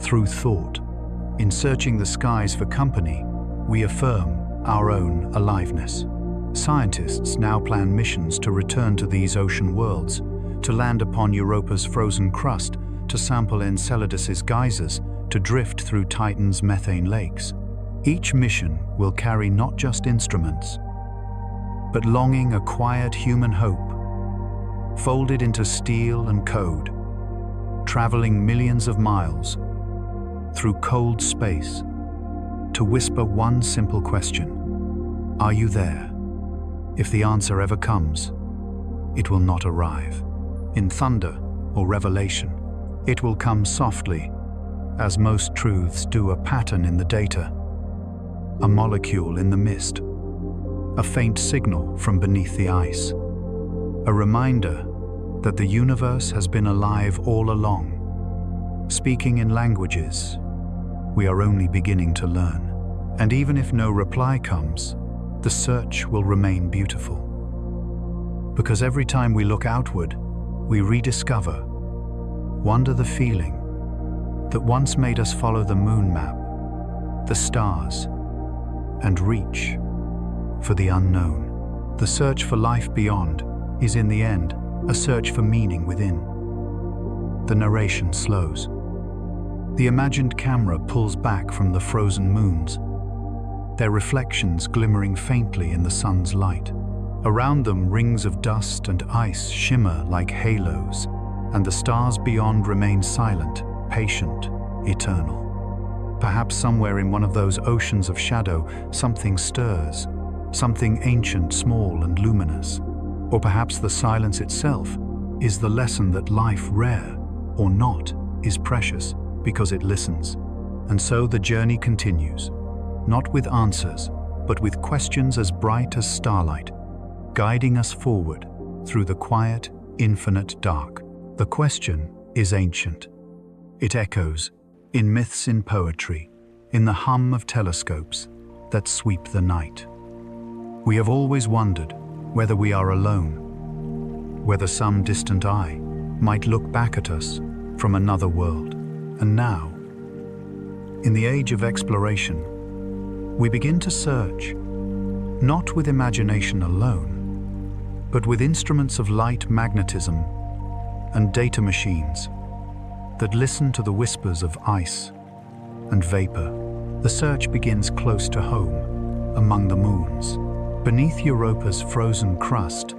through thought. In searching the skies for company, we affirm our own aliveness. Scientists now plan missions to return to these ocean worlds, to land upon Europa's frozen crust, to sample Enceladus's geysers, to drift through Titan's methane lakes. Each mission will carry not just instruments, but longing, a quiet human hope, folded into steel and code, traveling millions of miles through cold space to whisper one simple question: are you there? If the answer ever comes, it will not arrive in thunder or revelation. It will come softly, as most truths do, a pattern in the data, a molecule in the mist, a faint signal from beneath the ice, a reminder that the universe has been alive all along, speaking in languages we are only beginning to learn. And even if no reply comes, the search will remain beautiful. Because every time we look outward, we rediscover, wonder the feeling that once made us follow the moon map, the stars, and reach for the unknown. The search for life beyond is in the end a search for meaning within. The narration slows. The imagined camera pulls back from the frozen moons, their reflections glimmering faintly in the sun's light. Around them, rings of dust and ice shimmer like halos, and the stars beyond remain silent, patient, eternal. Perhaps somewhere in one of those oceans of shadow, something stirs, something ancient, small, and luminous. Or perhaps the silence itself is the lesson that life, rare or not, is precious because it listens. And so the journey continues, not with answers, but with questions as bright as starlight, guiding us forward through the quiet, infinite dark. The question is ancient. It echoes in myths, in poetry, in the hum of telescopes that sweep the night. We have always wondered whether we are alone, whether some distant eye might look back at us from another world. And now, in the age of exploration, we begin to search, not with imagination alone, but with instruments of light magnetism and data machines that listen to the whispers of ice and vapor. The search begins close to home, among the moons. Beneath Europa's frozen crust,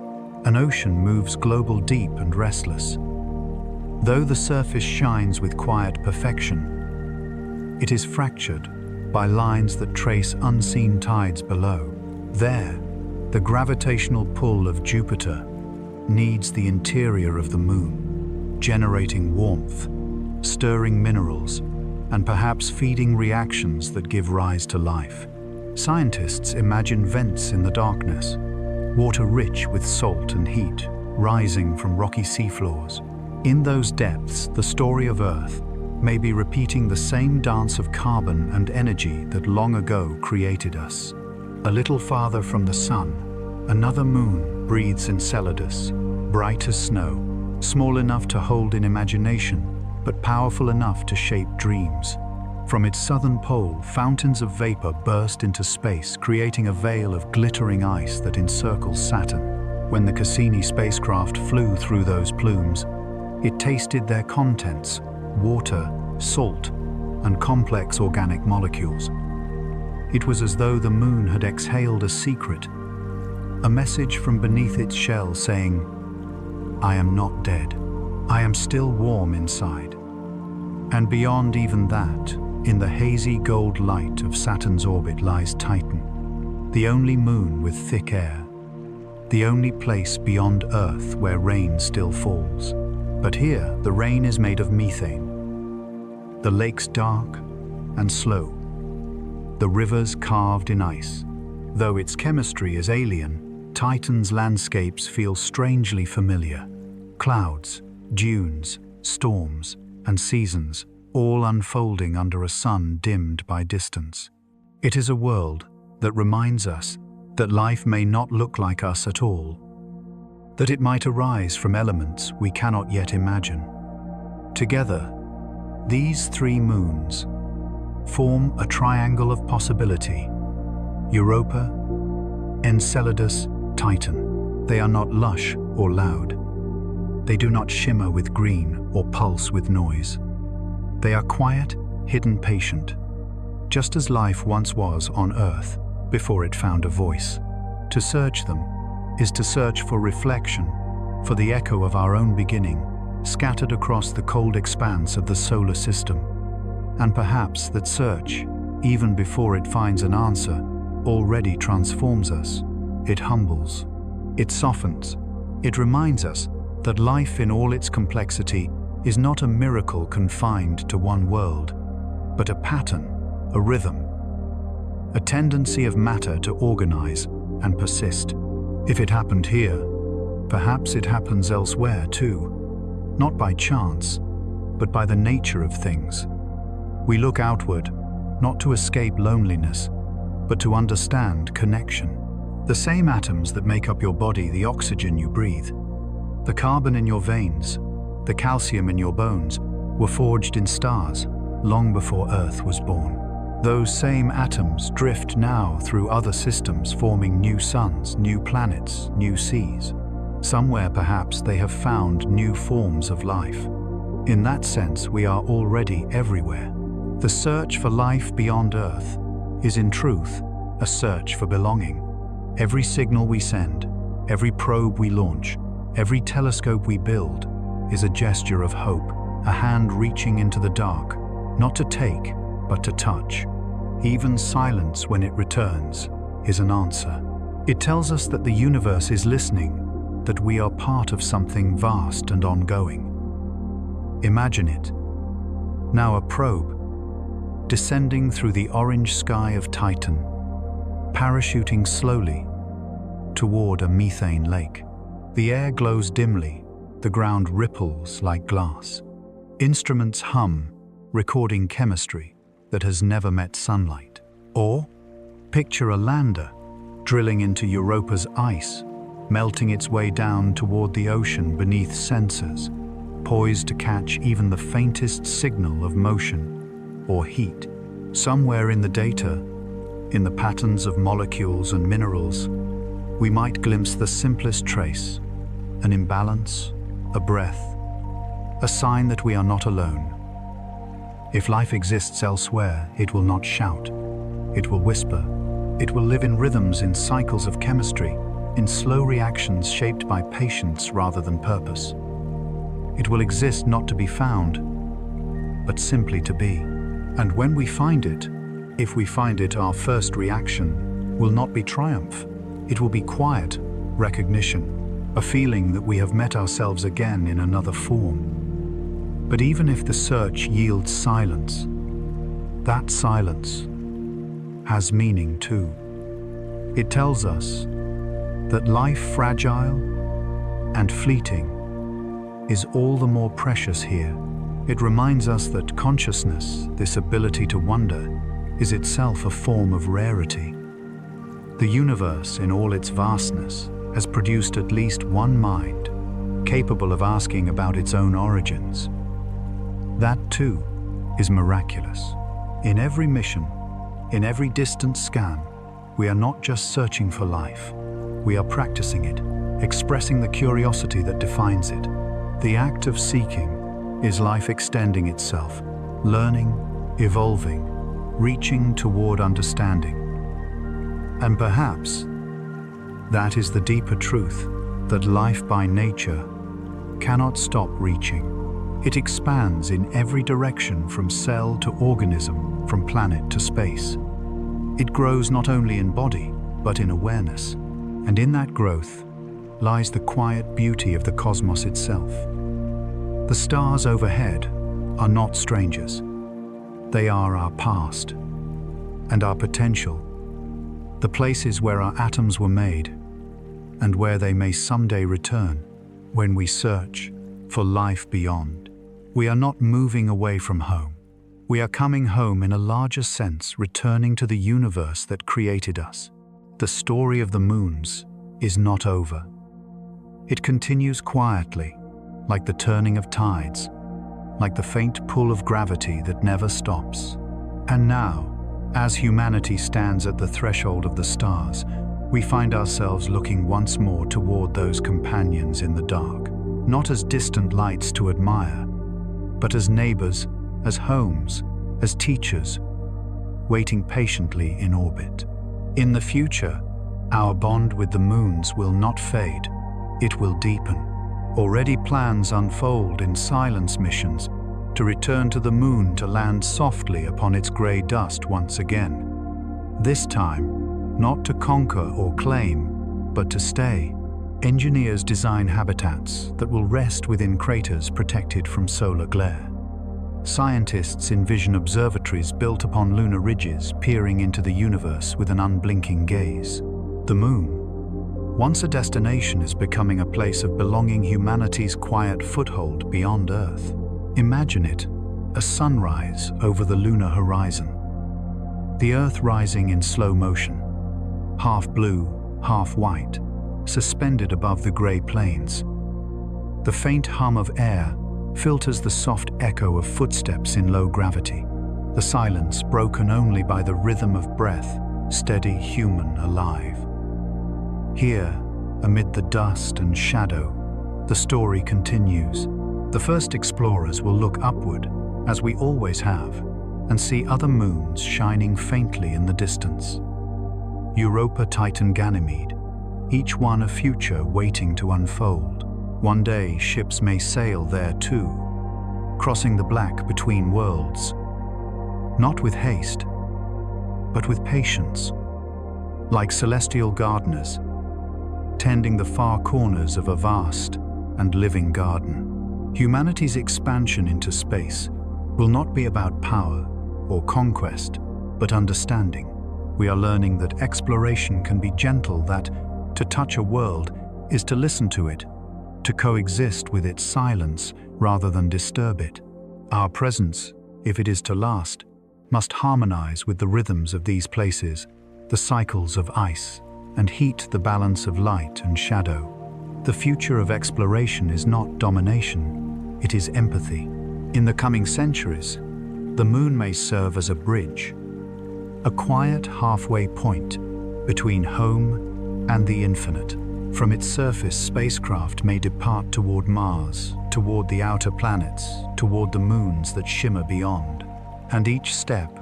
an ocean moves global, deep and restless. Though the surface shines with quiet perfection, it is fractured by lines that trace unseen tides below. There, the gravitational pull of Jupiter kneads the interior of the moon, generating warmth, stirring minerals, and perhaps feeding reactions that give rise to life. Scientists imagine vents in the darkness, water rich with salt and heat, rising from rocky seafloors. In those depths, the story of Earth may be repeating the same dance of carbon and energy that long ago created us. A little farther from the sun, another moon breathes Enceladus, bright as snow, small enough to hold in imagination, but powerful enough to shape dreams. From its southern pole, fountains of vapor burst into space, creating a veil of glittering ice that encircles Saturn. When the Cassini spacecraft flew through those plumes, it tasted their contents: water, salt, and complex organic molecules. It was as though the moon had exhaled a secret, a message from beneath its shell saying, "I am not dead. I am still warm inside." And beyond even that, in the hazy gold light of Saturn's orbit, lies Triton, the only moon with thick air, the only place beyond Earth where rain still falls. But here, the rain is made of methane, the lakes dark and slow, the rivers carved in ice. Though its chemistry is alien, Triton's landscapes feel strangely familiar. Clouds, dunes, storms, and seasons, all unfolding under a sun dimmed by distance. It is a world that reminds us that life may not look like us at all, that it might arise from elements we cannot yet imagine. Together, these three moons form a triangle of possibility: Europa, Enceladus, Triton. They are not lush or loud. They do not shimmer with green or pulse with noise. They are quiet, hidden, patient, just as life once was on Earth before it found a voice. To search them is to search for reflection, for the echo of our own beginning, scattered across the cold expanse of the solar system. And perhaps that search, even before it finds an answer, already transforms us. It humbles, it softens, it reminds us that life in all its complexity is not a miracle confined to one world, but a pattern, a rhythm, a tendency of matter to organize and persist. If it happened here, perhaps it happens elsewhere too, not by chance, but by the nature of things. We look outward, not to escape loneliness, but to understand connection. The same atoms that make up your body, the oxygen you breathe, the carbon in your veins, the calcium in your bones, were forged in stars long before Earth was born. Those same atoms drift now through other systems, forming new suns, new planets, new seas. Somewhere perhaps they have found new forms of life. In that sense, we are already everywhere. The search for life beyond Earth is in truth a search for belonging. Every signal we send, every probe we launch, every telescope we build is a gesture of hope, a hand reaching into the dark, not to take, but to touch. Even silence, when it returns, is an answer. It tells us that the universe is listening, that we are part of something vast and ongoing. Imagine it. Now a probe, descending through the orange sky of Triton, parachuting slowly toward a methane lake. The air glows dimly, the ground ripples like glass. Instruments hum, recording chemistry that has never met sunlight. Or, picture a lander drilling into Europa's ice, melting its way down toward the ocean beneath sensors, poised to catch even the faintest signal of motion or heat. Somewhere in the data, in the patterns of molecules and minerals, we might glimpse the simplest trace, an imbalance, a breath, a sign that we are not alone. If life exists elsewhere, it will not shout, it will whisper, it will live in rhythms, in cycles of chemistry, in slow reactions shaped by patience rather than purpose. It will exist not to be found, but simply to be. And when we find it, if we find it, our first reaction will not be triumph. It will be quiet recognition, a feeling that we have met ourselves again in another form. But even if the search yields silence, that silence has meaning too. It tells us that life, fragile and fleeting, is all the more precious here. It reminds us that consciousness, this ability to wonder, is itself a form of rarity. The universe, in all its vastness, has produced at least one mind, capable of asking about its own origins. That, too, is miraculous. In every mission, in every distant scan, we are not just searching for life. We are practicing it, expressing the curiosity that defines it. The act of seeking is life extending itself, learning, evolving, reaching toward understanding. And perhaps that is the deeper truth, that life by nature cannot stop reaching. It expands in every direction, from cell to organism, from planet to space. It grows not only in body, but in awareness. And in that growth lies the quiet beauty of the cosmos itself. The stars overhead are not strangers. They are our past and our potential, the places where our atoms were made and where they may someday return when we search for life beyond. We are not moving away from home. We are coming home in a larger sense, returning to the universe that created us. The story of the moons is not over. It continues quietly, like the turning of tides, like the faint pull of gravity that never stops. And now, as humanity stands at the threshold of the stars, we find ourselves looking once more toward those companions in the dark, not as distant lights to admire, but as neighbors, as homes, as teachers, waiting patiently in orbit. In the future, our bond with the moons will not fade, it will deepen. Already plans unfold in silence missions to return to the moon, to land softly upon its grey dust once again. This time, not to conquer or claim, but to stay. Engineers design habitats that will rest within craters protected from solar glare. Scientists envision observatories built upon lunar ridges, peering into the universe with an unblinking gaze. The moon, once a destination, is becoming a place of belonging, humanity's quiet foothold beyond Earth. Imagine it, a sunrise over the lunar horizon. The Earth rising in slow motion, half blue, half white, suspended above the grey plains. The faint hum of air filters the soft echo of footsteps in low gravity, the silence broken only by the rhythm of breath, steady, human, alive. Here, amid the dust and shadow, the story continues. The first explorers will look upward, as we always have, and see other moons shining faintly in the distance. Europa, Titan, Ganymede, each one a future waiting to unfold. One day ships may sail there too, crossing the black between worlds, not with haste, but with patience, like celestial gardeners, tending the far corners of a vast and living garden. Humanity's expansion into space will not be about power or conquest, but understanding. We are learning that exploration can be gentle, that to touch a world is to listen to it, to coexist with its silence rather than disturb it. Our presence, if it is to last, must harmonize with the rhythms of these places, the cycles of ice and heat, the balance of light and shadow. The future of exploration is not domination, it is empathy. In the coming centuries, the moon may serve as a bridge, a quiet halfway point between home and the infinite. From its surface, spacecraft may depart toward Mars, toward the outer planets, toward the moons that shimmer beyond. And each step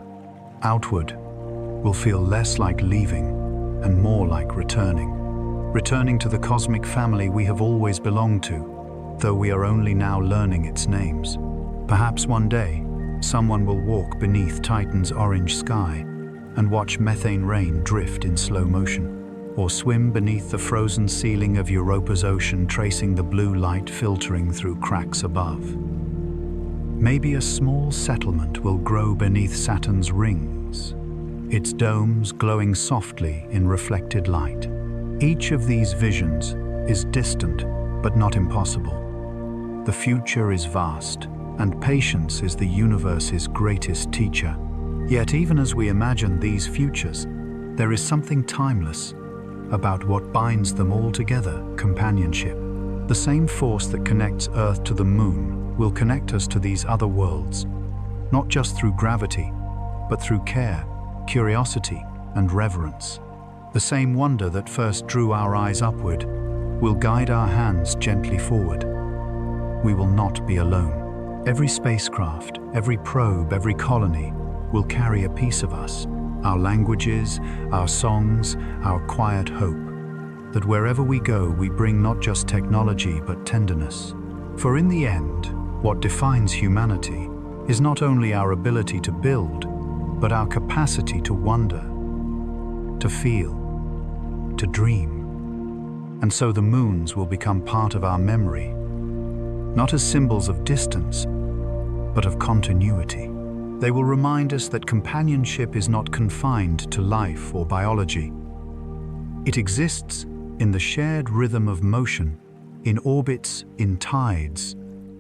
outward will feel less like leaving and more like returning to the cosmic family we have always belonged to, though we are only now learning its names. Perhaps one day, someone will walk beneath Titan's orange sky and watch methane rain drift in slow motion, or swim beneath the frozen ceiling of Europa's ocean, tracing the blue light filtering through cracks above. Maybe a small settlement will grow beneath Saturn's rings, its domes glowing softly in reflected light. Each of these visions is distant, but not impossible. The future is vast, and patience is the universe's greatest teacher. Yet even as we imagine these futures, there is something timeless about what binds them all together: companionship. The same force that connects Earth to the moon will connect us to these other worlds, not just through gravity, but through care, curiosity, and reverence. The same wonder that first drew our eyes upward will guide our hands gently forward. We will not be alone. Every spacecraft, every probe, every colony will carry a piece of us, our languages, our songs, our quiet hope, that wherever we go, we bring not just technology, but tenderness. For in the end, what defines humanity is not only our ability to build, but our capacity to wonder, to feel, to dream. And so the moons will become part of our memory, not as symbols of distance, but of continuity. They will remind us that companionship is not confined to life or biology. It exists in the shared rhythm of motion, in orbits, in tides,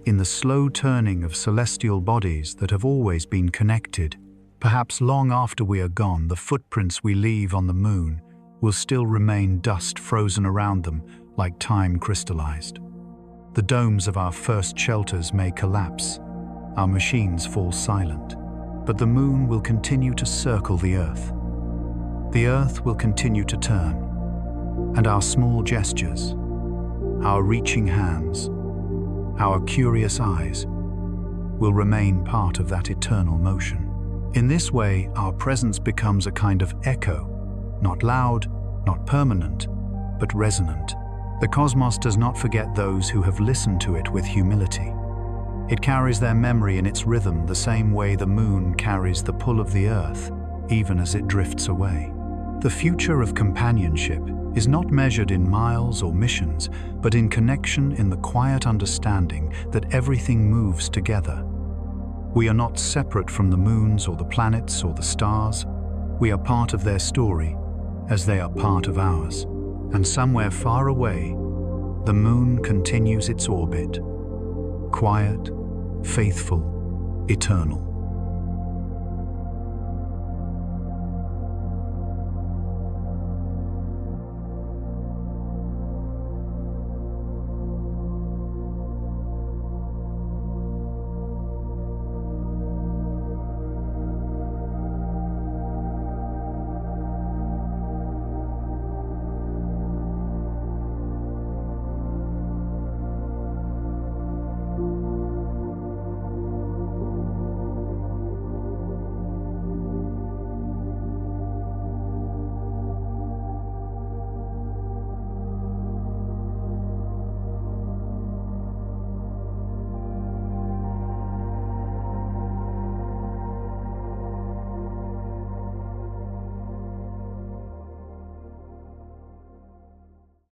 in the slow turning of celestial bodies that have always been connected. Perhaps long after we are gone, the footprints we leave on the moon will still remain, dust frozen around them like time crystallized. The domes of our first shelters may collapse, our machines fall silent, but the moon will continue to circle the Earth. The Earth will continue to turn, and our small gestures, our reaching hands, our curious eyes will remain part of that eternal motion. In this way, our presence becomes a kind of echo, not loud, not permanent, but resonant. The cosmos does not forget those who have listened to it with humility. It carries their memory in its rhythm the same way the moon carries the pull of the Earth, even as it drifts away. The future of companionship is not measured in miles or missions, but in connection, in the quiet understanding that everything moves together. We are not separate from the moons or the planets or the stars. We are part of their story, as they are part of ours. And somewhere far away, the moon continues its orbit, quiet, faithful, eternal.